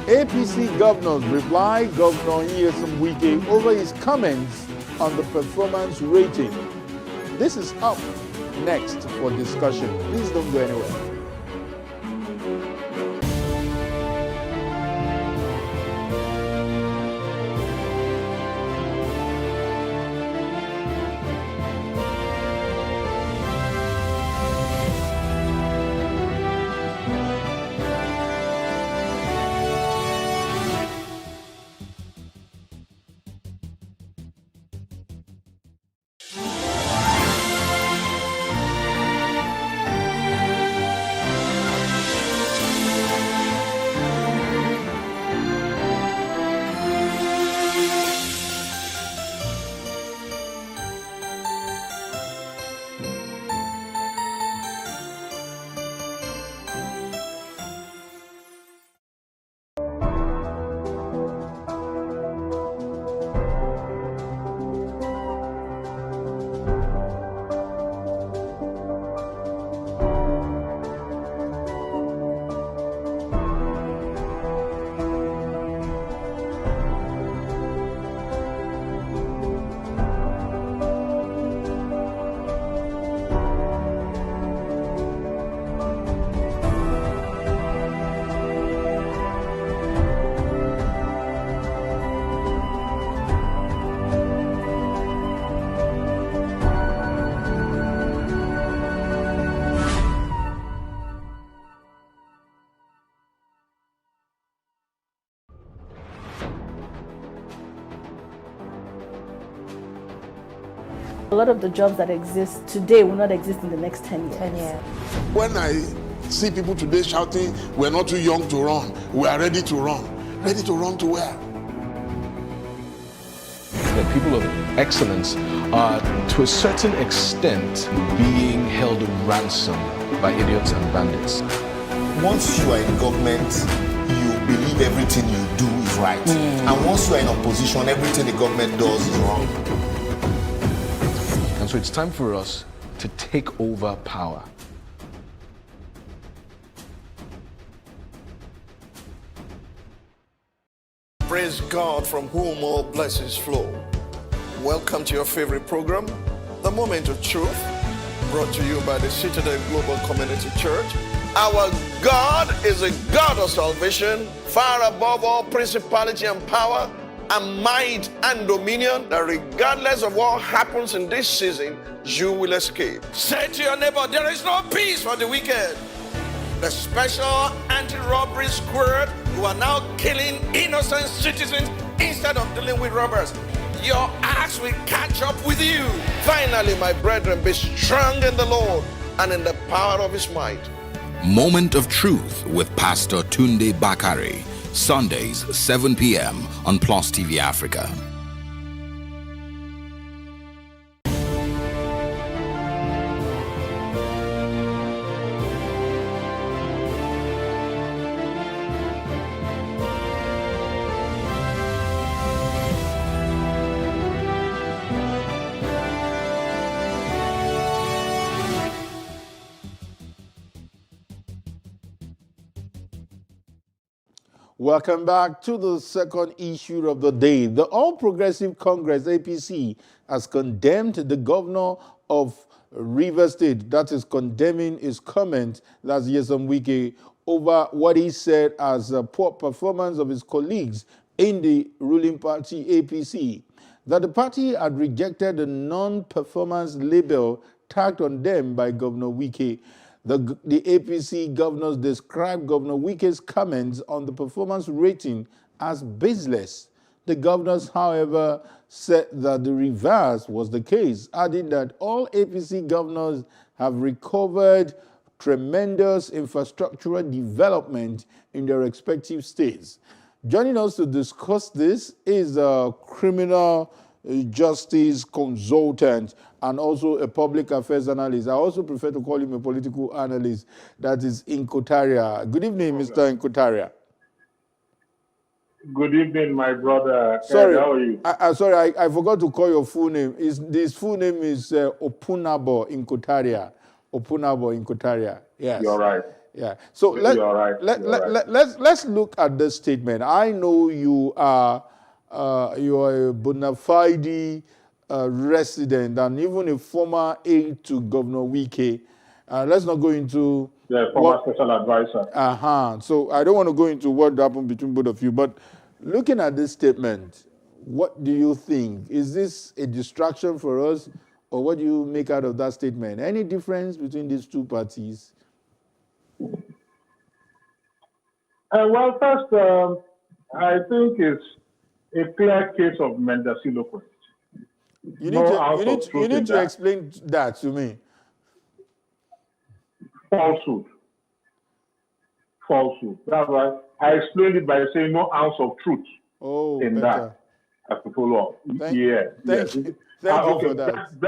APC governors reply Governor Nyesom Wike over his comments on the performance rating. This is up next for discussion. Please don't go anywhere. A lot of the jobs that exist today will not exist in the next 10 years. 10 years. When I see people today shouting, we're not too young to run, we are ready to run. Ready to run to where? The people of excellence are, to a certain extent, being held ransom by idiots and bandits. Once you are in government, you believe everything you do is right. And once you are in opposition, everything the government does is wrong. And so it's time for us to take over power. Praise God, from whom all blessings flow. Welcome to your favorite program, The Moment of Truth, brought to you by the Citadel Global Community Church. Our God is a God of salvation, far above all principality and power, and might and dominion, that regardless of what happens in this season, you will escape. Say to your neighbor, there is no peace for the wicked. The special anti-robbery squad who are now killing innocent citizens instead of dealing with robbers. Your axe will catch up with you. Finally, my brethren, be strong in the Lord and in the power of his might. Moment of Truth with Pastor Tunde Bakare. Sundays, 7 p.m. on Plus TV Africa. Welcome back to the second issue of the day. The All Progressive Congress, APC, has condemned the governor of Rivers State, that is condemning his comment last year, some week, over what he said as a poor performance of his colleagues in the ruling party, APC. That the party had rejected the non-performance label tagged on them by Governor Wike. The APC governors described Governor Wike's comments on the performance rating as baseless. The governors, however, said that the reverse was the case, adding that all APC governors have recovered tremendous infrastructural development in their respective states. Joining us to discuss this is a criminal justice consultant and also a public affairs analyst. I also prefer to call him a political analyst. That is Inko-Tariah. Good evening, Mr. Inko-Tariah. Good evening, my brother. Sorry, how are you? Sorry, I forgot to call your full name. His full name is Opunabo Inko-Tariah. Opunabo Inko-Tariah. Yes. You're right. Yeah. So let's look at this statement. I know you are a bona fide resident and even a former aide to Governor Wike. Let's not go into former special advisor. So I don't want to go into what happened between both of you, but looking at this statement, what do you think? Is this a distraction for us, or what do you make out of that statement? Any difference between these two parties? Well, first, I think it's a clear case of mendacilloquence. You need to explain that to me. Falsehood. That's why I explained it by saying no ounce of truth in that. As to follow up. Thank you for that.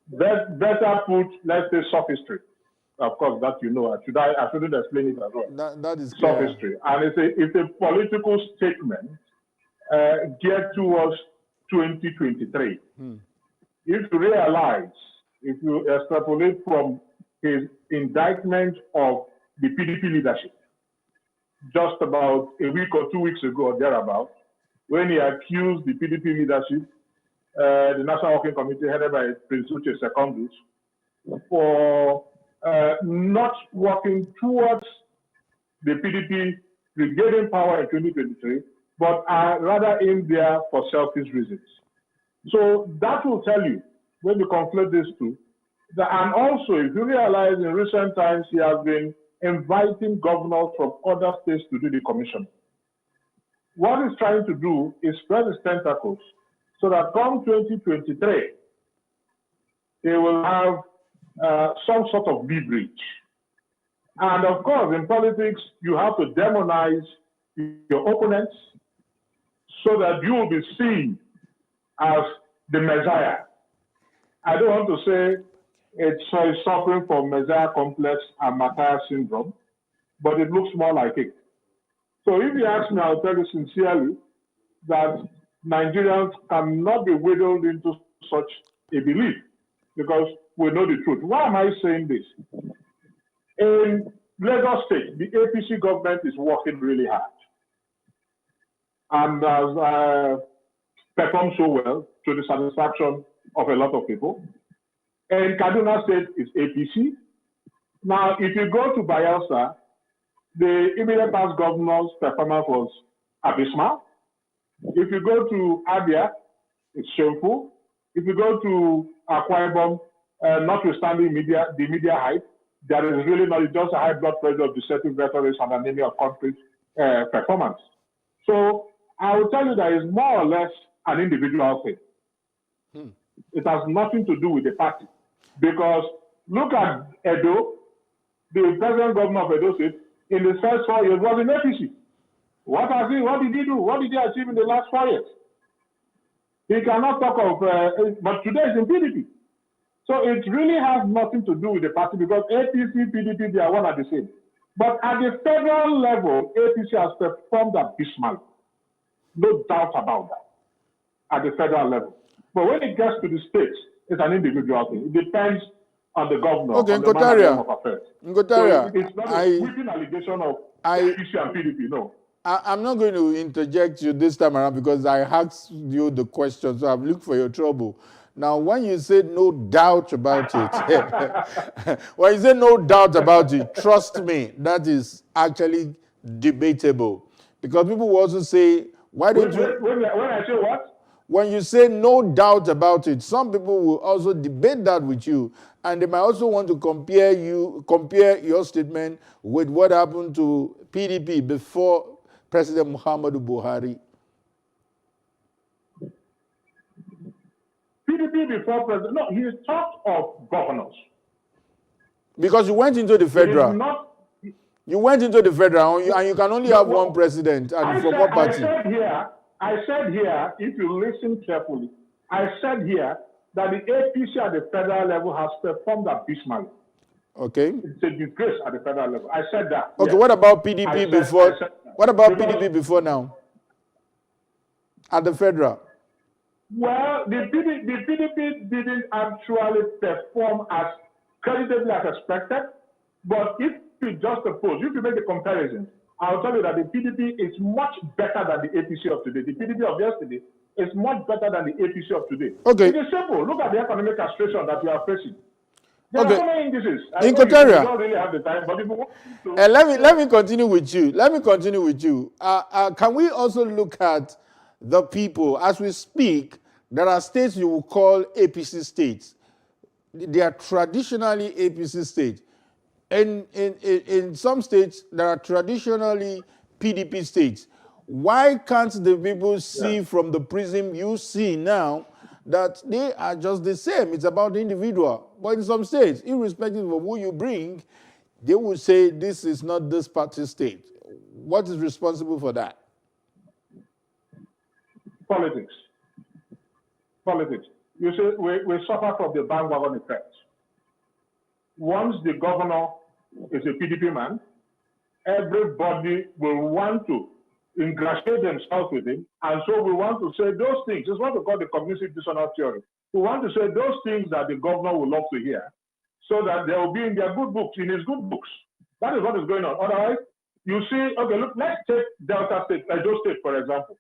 Better put, let's say, sophistry. Of course, that you know. I shouldn't explain it as well. That is clear. Sophistry. And it's a political statement geared towards 2023. If you realize, if you extrapolate from his indictment of the PDP leadership, just about a week or 2 weeks ago or thereabout, when he accused the PDP leadership, the National Working Committee headed by Prince Uche Secondus, for not working towards the PDP regaining power in 2023, but are rather in there for selfish reasons. So that will tell you, when you conflate these two, and also if you realize in recent times he has been inviting governors from other states to do the commission. What he's trying to do is spread his tentacles so that come 2023, he will have some sort of leverage. And of course, in politics, you have to demonize your opponents so that you will be seen as the Messiah. I don't want to say it's suffering from Messiah complex and Matthias syndrome, but it looks more like it. So if you ask me, I'll tell you sincerely that Nigerians cannot be wheedled into such a belief because we know the truth. Why am I saying this? In Lagos State, the APC government is working really hard and has performed so well to the satisfaction of a lot of people. In Kaduna State, it's APC. Now, if you go to Bayelsa, the immediate past governor's performance was abysmal. If you go to Abia, it's shameful. If you go to Akwa Ibom, notwithstanding the media hype, there is really not just a high blood pressure of deceptive rhetoric and anemia of concrete performance. So I will tell you that it's more or less an individual thing. It has nothing to do with the party. Because look at Edo, the present governor of Edo State, in the first 4 years was in APC. What did he do? What did he achieve in the last 4 years? He cannot talk of, but today it's in PDP. So it really has nothing to do with the party because APC, PDP, they are one and the same. But at the federal level, APC has performed abysmally. No doubt about that, at the federal level. But when it gets to the states, it's an individual thing. It depends on the governor. Okay, Nkotaria. So it's not a sweeping allegation of APC and PDP, no. I'm not going to interject you this time around because I asked you the question, so I've looked for your trouble. Now, when you said no doubt about it, when you say no doubt about it, trust me, that is actually debatable. Because people will also say, why don't you... When I say what? When you say no doubt about it, some people will also debate that with you, and they might also want to compare your statement with what happened to PDP before President Muhammadu Buhari. PDP before President, no, he talked of governors. Because you went into the federal. You went into the federal, and you can only have one president, and from what party? I said here, if you listen carefully, I said here that the APC at the federal level has performed abysmally. Okay. It's a disgrace at the federal level. I said that. Okay, yes. What about PDP before? What about PDP before now? At the federal? Well, the PDP didn't actually perform as creditably as expected, but if you juxtapose, if you make the comparison, I'll tell you that the PDP is much better than the APC of today. The PDP of yesterday is much better than the APC of today. Okay. It is simple. Look at the economic castration that we are facing. There are so many indices. Nkotaria, don't really have the time, but if you want to... let me continue with you. Can we also look at the people as we speak? There are states you will call APC states. They are traditionally APC states. In some states, there are traditionally PDP states. Why can't the people see from the prism you see now that they are just the same? It's about the individual. But in some states, irrespective of who you bring, they will say this is not this party state. What is responsible for that? Politics. You see, we suffer from the bandwagon effect. Once the governor is a PDP man, everybody will want to ingratiate themselves with him, and so we want to say those things. It's what we call the cognitive dissonance theory. We want to say those things that the governor will love to hear, so that they will be in their good books, in his good books. That is what is going on. Otherwise, you see, okay, look, let's take Delta State, Edo State, for example.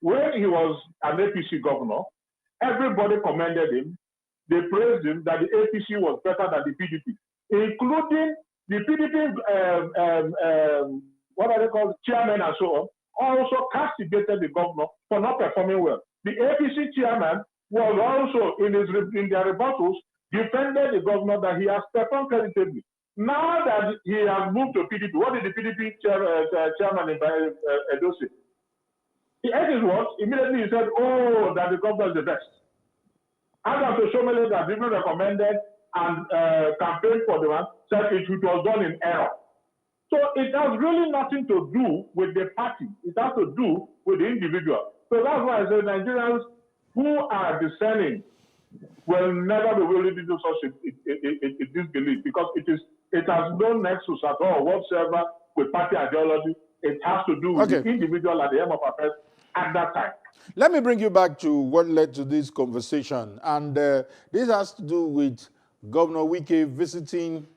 When he was an APC governor, everybody commended him. They praised him that the APC was better than the PDP, including the PDP, what are they called, chairman and so on, also castigated the governor for not performing well. The APC chairman was also, in their rebuttals, defended the governor that he has performed creditably. Now that he has moved to PDP, what did the PDP chairman in Edo say? He ate his words. Immediately he said, oh, that the governor is the best. Adam Toshomele that even recommended and campaigned for the one said it was done in error. So it has really nothing to do with the party. It has to do with the individual. So that's why I say Nigerians who are discerning will never be willing to do such a disbelief, because it has no nexus at all whatsoever with party ideology. It has to do with the individual at the end of affairs at that time. Let me bring you back to what led to this conversation. And this has to do with Governor Wike visiting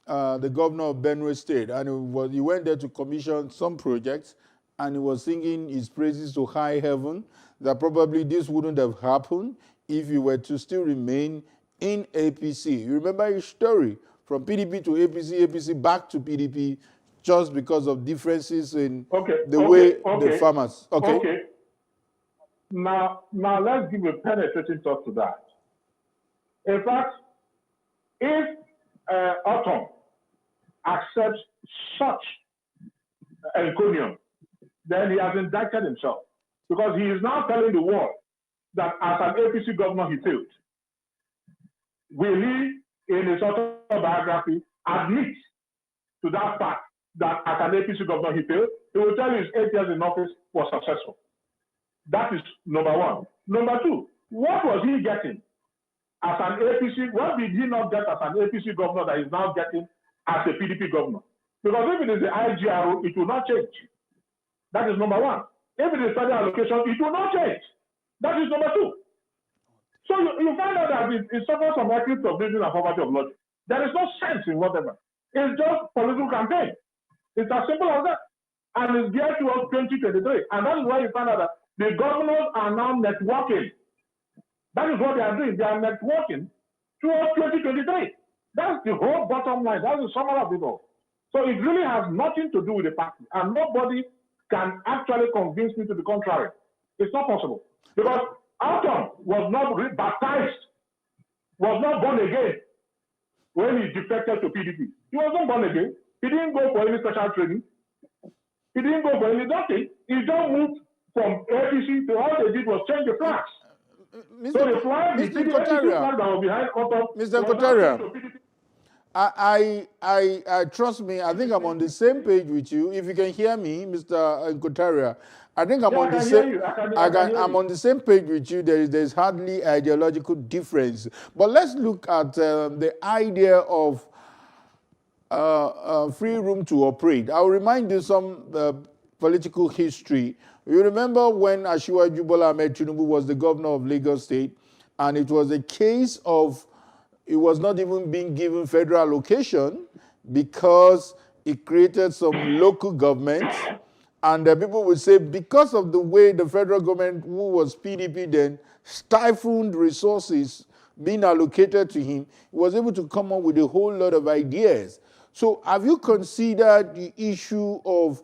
the governor of Benue State. And he went there to commission some projects, and he was singing his praises to high heaven, that probably this wouldn't have happened if he were to still remain in APC. You remember his story, from PDP to APC, APC back to PDP, just because of differences in the way the farmers. Okay. Now let's give a penetrating thought to that. In fact, if Autumn accepts such encomium, then he has indicted himself, because he is now telling the world that as an APC governor he failed. Will he, in his autobiography, admit to that fact that as an APC governor he failed? He will tell you his 8 years in office was successful. That is number one. Number two, what was he getting as an APC? What did he not get as an APC governor that he's now getting as a PDP governor? Because if it is the IGRO, it will not change. That is number one. If it is federal allocation, it will not change. That is number two. So you find out that it suffers from eclipse of reason and poverty of logic. There is no sense in whatever. It's just political campaign. It's as simple as that. And it's geared towards 2023. And that is why you find out that the governors are now networking. That is what they are doing. They are networking towards 2023. That's the whole bottom line. That's the summary of it all. So it really has nothing to do with the party. And nobody can actually convince me to the contrary. It's not possible. Because Autumn was not baptized, was not born again when he defected to PDP. He was not born again. He didn't go for any special training. He didn't go for any nothing. He just moved from APC to all they did was change the flags. So the flag, the flag that was behind Autumn. Mr. Kotaria, I trust me, I think I'm on the same page with you. If you can hear me, Mr. Kotaria, I think I'm on the same. I'm on the same page with you. There's hardly ideological difference. But let's look at the idea of free room to operate. I'll remind you some political history. You remember when Asiwaju Bola Ahmed Tinubu was the governor of Lagos State, and it was a case of it was not even being given federal allocation because it created some local governments. And people would say because of the way the federal government, who was PDP then, stifled resources being allocated to him, he was able to come up with a whole lot of ideas. So have you considered the issue of,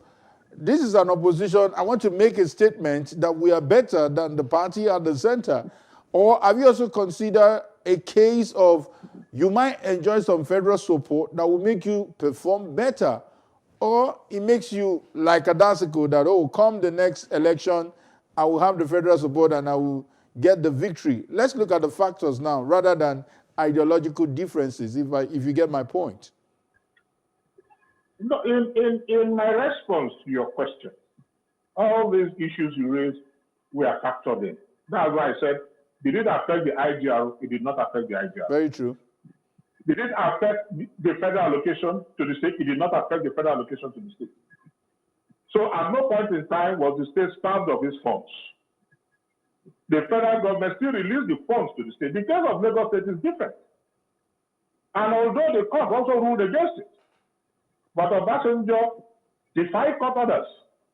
this is an opposition, I want to make a statement that we are better than the party at the center? Or have you also considered a case of you might enjoy some federal support that will make you perform better? Or it makes you like a danceicle that, oh, come the next election, I will have the federal support and I will get the victory. Let's look at the factors now rather than ideological differences, if you get my point. No, in my response to your question, all these issues you raised were factored in. That's why I said, did it affect the IGR? It did not affect the IGR. Very true. Did it affect the federal allocation to the state? It did not affect the federal allocation to the state. So at no point in time was the state starved of its funds. The federal government still released the funds to the state. The case of Lagos State is different. And although the court also ruled against it, but Obasanjo defied court orders.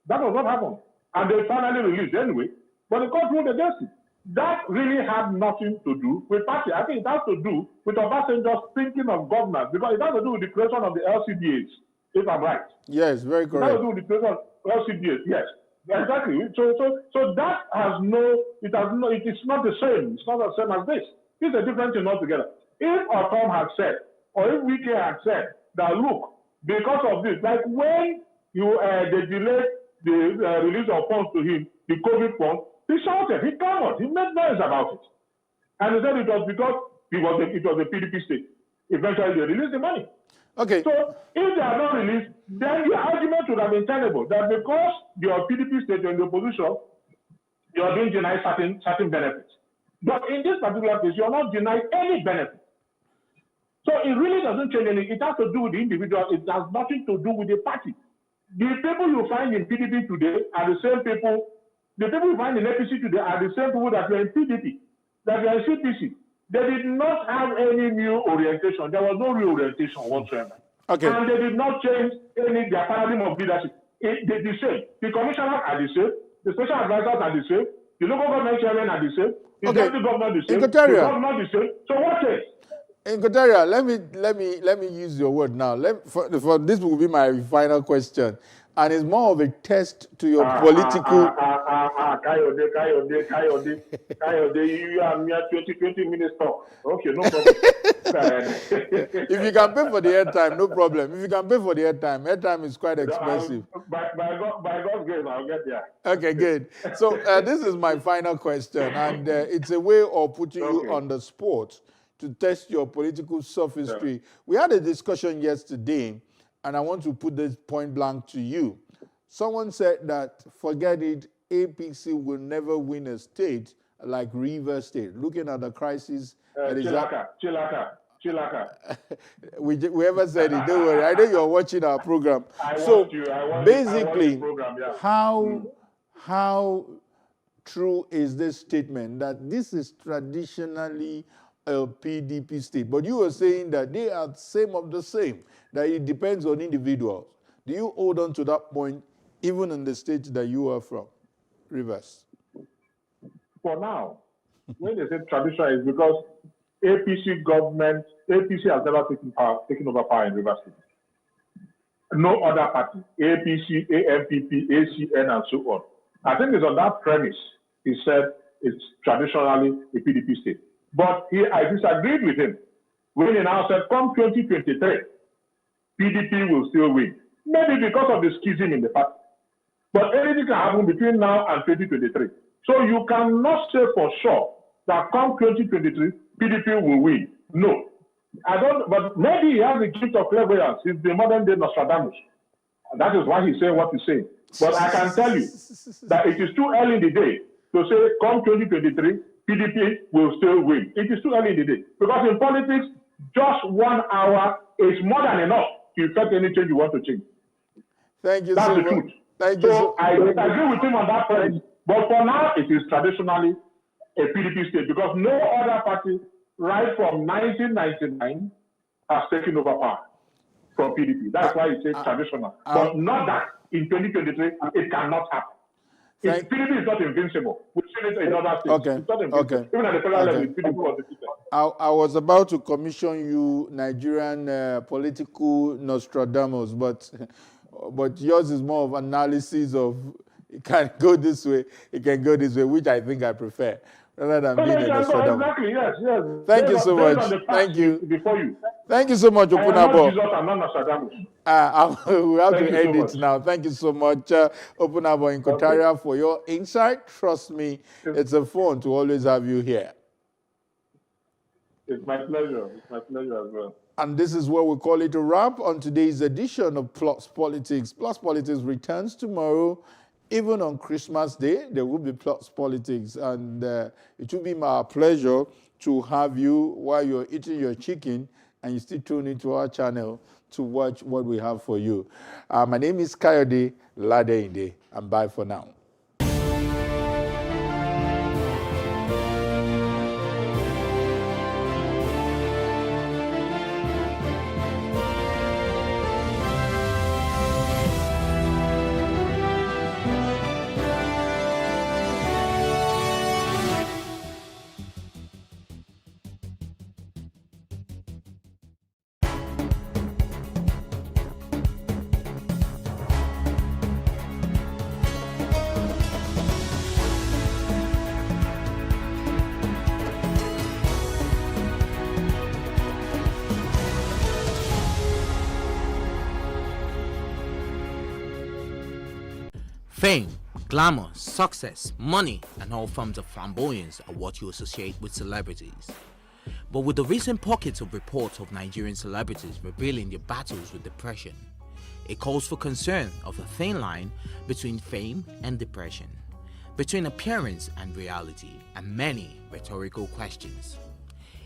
That was what happened. And they finally released anyway, but the court ruled against it. That really had nothing to do with party. I think it has to do with Obasanjo's thinking of governance, because it has to do with the creation of the LCDAs, if I'm right. Yes, very correct. It has to do with the creation of LCDAs, yes. Exactly. So that has it is not the same. It's not the same as this. It's a different thing altogether. If Autumn had said, or if Wike had said that, look, because of this, like when they delayed the release of funds to him, the COVID funds, he shouted, he clamored, he made noise about it. And they said it was because it was a PDP state. Eventually, they released the money. Okay. So if they are not released, then the argument would have been tenable that because you are PDP state in the opposition, you are being denied certain benefits. But in this particular case, you are not denied any benefit. So it really doesn't change anything. It has to do with the individual. It has nothing to do with the party. The people you find in PDP today are the same people. The people you find in APC today are the same people that were in PDP, that were in CPC. They did not have any new orientation. There was no reorientation whatsoever. Okay. And they did not change their paradigm of leadership. They're the same. The commissioners are the same. The special advisors are the same. The local government chairmen are the same. The county government is the same. The government is the same. So what is? Inkotaria, let me use your word now. For this will be my final question, and it's more of a test to your political. Kayode, you are mere 20 minutes talk. Okay, no problem. If you can pay for the airtime, no problem. If you can pay for the airtime is quite expensive. By God's grace, I'll get there. Okay, good. So this is my final question, and it's a way of putting you on the spot to test your political sophistry. Yeah. We had a discussion yesterday, and I want to put this point blank to you. Someone said that, forget it, APC will never win a state like Rivers State. Looking at the crisis that is Chilaka. Whoever said it, don't worry. I know you're watching our program. Basically, how true is this statement that this is traditionally a PDP state? But you were saying that they are same of the same, that it depends on individuals. Do you hold on to that point even in the state that you are from, Rivers? For now, when they say traditional, it's because APC has never taken over power in Rivers State. No other party, APC, AMPP, ACN, and so on. I think it's on that premise he said it's traditionally a PDP state. But I disagreed with him when he now said, come 2023, PDP will still win. Maybe because of the schism in the party. But anything can happen between now and 2023. So you cannot say for sure that come 2023, PDP will win. No. I don't, but maybe he has the gift of clairvoyance. He's the modern day Nostradamus. And that is why he's saying what he's saying. But I can tell you that it is too early in the day to say come 2023, PDP will still win. It is too early in the day. Because in politics, just 1 hour is more than enough to affect any change you want to change. Thank you. That's the truth. So I agree with him on that point. But for now, it is traditionally a PDP state because no other party, right from 1999, has taken over power from PDP. That's why it says traditional. But not that in 2023, it cannot happen. PDP is not invincible. We've seen it in other states. Okay. It's not invincible. Even at the federal level, PDP was defeated. I was about to commission you Nigerian political Nostradamus, but yours is more of analysis of it can go this way, it can go this way, which I think I prefer, rather than being a Nostradamus. Exactly, yes. Thank you so much. Thank you. Before you. Thank you so much, Opunabo. I'm not Nostradamus. We have to end it now. Thank you so much, Opunabo Inkotaria, for your insight. Trust me, it's a fun to always have you here. It's my pleasure. It's my pleasure as well. And this is where we call it a wrap on today's edition of Plus Politics. Plus Politics returns tomorrow. Even on Christmas Day, there will be Plus Politics. And it will be my pleasure to have you while you're eating your chicken and you still tune into our channel to watch what we have for you. My name is Kayode Ladeinde, and bye for now. Fame Glamour, success, money, and all forms of flamboyance are what you associate with celebrities. But with the recent pockets of reports of Nigerian celebrities revealing their battles with depression, it calls for concern of a thin line between fame and depression, between appearance and reality, and many rhetorical questions.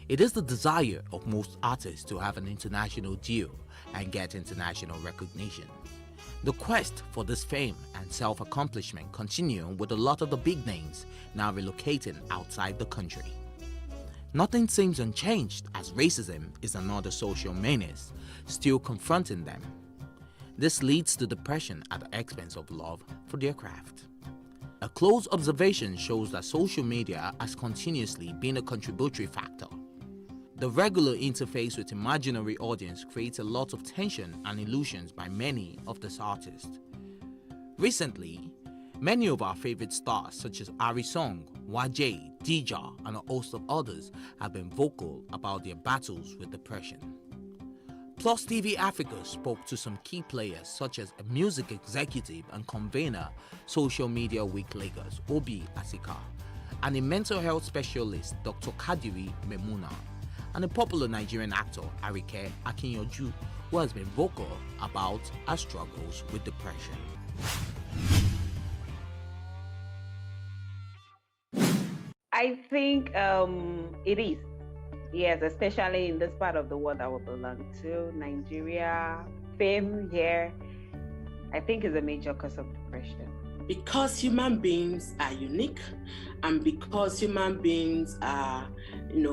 It is the desire of most artists to have an international deal and get international recognition. The quest for this fame and self-accomplishment continue with a lot of the big names now relocating outside the country. Nothing seems unchanged as racism is another social menace still confronting them. This leads to depression at the expense of love for their craft. A close observation shows that social media has continuously been a contributory factor. The regular interface with imaginary audience creates a lot of tension and illusions by many of these artists. Recently, many of our favorite stars such as Ari Song, Wajay, Dija, and a host of others have been vocal about their battles with depression. Plus TV Africa spoke to some key players such as a music executive and convener Social Media Week Lagos, Obi Asika, and a mental health specialist, Dr. Kadiri Memuna, and a popular Nigerian actor, Arike Akinyoju, who has been vocal about her struggles with depression. I think it is. Yes, especially in this part of the world that we belong to, Nigeria, fame here, I think is a major cause of depression. Because human beings are unique, and because human beings are, we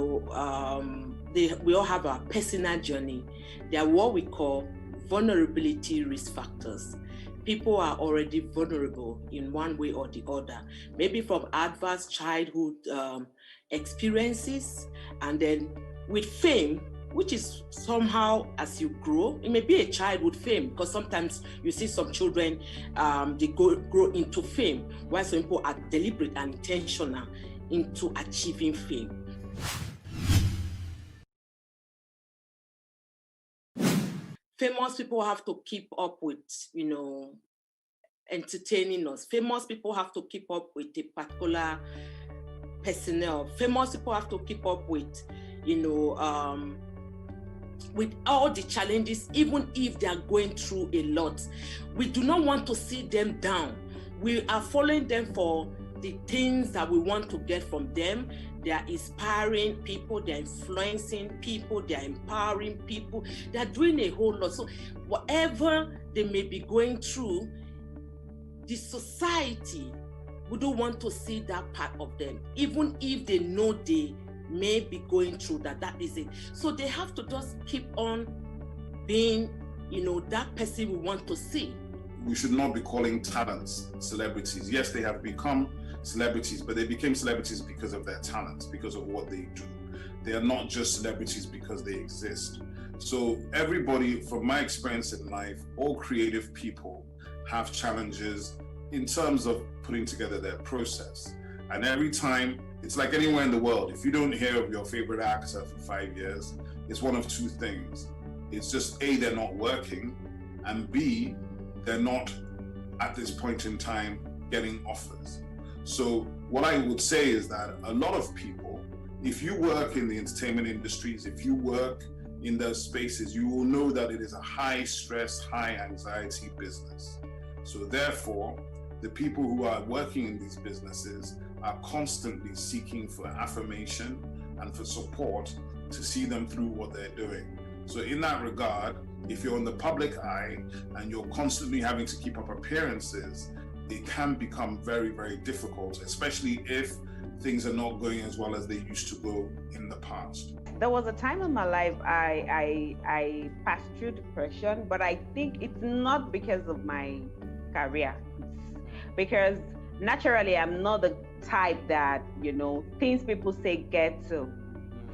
all have our personal journey. They are what we call vulnerability risk factors. People are already vulnerable in one way or the other, maybe from adverse childhood experiences, and then with fame, which is somehow as you grow, it may be a childhood fame, because sometimes you see some children, they grow into fame, while some people are deliberate and intentional into achieving fame. Famous people have to keep up with, entertaining us. Famous people have to keep up with a particular personnel. Famous people have to keep up with, with all the challenges, even if they are going through a lot. We do not want to see them down. We are following them for the things that we want to get from them. They are inspiring people, they're influencing people, they're empowering people, they're doing a whole lot. So whatever they may be going through, the society, we don't want to see that part of them, even if they know they may be going through that is it. So they have to just keep on being, that person we want to see. We should not be calling talents celebrities. Yes, they have become celebrities, but they became celebrities because of their talents, because of what they do. They are not just celebrities because they exist. So everybody, from my experience in life, all creative people have challenges in terms of putting together their process. And every time, it's like anywhere in the world, if you don't hear of your favorite actor for 5 years, it's one of two things. It's just A, they're not working, and B, they're not at this point in time getting offers. So what I would say is that a lot of people, if you work in the entertainment industries, if you work in those spaces, you will know that it is a high stress, high anxiety business. So therefore, the people who are working in these businesses are constantly seeking for affirmation and for support to see them through what they're doing. So in that regard, if you're in the public eye and you're constantly having to keep up appearances, it can become very, very difficult, especially if things are not going as well as they used to go in the past. There was a time in my life I passed through depression, but I think it's not because of my career. It's because naturally I'm not the type that, things people say get to.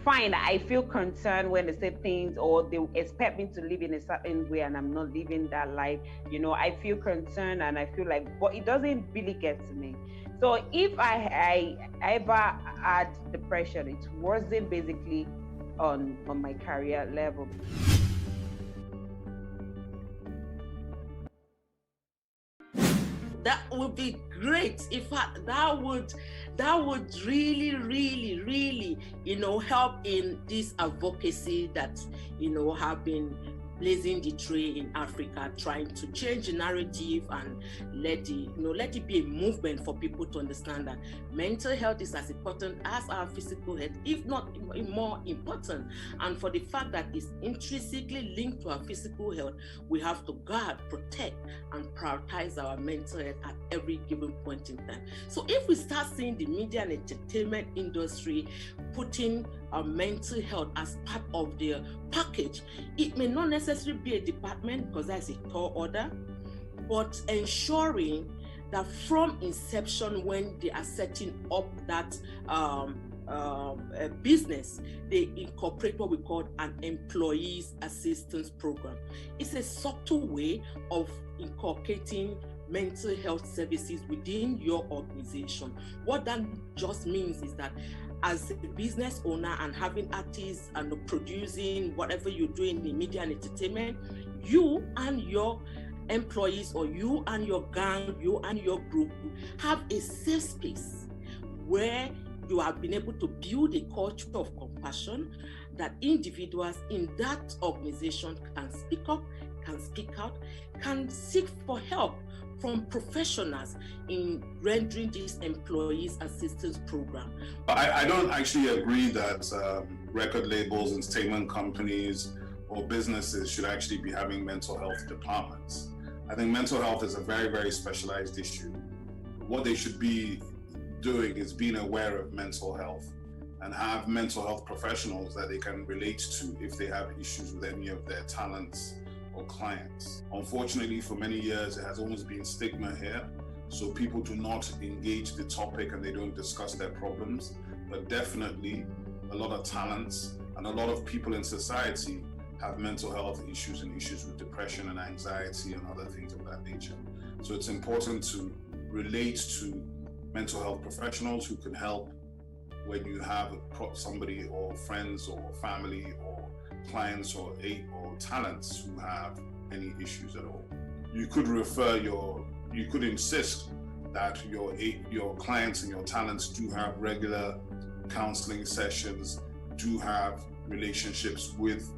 Fine, I feel concerned when they say things or they expect me to live in a certain way and I'm not living that life. I feel concerned and I feel like, but it doesn't really get to me. So if I ever had depression, it wasn't basically on my career level. That would be great. In fact, that would really, help in this advocacy that, have been blazing the trail in Africa, trying to change the narrative and let it be a movement for people to understand that mental health is as important as our physical health, if not more important. And for the fact that it's intrinsically linked to our physical health, we have to guard, protect, and prioritize our mental health at every given point in time. So if we start seeing the media and entertainment industry putting our mental health as part of their package, it may not necessarily be a department because that's a tall order, but ensuring that from inception, when they are setting up that business, they incorporate what we call an employees assistance program. It's a subtle way of inculcating mental health services within your organization. What that just means is that as a business owner and having artists and producing whatever you're doing in media and entertainment, you and your employees, or you and your gang, you and your group have a safe space where you have been able to build a culture of compassion that individuals in that organization can speak up, can speak out, can seek for help from professionals in rendering this employees assistance program. I don't actually agree that record labels, entertainment companies, or businesses should actually be having mental health departments. I think mental health is a very, very specialized issue. What they should be doing is being aware of mental health and have mental health professionals that they can relate to if they have issues with any of their talents or clients. Unfortunately, for many years, it has always been stigma here. So people do not engage the topic and they don't discuss their problems. But definitely a lot of talents and a lot of people in society have mental health issues and issues with depression and anxiety and other things of that nature. So it's important to relate to mental health professionals who can help when you have somebody or friends or family or clients or talents who have any issues at all. You could you could insist that your clients and your talents do have regular counseling sessions, do have relationships with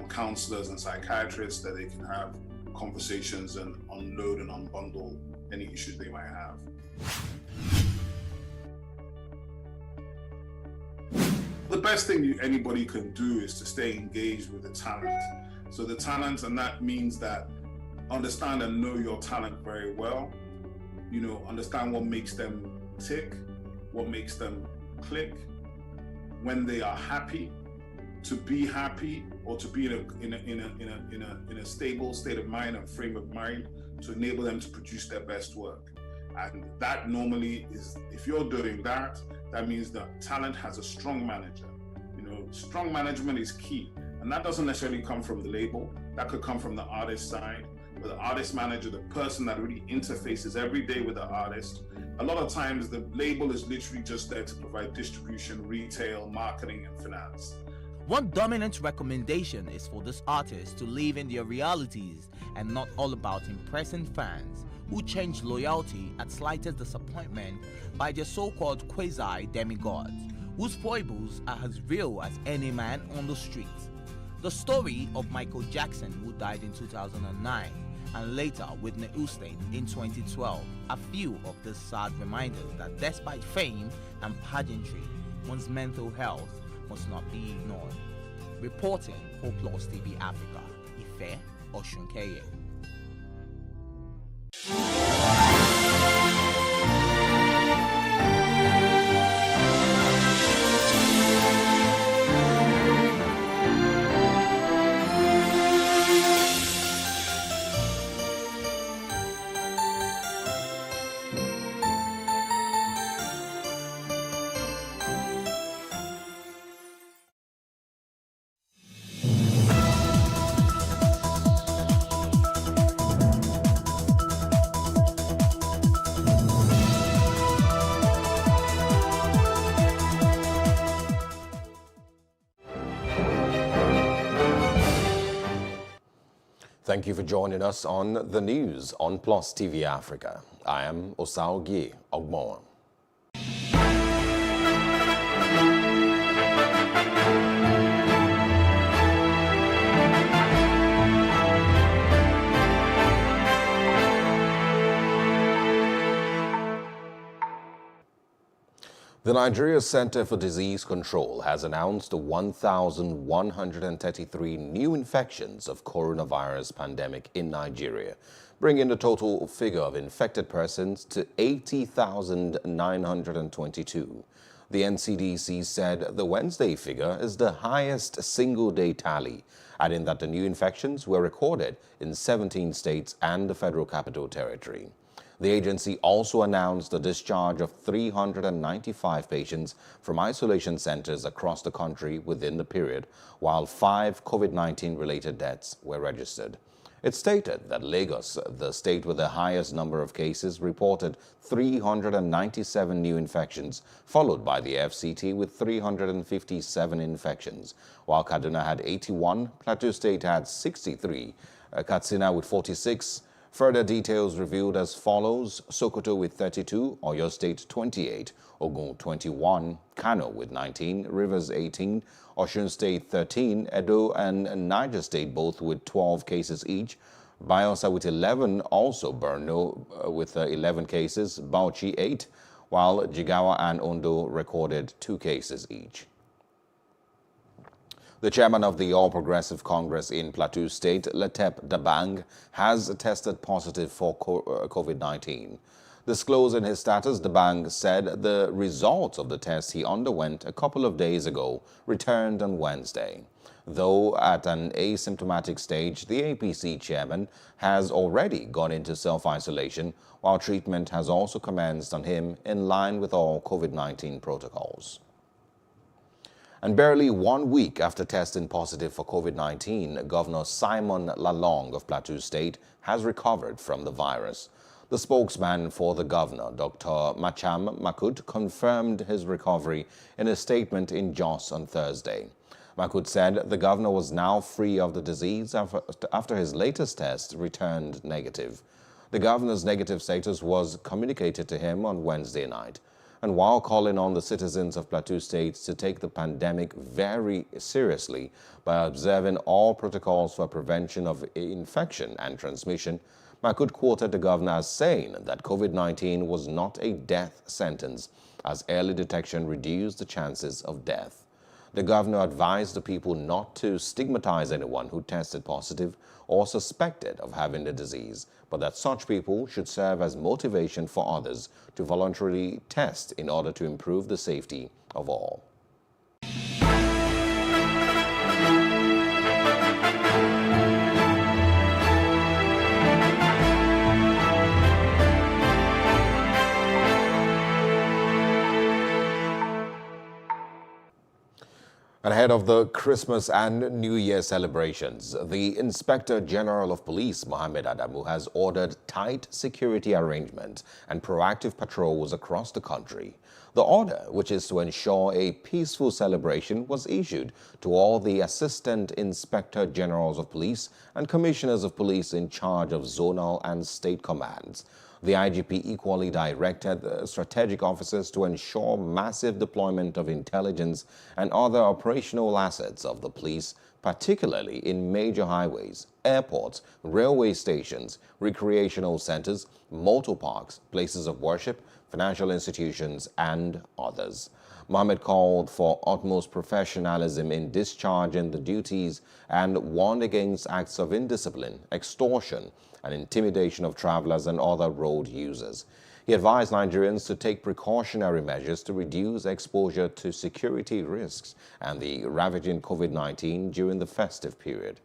counselors and psychiatrists that they can have conversations and unload and unbundle any issues they might have. The best thing anybody can do is to stay engaged with the talent. So the talent, and that means that understand and know your talent very well. Understand what makes them tick, what makes them click, when they are happy, to be happy, or to be in a stable state of mind and frame of mind to enable them to produce their best work. And that normally is, if you're doing that, that means that talent has a strong manager. Strong management is key. And that doesn't necessarily come from the label. That could come from the artist side, but the artist manager, the person that really interfaces every day with the artist. A lot of times the label is literally just there to provide distribution, retail, marketing, and finance. One dominant recommendation is for this artist to live in their realities and not all about impressing fans who change loyalty at slightest disappointment by their so-called quasi-demigods, whose foibles are as real as any man on the street. The story of Michael Jackson, who died in 2009, and later Whitney Houston in 2012, are few of the sad reminders that despite fame and pageantry, one's mental health must not be ignored. Reporting for Plus TV Africa, Ife Oshunkeye. Thank you for joining us on the news on Plus TV Africa. I am Osaogie Ogbon. The Nigeria Center for Disease Control has announced 1,133 new infections of coronavirus pandemic in Nigeria, bringing the total figure of infected persons to 80,922. The NCDC said the Wednesday figure is the highest single-day tally, adding that the new infections were recorded in 17 states and the Federal Capital Territory. The agency also announced the discharge of 395 patients from isolation centers across the country within the period, while 5 COVID-19 related deaths were registered. It stated that Lagos, the state with the highest number of cases, reported 397 new infections, followed by the FCT with 357 infections, while Kaduna had 81, Plateau State had 63, Katsina with 46, further details revealed as follows: Sokoto with 32, Oyo State 28, Ogun 21, Kano with 19, Rivers 18, Osun State 13, Edo and Niger State both with 12 cases each, Bayelsa with 11, also Borno with 11 cases, Bauchi 8, while Jigawa and Ondo recorded 2 cases each. The chairman of the All Progressive Congress in Plateau State, Letep Dabang, has tested positive for COVID-19. Disclosing his status, Dabang said the results of the test he underwent a couple of days ago returned on Wednesday. Though at an asymptomatic stage, the APC chairman has already gone into self-isolation, while treatment has also commenced on him in line with all COVID-19 protocols. And barely 1 week after testing positive for COVID-19, Governor Simon Lalong of Plateau State has recovered from the virus. The spokesman for the governor, Dr. Macham Makut, confirmed his recovery in a statement in Jos on Thursday. Makut said the governor was now free of the disease after his latest test returned negative. The governor's negative status was communicated to him on Wednesday night. And while calling on the citizens of Plateau State to take the pandemic very seriously by observing all protocols for prevention of infection and transmission, Makut quoted the governor as saying that COVID-19 was not a death sentence, as early detection reduced the chances of death. The governor advised the people not to stigmatize anyone who tested positive or suspected of having the disease, but that such people should serve as motivation for others to voluntarily test in order to improve the safety of all. Ahead of the Christmas and New Year celebrations, the Inspector General of Police, Mohammed Adamu, has ordered tight security arrangements and proactive patrols across the country. The order, which is to ensure a peaceful celebration, was issued to all the Assistant Inspector Generals of Police and Commissioners of Police in charge of zonal and state commands. The IGP equally directed the strategic officers to ensure massive deployment of intelligence and other operational assets of the police, particularly in major highways, airports, railway stations, recreational centers, motor parks, places of worship, financial institutions, and others. Mohammed called for utmost professionalism in discharging the duties and warned against acts of indiscipline, extortion, and intimidation of travelers and other road users. He advised Nigerians to take precautionary measures to reduce exposure to security risks and the ravaging COVID-19 during the festive period.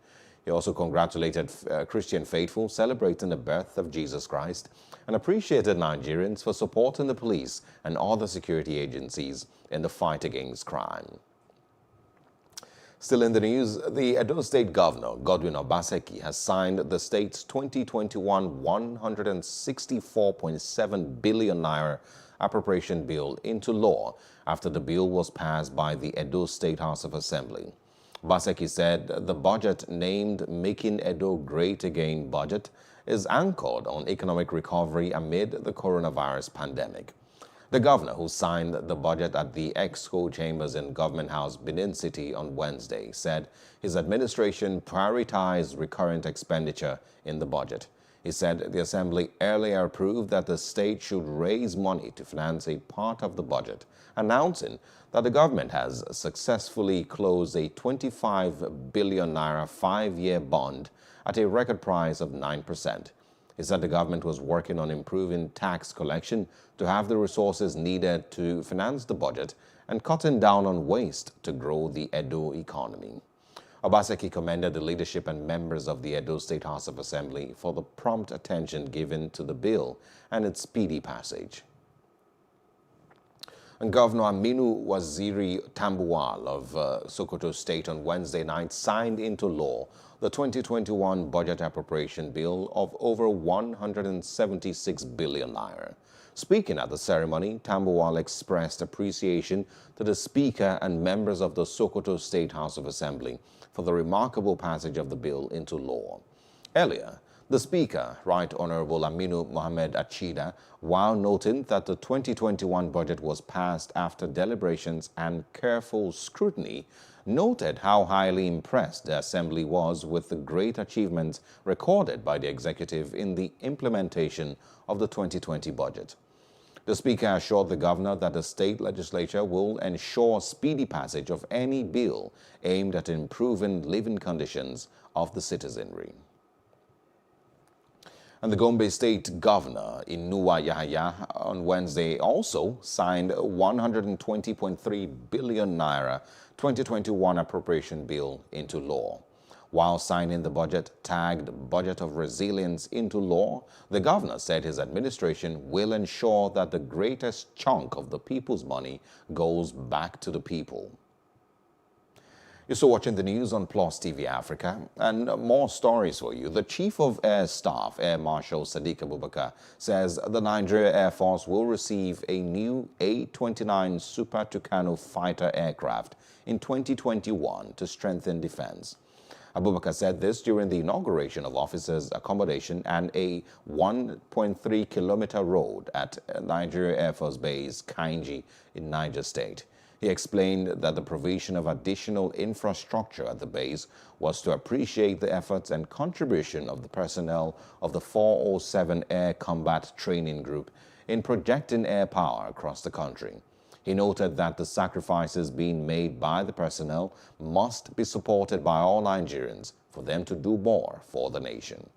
He also congratulated Christian faithful celebrating the birth of Jesus Christ and appreciated Nigerians for supporting the police and other security agencies in the fight against crime. Still in the news, the Edo State Governor, Godwin Obaseki, has signed the state's 2021 164.7 billion naira appropriation bill into law after the bill was passed by the Edo State House of Assembly. Obaseki said the budget, named Making Edo Great Again budget, is anchored on economic recovery amid the coronavirus pandemic. The governor, who signed the budget at the Exco Chambers in Government House, Benin City on Wednesday, said his administration prioritized recurrent expenditure in the budget. He said the Assembly earlier approved that the state should raise money to finance a part of the budget, announcing that the government has successfully closed a 25 billion naira 5-year bond at a record price of 9%. He said the government was working on improving tax collection to have the resources needed to finance the budget and cutting down on waste to grow the Edo economy. Obaseki commended the leadership and members of the Edo State House of Assembly for the prompt attention given to the bill and its speedy passage. And Governor Aminu Waziri Tambuwal of Sokoto State on Wednesday night signed into law the 2021 budget appropriation bill of over 176 billion naira. Speaking at the ceremony, Tambuwal expressed appreciation to the Speaker and members of the Sokoto State House of Assembly for the remarkable passage of the bill into law. Earlier, the Speaker, Right Honorable Aminu Mohammed Achida, while noting that the 2021 budget was passed after deliberations and careful scrutiny, noted how highly impressed the Assembly was with the great achievements recorded by the Executive in the implementation of the 2020 budget. The Speaker assured the Governor that the state legislature will ensure speedy passage of any bill aimed at improving living conditions of the citizenry. And the Gombe State Governor, Inuwa Yahaya, on Wednesday also signed 120.3 billion naira 2021 appropriation bill into law. While signing the budget tagged Budget of Resilience into law, the governor said his administration will ensure that the greatest chunk of the people's money goes back to the people. You're still watching the news on Plus TV Africa, and more stories for you. The Chief of Air Staff, Air Marshal Sadiq Abubakar, says the Nigeria Air Force will receive a new A-29 Super Tucano fighter aircraft in 2021 to strengthen defense. Abubakar said this during the inauguration of officers' accommodation and a 1.3-kilometer road at Nigeria Air Force Base, Kainji, in Niger State. He explained that the provision of additional infrastructure at the base was to appreciate the efforts and contribution of the personnel of the 407 Air Combat Training Group in projecting air power across the country. He noted that the sacrifices being made by the personnel must be supported by all Nigerians for them to do more for the nation.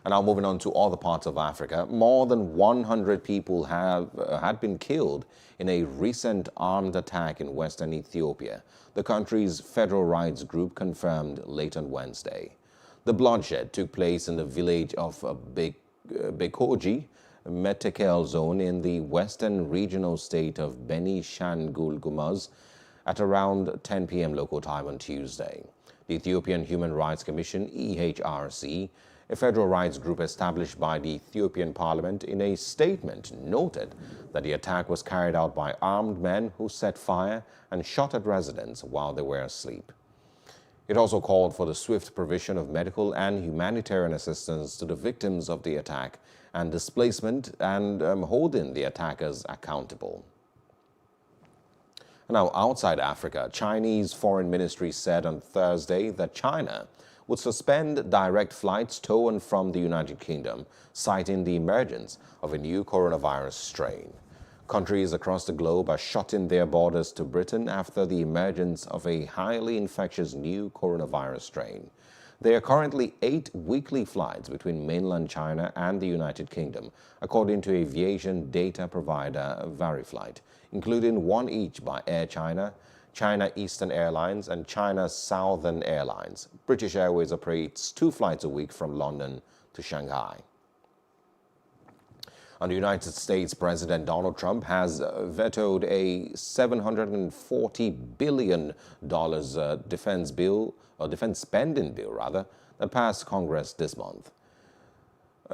And now moving on to other parts of Africa, more than 100 people had been killed in a recent armed attack in western Ethiopia, the country's federal rights group confirmed late on Wednesday. The bloodshed took place in the village of Bekoji, Metekel zone in the western regional state of Beni Shangul Gumuz at around 10 p.m. local time on Tuesday. The Ethiopian Human Rights Commission, EHRC, a federal rights group established by the Ethiopian parliament, in a statement noted that the attack was carried out by armed men who set fire and shot at residents while they were asleep. It also called for the swift provision of medical and humanitarian assistance to the victims of the attack and displacement and holding the attackers accountable. Now, outside Africa, Chinese Foreign Ministry said on Thursday that China would suspend direct flights to and from the United Kingdom, citing the emergence of a new coronavirus strain. Countries across the globe are shutting their borders to Britain after the emergence of a highly infectious new coronavirus strain. There are currently 8 weekly flights between mainland China and the United Kingdom, according to aviation data provider Variflight, including 1 each by Air China, China Eastern Airlines, and China Southern Airlines. British Airways operates 2 flights a week from London to Shanghai. And the United States President Donald Trump has vetoed a $740 billion defense spending bill, that passed Congress this month.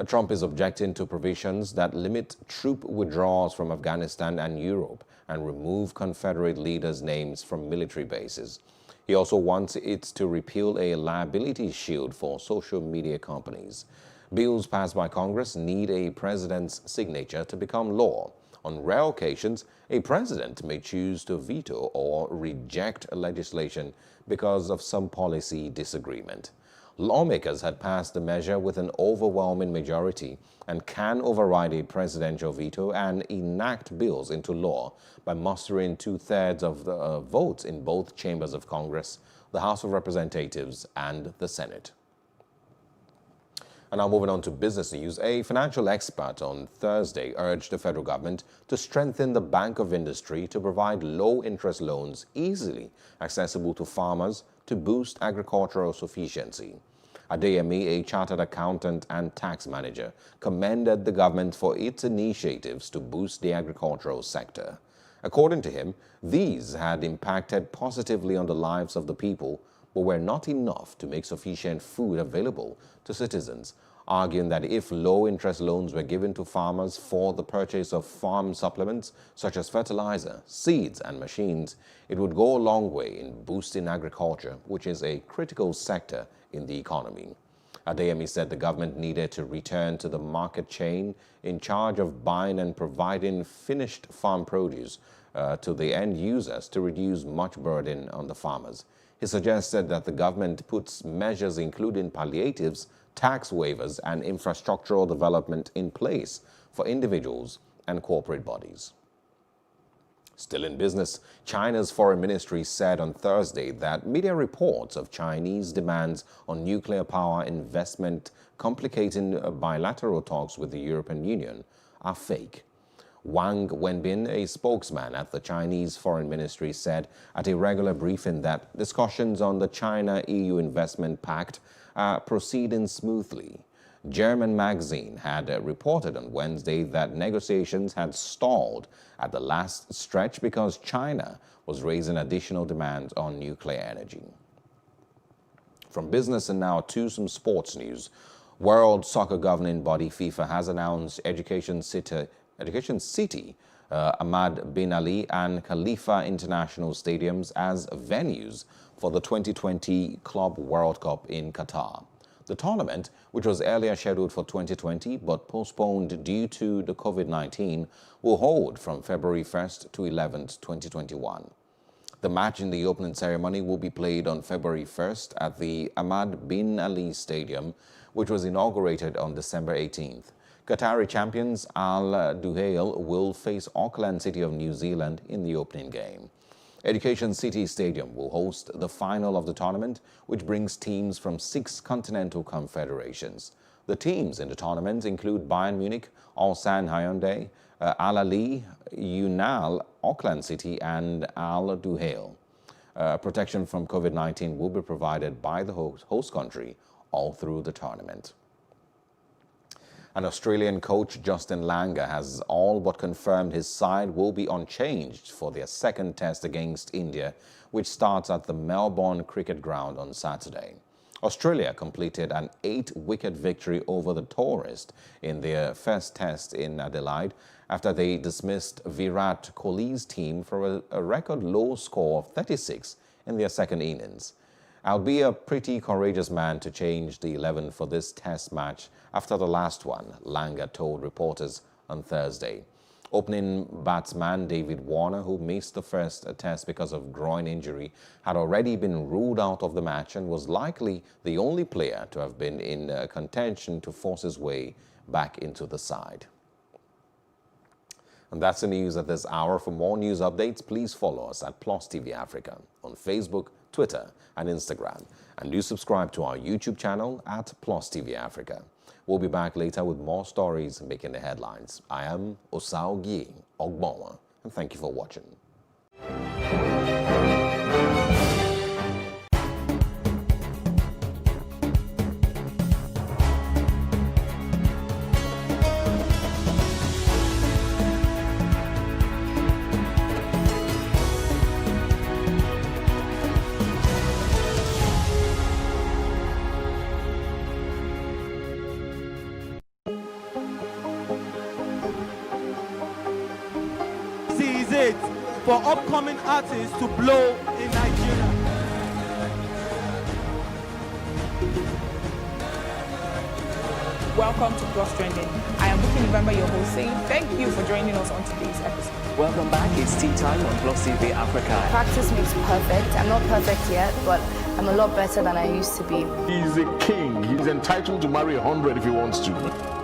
Trump is objecting to provisions that limit troop withdrawals from Afghanistan and Europe and remove Confederate leaders' names from military bases. He also wants it to repeal a liability shield for social media companies. Bills passed by Congress need a president's signature to become law. On rare occasions, a president may choose to veto or reject legislation because of some policy disagreement. Lawmakers had passed the measure with an overwhelming majority and can override a presidential veto and enact bills into law by mustering 2/3 of the votes in both chambers of Congress, the House of Representatives and the Senate. And now moving on to business news, a financial expert on Thursday urged the federal government to strengthen the Bank of Industry to provide low-interest loans easily accessible to farmers to boost agricultural sufficiency. Adeyemi, a chartered accountant and tax manager, commended the government for its initiatives to boost the agricultural sector. According to him, these had impacted positively on the lives of the people, but were not enough to make sufficient food available to citizens, arguing that if low-interest loans were given to farmers for the purchase of farm supplements such as fertilizer, seeds, and machines, it would go a long way in boosting agriculture, which is a critical sector in the economy. Adeyemi said the government needed to return to the market chain in charge of buying and providing finished farm produce to the end users to reduce much burden on the farmers. He suggested that the government puts measures including palliatives, tax waivers, and infrastructural development in place for individuals and corporate bodies. Still in business, China's foreign ministry said on Thursday that media reports of Chinese demands on nuclear power investment complicating bilateral talks with the European Union are fake. Wang Wenbin, a spokesman at the Chinese Foreign Ministry, said at a regular briefing that discussions on the China-EU Investment Pact are proceeding smoothly. German magazine had reported on Wednesday that negotiations had stalled at the last stretch because China was raising additional demands on nuclear energy. From business and now to some sports news. World Soccer governing body FIFA has announced Education City, Ahmad Bin Ali and Khalifa International Stadiums as venues for the 2020 Club World Cup in Qatar. The tournament, which was earlier scheduled for 2020 but postponed due to the COVID-19, will hold from February 1st to 11th, 2021. The match in the opening ceremony will be played on February 1st at the Ahmad Bin Ali Stadium, which was inaugurated on December 18th. Qatari champions Al Duhail will face Auckland City of New Zealand in the opening game. Education City Stadium will host the final of the tournament, which brings teams from 6 continental confederations. The teams in the tournament include Bayern Munich, Ulsan Hyundai, Al Ahly, Unal, Auckland City, and Al Duhail. Protection from COVID-19 will be provided by the host country all through the tournament. An Australian coach, Justin Langer, has all but confirmed his side will be unchanged for their second test against India, which starts at the Melbourne Cricket Ground on Saturday. Australia completed an 8-wicket victory over the tourist in their first test in Adelaide after they dismissed Virat Kohli's team for a record low score of 36 in their second innings. I'll be a pretty courageous man to change the 11 for this test match after the last one, Langer told reporters on Thursday. Opening batsman David Warner, who missed the first test because of groin injury, had already been ruled out of the match and was likely the only player to have been in contention to force his way back into the side. And that's the news at this hour. For more news updates, please follow us at Plus TV Africa on Facebook, Twitter, and Instagram. And do subscribe to our YouTube channel at Plus TV Africa. We'll be back later with more stories making the headlines. I am Osaogie Ogbonwa, and thank you for watching. For upcoming artists to blow in Nigeria. welcome to Plus Trending. I am Buki November, your host, saying thank you for joining us on today's episode. Welcome back. It's tea time on Plus TV Africa. Practice makes perfect. I'm not perfect yet, but I'm a lot better than I used to be. He's a king. He's entitled to marry 100 if he wants to.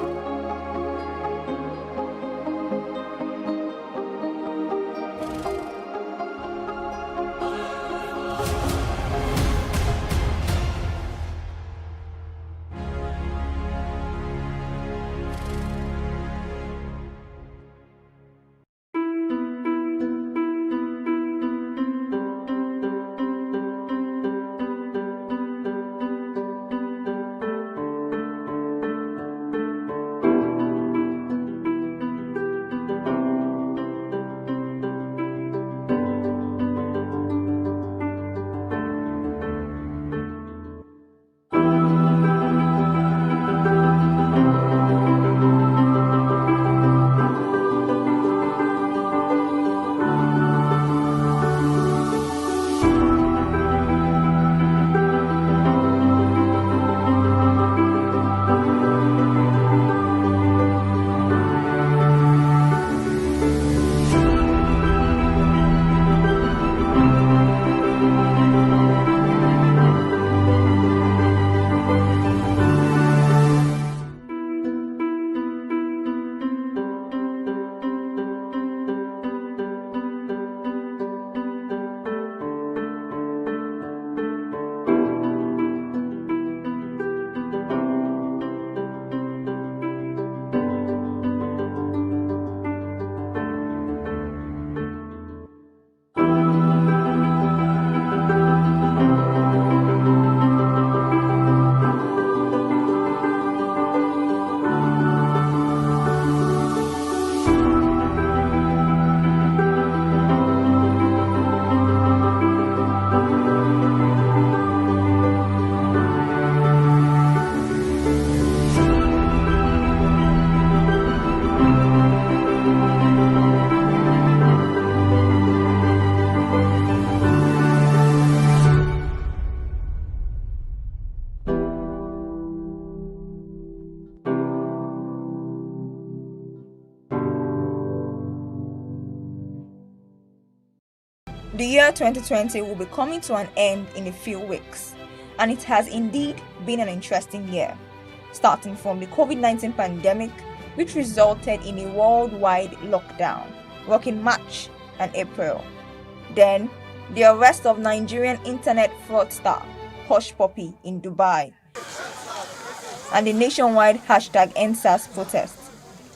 The year 2020 will be coming to an end in a few weeks, and it has indeed been an interesting year, starting from the COVID-19 pandemic, which resulted in a worldwide lockdown, in March and April. Then, the arrest of Nigerian internet fraudster Hush Puppy in Dubai, and the nationwide #EndSARS protest.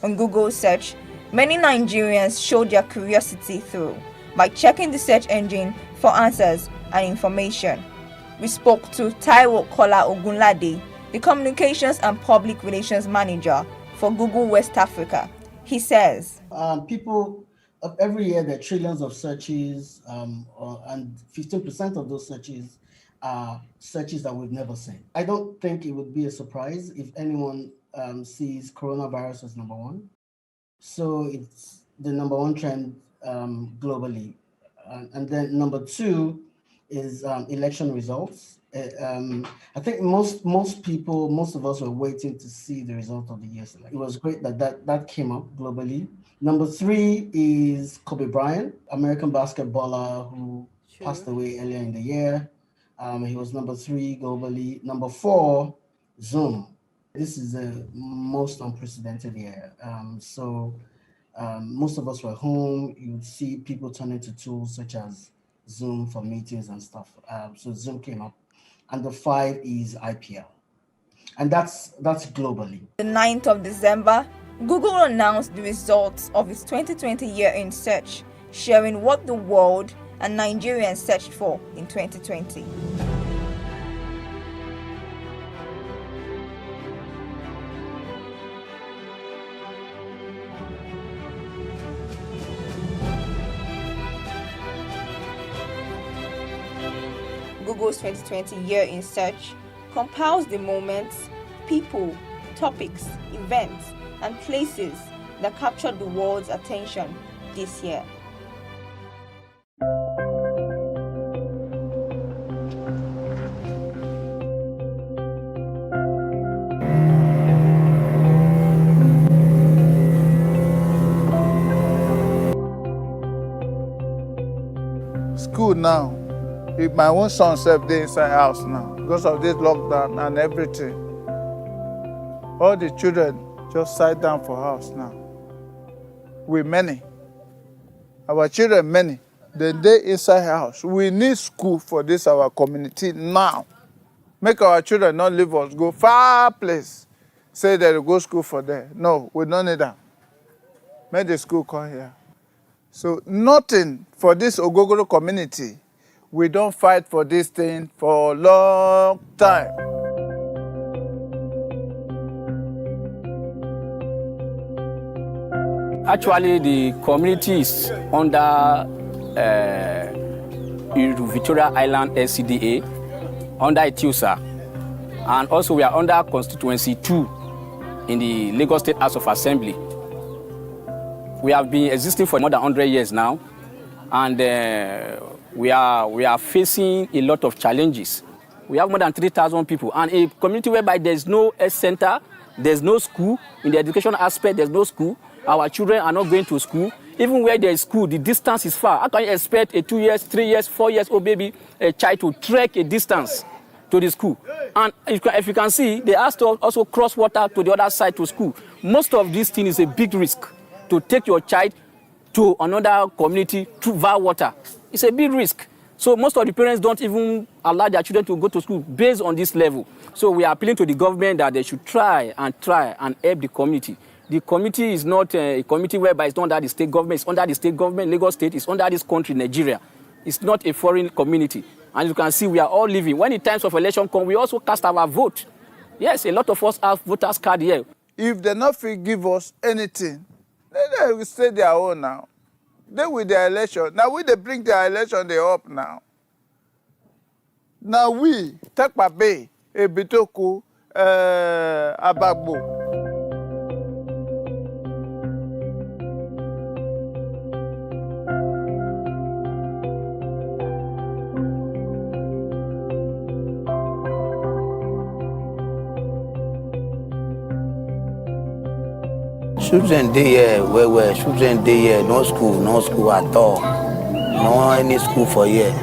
On Google search, many Nigerians showed their curiosity through by checking the search engine for answers and information. We spoke to Taiwo Kola Ogunlade, the Communications and Public Relations Manager for Google West Africa. He says, people every year there are trillions of searches, and 15% of those searches are searches that we've never seen. I don't think it would be a surprise if anyone sees coronavirus as number one. So it's the number one trend globally. And then number two is election results. I think most of us were waiting to see the result of the year's election. It was great that came up globally. Number three is Kobe Bryant, American basketballer who passed away earlier in the year. He was number three globally. Number four, Zoom. This is the most unprecedented year. Most of us were home. You would see people turning to tools such as Zoom for meetings and stuff. So Zoom came up. And the five is IPL. And that's globally. The 9th of December, Google announced the results of its 2020 year-end search, sharing what the world and Nigerians searched for in 2020. Google's 2020 year in search compiles the moments, people, topics, events, and places that captured the world's attention this year. My own son self dey inside house now because of this lockdown and everything. All the children just sat down for house now. We many. Our children many. Then they inside house. We need school for this our community now. Make our children not leave us, go far place. Say they will go school for there. No, we don't need that. Make the school come here. So nothing for this Ogogoro community. We don't fight for this thing for a long time. Actually, the community is under Victoria Island LCDA, under Etiusa, and also we are under Constituency 2 in the Lagos State House of Assembly. We have been existing for more than 100 years now, and we are facing a lot of challenges. We have more than 3,000 people, and a community whereby there's no health center, there's no school. In the education aspect, there's no school. Our children are not going to school. Even where there is school, the distance is far. How can you expect a 2 years, 3 years, 4 years old baby, a child to trek a distance to the school? And if you can see, they have to also cross water to the other side to school. Most of this thing is a big risk to take your child to another community through via water. It's a big risk. So most of the parents don't even allow their children to go to school based on this level. So we are appealing to the government that they should try and help the community. The committee is not a committee whereby it's not under the state government. It's under the state government. Lagos State is under this country, Nigeria. It's not a foreign community. And you can see we are all living. When the times of election come, we also cast our vote. Yes, a lot of us have voters card here. If they not give us anything, then they will stay their own now. They with their election. Now they bring their election they up now. Now we, Tekpabe, Ebitoku, Abagbo. Children dey here well. Children dey here, no school at all. No any school for here.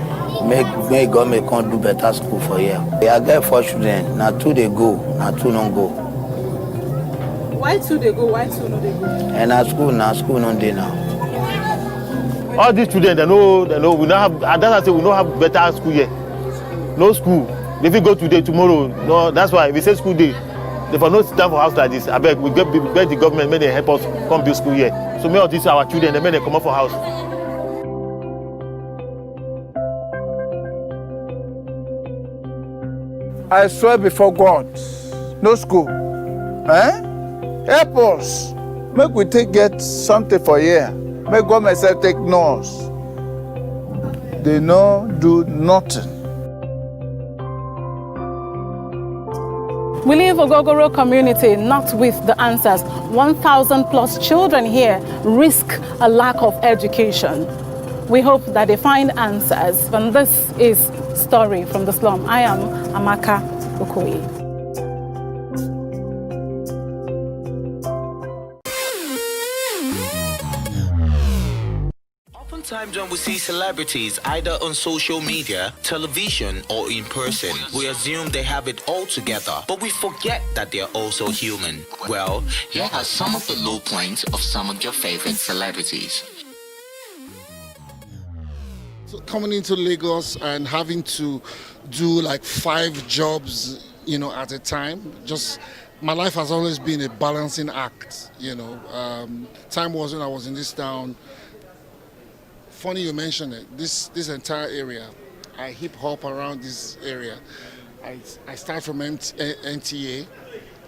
Make government come do better school for here. I get 4 children, now 2 they go, now 2 don't go. Why 2 they go, why 2 no they go? And school no dey now. All these children, they know, we don't have, that's why I say we don't have better school here. No school. If we go today, tomorrow, no, that's why we say school day. If I not sit down for house like this, I beg, we beg the government, may they help us come build school here. So many of these our children, they may they come up for house. I swear before God, no school. Help us. Make we get something for here. Make government say take nurse. They no do nothing. We leave Ogogoro community not with the answers. 1,000 plus children here risk a lack of education. We hope that they find answers. And this is Story from the Slum. I am Amaka Okoye. Sometimes when we see celebrities either on social media, television, or in person, we assume they have it all together, but we forget that they're also human. Well, here are some of the low points of some of your favorite celebrities. So coming into Lagos and having to do like 5 jobs, at a time, my life has always been a balancing act, Time was when I was in this town. Funny you mention it. This entire area, I hip hop around this area. I start from NTA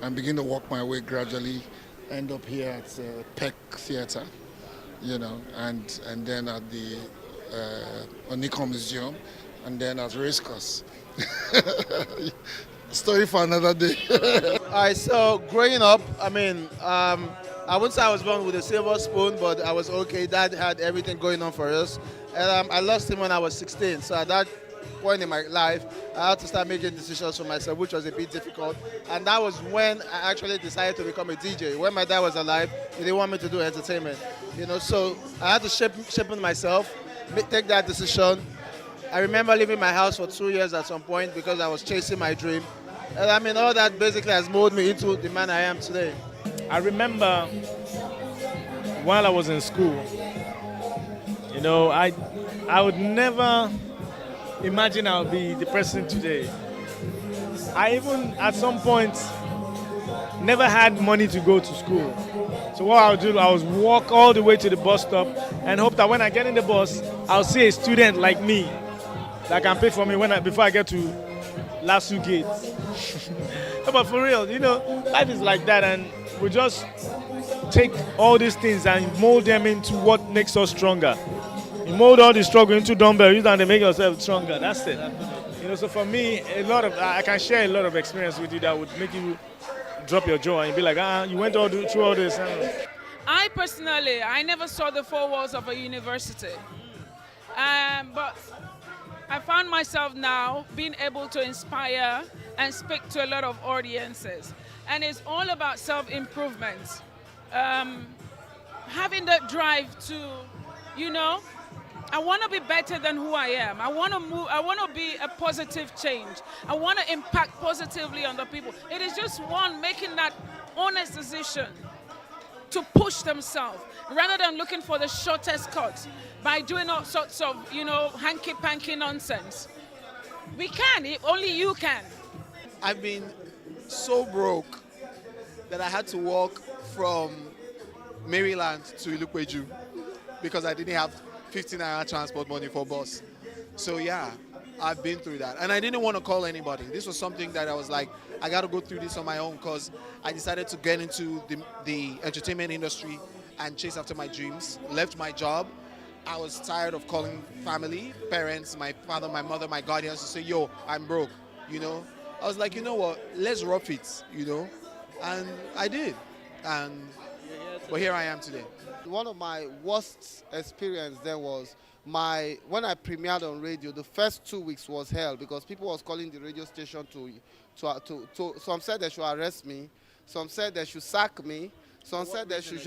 and begin to work my way gradually. End up here at Peck Theatre, and then at the Onikon Museum, and then at Racecourse. Story for another day. So growing up, I wouldn't say I was born with a silver spoon, but I was okay. Dad had everything going on for us. And I lost him when I was 16. So at that point in my life, I had to start making decisions for myself, which was a bit difficult. And that was when I actually decided to become a DJ. When my dad was alive, he didn't want me to do entertainment. So I had to shape myself, take that decision, I remember leaving my house for 2 years at some point because I was chasing my dream. And I mean, all that basically has molded me into the man I am today. I remember while I was in school, you know, I would never imagine I would be the president today. I even, at some point, never had money to go to school. So what I would do, I would walk all the way to the bus stop and hope that when I get in the bus, I'll see a student like me that can pay for me before I get to Lasu Gate. No, but for real, you know, life is like that, and we just take all these things and mold them into what makes us stronger. You mold all the struggle into dumbbell, use them to make yourself stronger. That's it. You know, so for me, I can share a lot of experience with you that would make you drop your jaw and you'd be like, you went through all this. I personally, I never saw the four walls of a university. But I found myself now being able to inspire and speak to a lot of audiences. And it's all about self-improvement. Having that drive to, you know, I want to be better than who I am. I want to move. I want to be a positive change. I want to impact positively on the people. It is just one making that honest decision to push themselves rather than looking for the shortest cut by doing all sorts of, you know, hanky-panky nonsense. We can. Only you can. I've been so broke that I had to walk from Maryland to Ilukweju because I didn't have 15-hour transport money for bus. So yeah, I've been through that. And I didn't want to call anybody. This was something that I was like, I got to go through this on my own because I decided to get into the entertainment industry and chase after my dreams. Left my job. I was tired of calling family, parents, my father, my mother, my guardians to say, yo, I'm broke, you know. I was like, you know what, let's rough it, you know. And I did. But here I am today. One of my worst experience then was when I premiered on radio, the first 2 weeks was hell because people was calling the radio station to some said they should arrest me, some said they should sack me, some said they should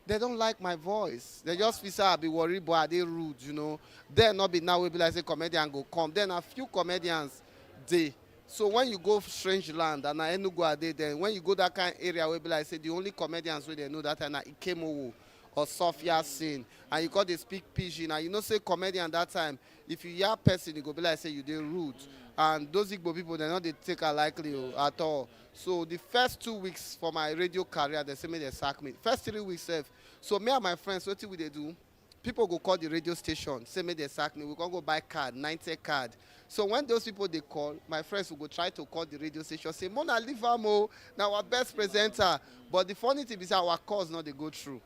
they don't like my voice. They just feel I'll be worried, but are they rude, you know. Then not be now we be like say comedian go come. Then a few comedians they. So when you go strange land and I no go a day, then when you go that kind of area we be like say the only comedians where they know that and Ikemowo or Sophia Sin, and you got they speak pidgin, and you know say comedian that time, if you hear person, you go be like say you did rude. And those Igbo people, they're not they take a likely at all. So the first 2 weeks for my radio career, they say me they sack me. First 3 weeks, so me and my friends, what will they do? People go call the radio station, say me they sack me. We can go buy card, 90 card. So when those people they call, my friends will go try to call the radio station, say, Mona Livamo, now our best presenter. But the funny thing is our calls not they go through.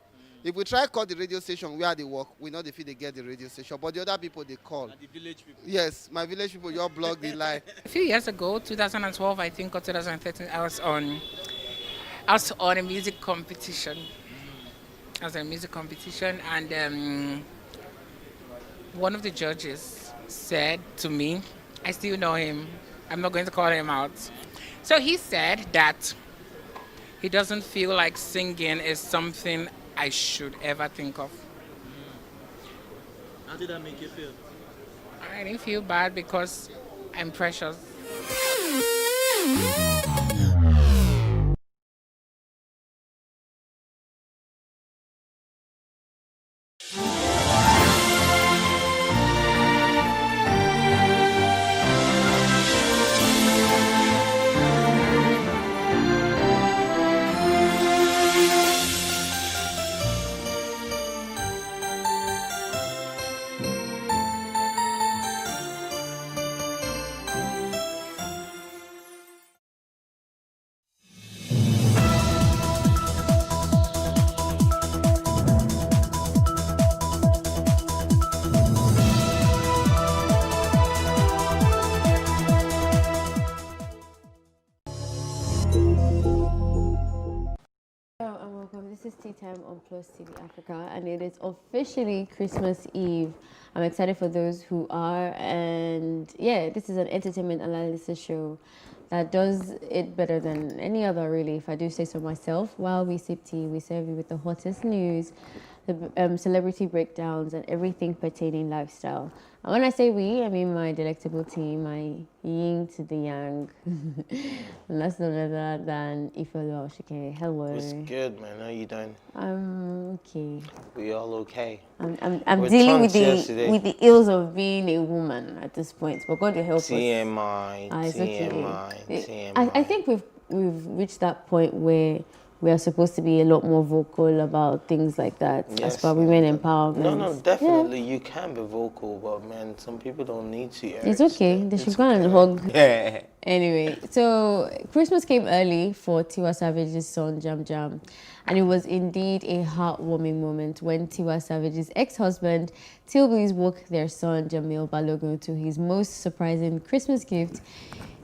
If we try to call the radio station where they work, we know if they get the radio station. But the other people they call. And the village people. Yes, my village people, your blog, they lie. A few years ago, 2012, I think, or 2013, I was on a music competition. I was in a music competition, and one of the judges said to me, I still know him, I'm not going to call him out. So he said that he doesn't feel like singing is something I should ever think of. How did that make you feel? I didn't feel bad because I'm precious. This is Tea Time on Plus TV Africa, and it is officially Christmas Eve. I'm excited for those who are, and yeah, this is an entertainment analysis show that does it better than any other, really, if I do say so myself. While we sip tea, we serve you with the hottest news, the celebrity breakdowns, and everything pertaining lifestyle. And when I say we, I mean my delectable team, my yin to the yang. And that's none other than Ifeolu Oshike. Hello. It's good, man. How you doing? I'm okay. We all okay? I'm dealing with the ills of being a woman at this point, but God will help us. TMI, It's TMI, okay. TMI. I think we've reached that point where we are supposed to be a lot more vocal about things like that, as per women empowerment. No, definitely you can be vocal, but man, some people don't need to. It's okay. They should go and hug. Yeah. Anyway, so Christmas came early for Tiwa Savage's son Jam Jam, and it was indeed a heartwarming moment when Tiwa Savage's ex-husband Tilbies woke their son Jamil Balogun to his most surprising Christmas gift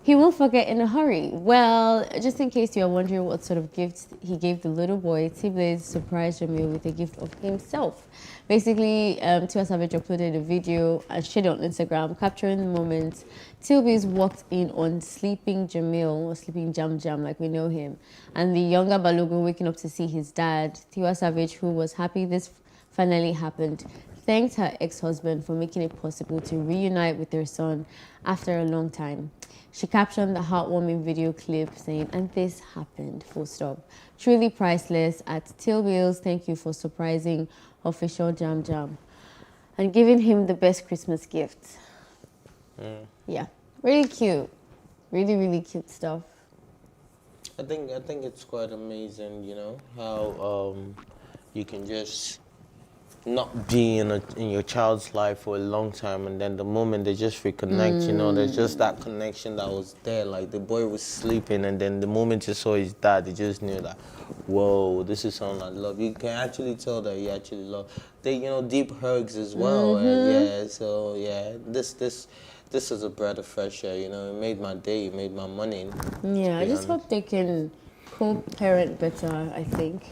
he won't forget in a hurry. Well, just in case you are wondering what sort of gift he gave the little boy, T-Blaze surprised Jamil with a gift of himself. Basically, Tiwa Savage uploaded a video and shared it on Instagram, capturing the moment T-Blaze walked in on sleeping Jamil, or sleeping Jam Jam like we know him, and the younger Balogun waking up to see his dad. Tiwa Savage, who was happy this finally happened, thanked her ex-husband for making it possible to reunite with their son after a long time. She captioned the heartwarming video clip saying, "And this happened, full stop. Truly priceless. At Tilbills, thank you for surprising official Jam Jam and giving him the best Christmas gift." Yeah, really cute. Really, really cute stuff. I think it's quite amazing, you know, how you can just not be in your child's life for a long time, and then the moment they just reconnect, you know, there's just that connection that was there. Like the boy was sleeping, and then the moment you saw his dad, you just knew that, whoa, this is someone I love. You can actually tell that you actually love. They, you know, deep hugs as well. And yeah, so yeah, this is a breath of fresh air. You know, it made my day, it made my money. Yeah, I just hope they can co-parent better. I think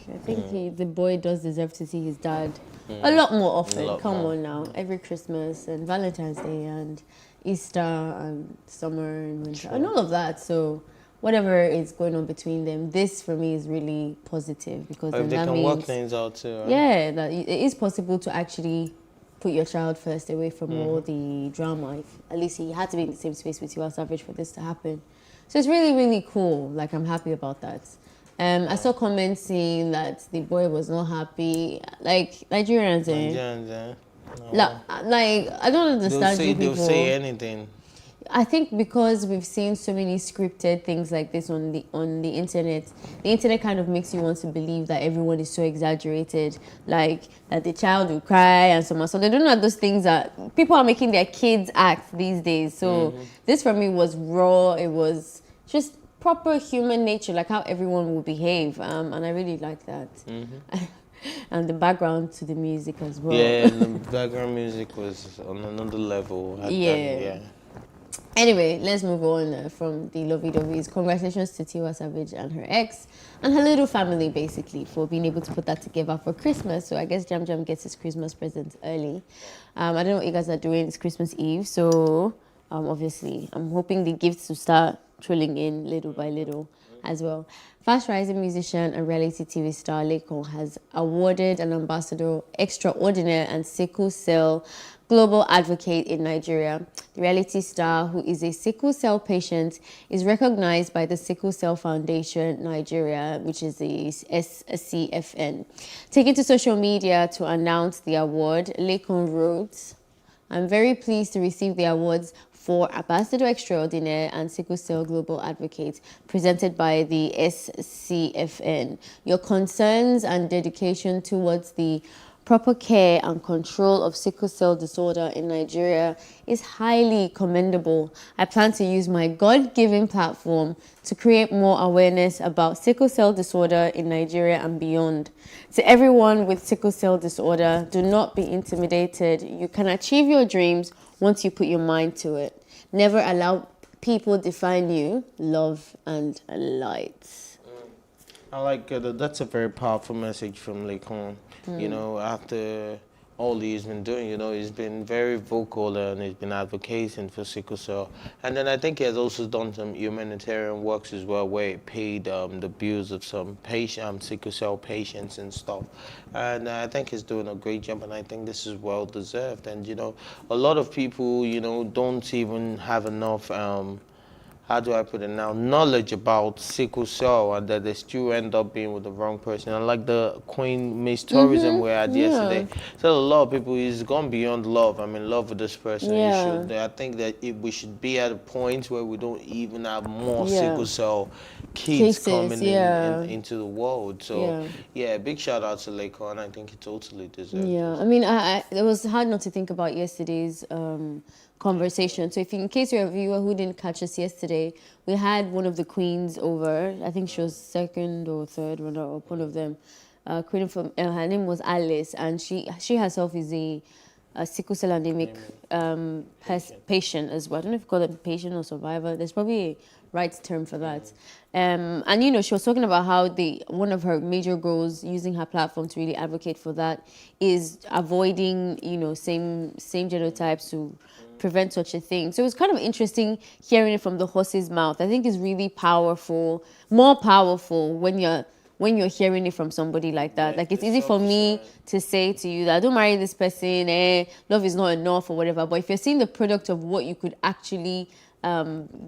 the boy does deserve to see his dad a lot more often. Come on now, every Christmas and Valentine's Day and Easter and summer and winter and all of that. So whatever is going on between them, this for me is really positive, because then they that can means, work things out too. Right? Yeah, that it is possible to actually put your child first, away from all the drama. At least he had to be in the same space with Tiwa Savage for this to happen. So it's really, really cool. Like, I'm happy about that. I saw comments saying that the boy was not happy. Like, Nigerians, like, I don't understand you people. They'll say anything. I think because we've seen so many scripted things like this on the internet, the internet kind of makes you want to believe that everyone is so exaggerated, like that the child will cry and so on. So they don't know those things that people are making their kids act these days. So this for me was raw. It was just proper human nature, like how everyone will behave, and I really like that. And the background to the music as well. Yeah, the background music was on another level. Yeah. Anyway, let's move on from the lovey-doveys. Congratulations to Tiwa Savage and her ex and her little family, basically, for being able to put that together for Christmas. So I guess Jam Jam gets his Christmas present early. I don't know what you guys are doing. It's Christmas Eve, so obviously I'm hoping the gifts will start trailing in little by little as well. Fast-rising musician and reality TV star Lekon has awarded an ambassador extraordinaire and sickle cell global advocate in Nigeria. The reality star, who is a sickle cell patient, is recognized by the Sickle Cell Foundation Nigeria, which is the SCFN. Taking to social media to announce the award, Lekon wrote, "I'm very pleased to receive the awards for Ambassador Extraordinaire and Sickle Cell Global Advocate, presented by the SCFN. Your concerns and dedication towards the proper care and control of sickle cell disorder in Nigeria is highly commendable. I plan to use my God-given platform to create more awareness about sickle cell disorder in Nigeria and beyond. To everyone with sickle cell disorder, do not be intimidated. You can achieve your dreams once you put your mind to it. Never allow people define you. Love and light." I like that's a very powerful message from Lekon. You know, after all he's been doing. He's been very vocal and he's been advocating for sickle cell. And then I think he has also done some humanitarian works as well, where he paid the bills of some sickle cell patients and stuff. And I think he's doing a great job, and I think this is well deserved. And a lot of people, don't even have enough. How do I put it now? Knowledge about sickle cell, and that they still end up being with the wrong person. And like the Queen Miss Tourism we had yesterday, so a lot of people is gone beyond love. I mean, love with this person. I think that we should be at a point where we don't even have more sickle cell kids coming into the world. So big shout out to Lakon. I think he totally deserves it. I mean, it was hard not to think about yesterday's conversation. So in case you're a viewer who didn't catch us yesterday, we had one of the queens over. I think she was second or third runner-up, one of them. Queen from her name was Alice, and she herself is a sickle cell anemic patient as well. I don't know if you call it patient or survivor. There's probably a right term for that. And she was talking about how one of her major goals using her platform to really advocate for that is avoiding same genotypes to prevent such a thing. So it was kind of interesting hearing it from the horse's mouth. I think it's really powerful, more powerful when you're hearing it from somebody like that. Like, it's easy for me to say to you that don't marry this person, love is not enough or whatever. But if you're seeing the product of what you could actually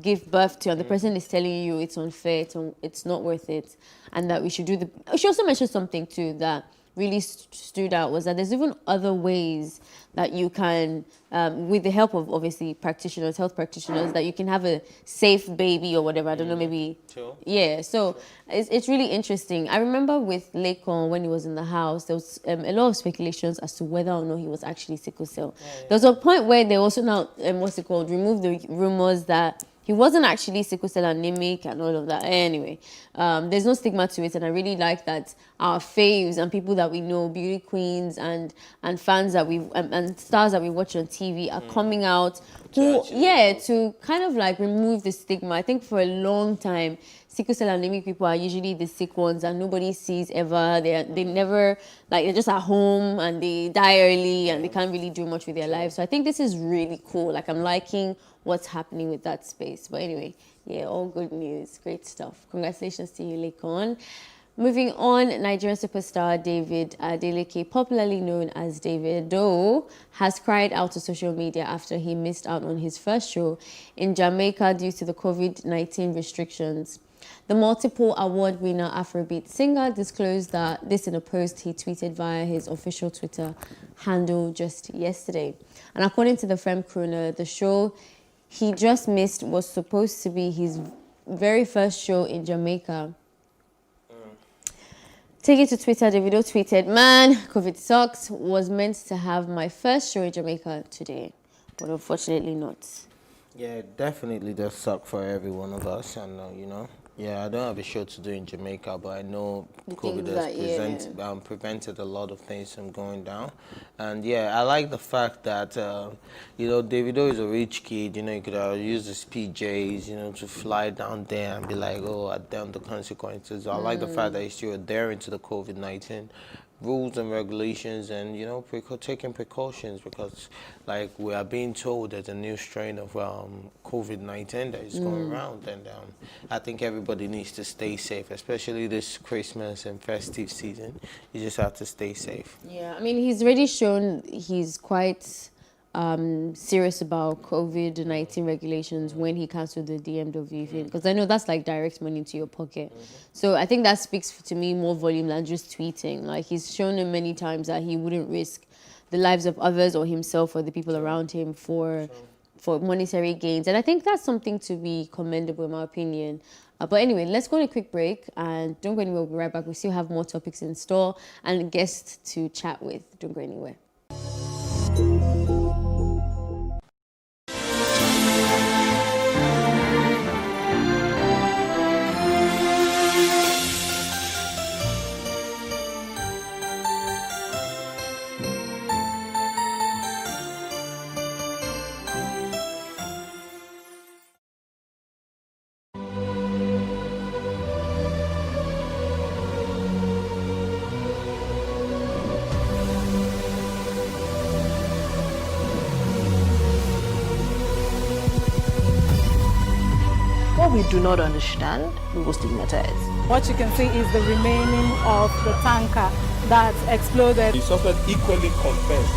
give birth to, and the person is telling you it's unfair, it's not worth it, and that we should do she also mentioned something too that really stood out, was that there's even other ways that you can, with the help of obviously health practitioners, that you can have a safe baby or whatever. I don't know, maybe. Sure. Yeah, so it's really interesting. I remember with Lakon, when he was in the house, there was a lot of speculations as to whether or not he was actually sickle cell. There was a point where they also now, removed the rumors that he wasn't actually sickle cell anemic and all of that. Anyway, there's no stigma to it, and I really like that our faves and people that we know, beauty queens and fans that and stars that we watch on TV are coming out to kind of like remove the stigma. I think for a long time, sickle cell anemic people are usually the sick ones and nobody sees ever. They never, they're just at home and they die early and they can't really do much with their lives. So I think this is really cool. Like, I'm liking what's happening with that space. But anyway, all good news. Great stuff. Congratulations to you, Lakon. Moving on, Nigerian superstar David Adeleke, popularly known as Davido, has cried out to social media after he missed out on his first show in Jamaica due to the COVID-19 restrictions. The multiple award winner Afrobeat singer disclosed this in a post he tweeted via his official Twitter handle just yesterday. And according to the Femme Crooner, the show he just missed was supposed to be his very first show in Jamaica. Taking to Twitter, Davido tweeted, "Man, COVID sucks. Was meant to have my first show in Jamaica today, but unfortunately not." Yeah, it definitely does suck for every one of us, and I don't have a show to do in Jamaica, but I know COVID has prevented a lot of things from going down. And I like the fact that, Davido is a rich kid, he could have used his PJs, to fly down there and be like, oh, I down the consequences. I like the fact that he's still adhering to the COVID-19 rules and regulations and, taking precautions, because, like, we are being told there's a new strain of COVID-19 that is going around, and I think everybody needs to stay safe, especially this Christmas and festive season. You just have to stay safe. Yeah, I mean, he's already shown he's quite serious about COVID-19 regulations when he canceled the DMW thing, because I know that's like direct money into your pocket. So I think that speaks to me more volume than just tweeting. Like, he's shown him many times that he wouldn't risk the lives of others or himself or the people around him for monetary gains. And I think that's something to be commendable, in my opinion. But anyway, let's go on a quick break, and don't go anywhere. We'll be right back. We still have more topics in store and guests to chat with. Don't go anywhere. Where we do not understand, we will stigmatize. What you can see is the remaining of the tanker that exploded. The suspect equally confessed.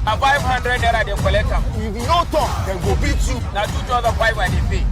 A 500 naira they collect them. If you don't talk, then go beat you. Now 2,500 and they pay.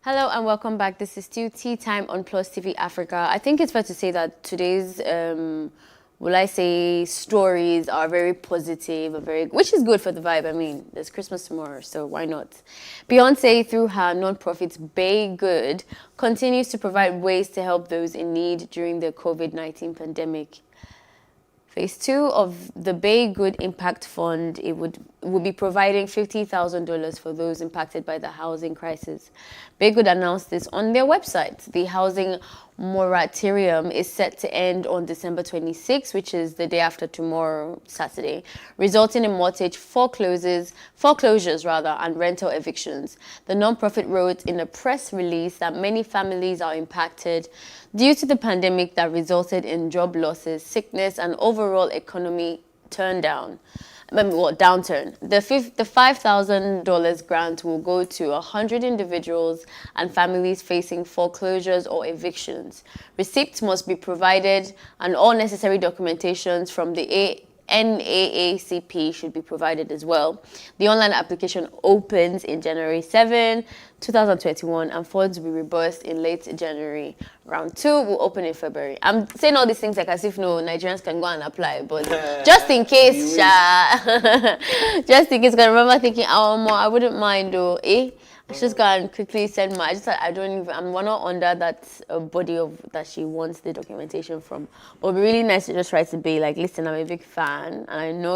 Hello and welcome back. This is still Tea Time on Plus TV Africa. I think it's fair to say that today's, stories are very positive, which is good for the vibe. I mean, there's Christmas tomorrow, so why not? Beyonce, through her non-profit Bay Good, continues to provide ways to help those in need during the COVID-19 pandemic. Phase 2 of the Bay Good Impact Fund, it would be providing $50,000 for those impacted by the housing crisis. Bay Good announced this on their website. The housing moratorium is set to end on December 26, which is the day after tomorrow, Saturday, resulting in mortgage foreclosures and rental evictions. The nonprofit wrote in a press release that many families are impacted due to the pandemic that resulted in job losses, sickness, and overall economy downturn. The $5,000 grant will go to 100 individuals and families facing foreclosures or evictions. Receipts must be provided, and all necessary documentations from the NAACP should be provided as well. The online application opens in January 7, 2021, and funds will be reimbursed in late January. Round 2 will open in February. I'm saying all these things like as if no Nigerians can go and apply, but just in case, just in case, I remember thinking, I wouldn't mind though, I just gotta quickly send my. We're not under that body of that she wants the documentation from. But it'd be really nice to just try to be like, listen, I'm a big fan, and I know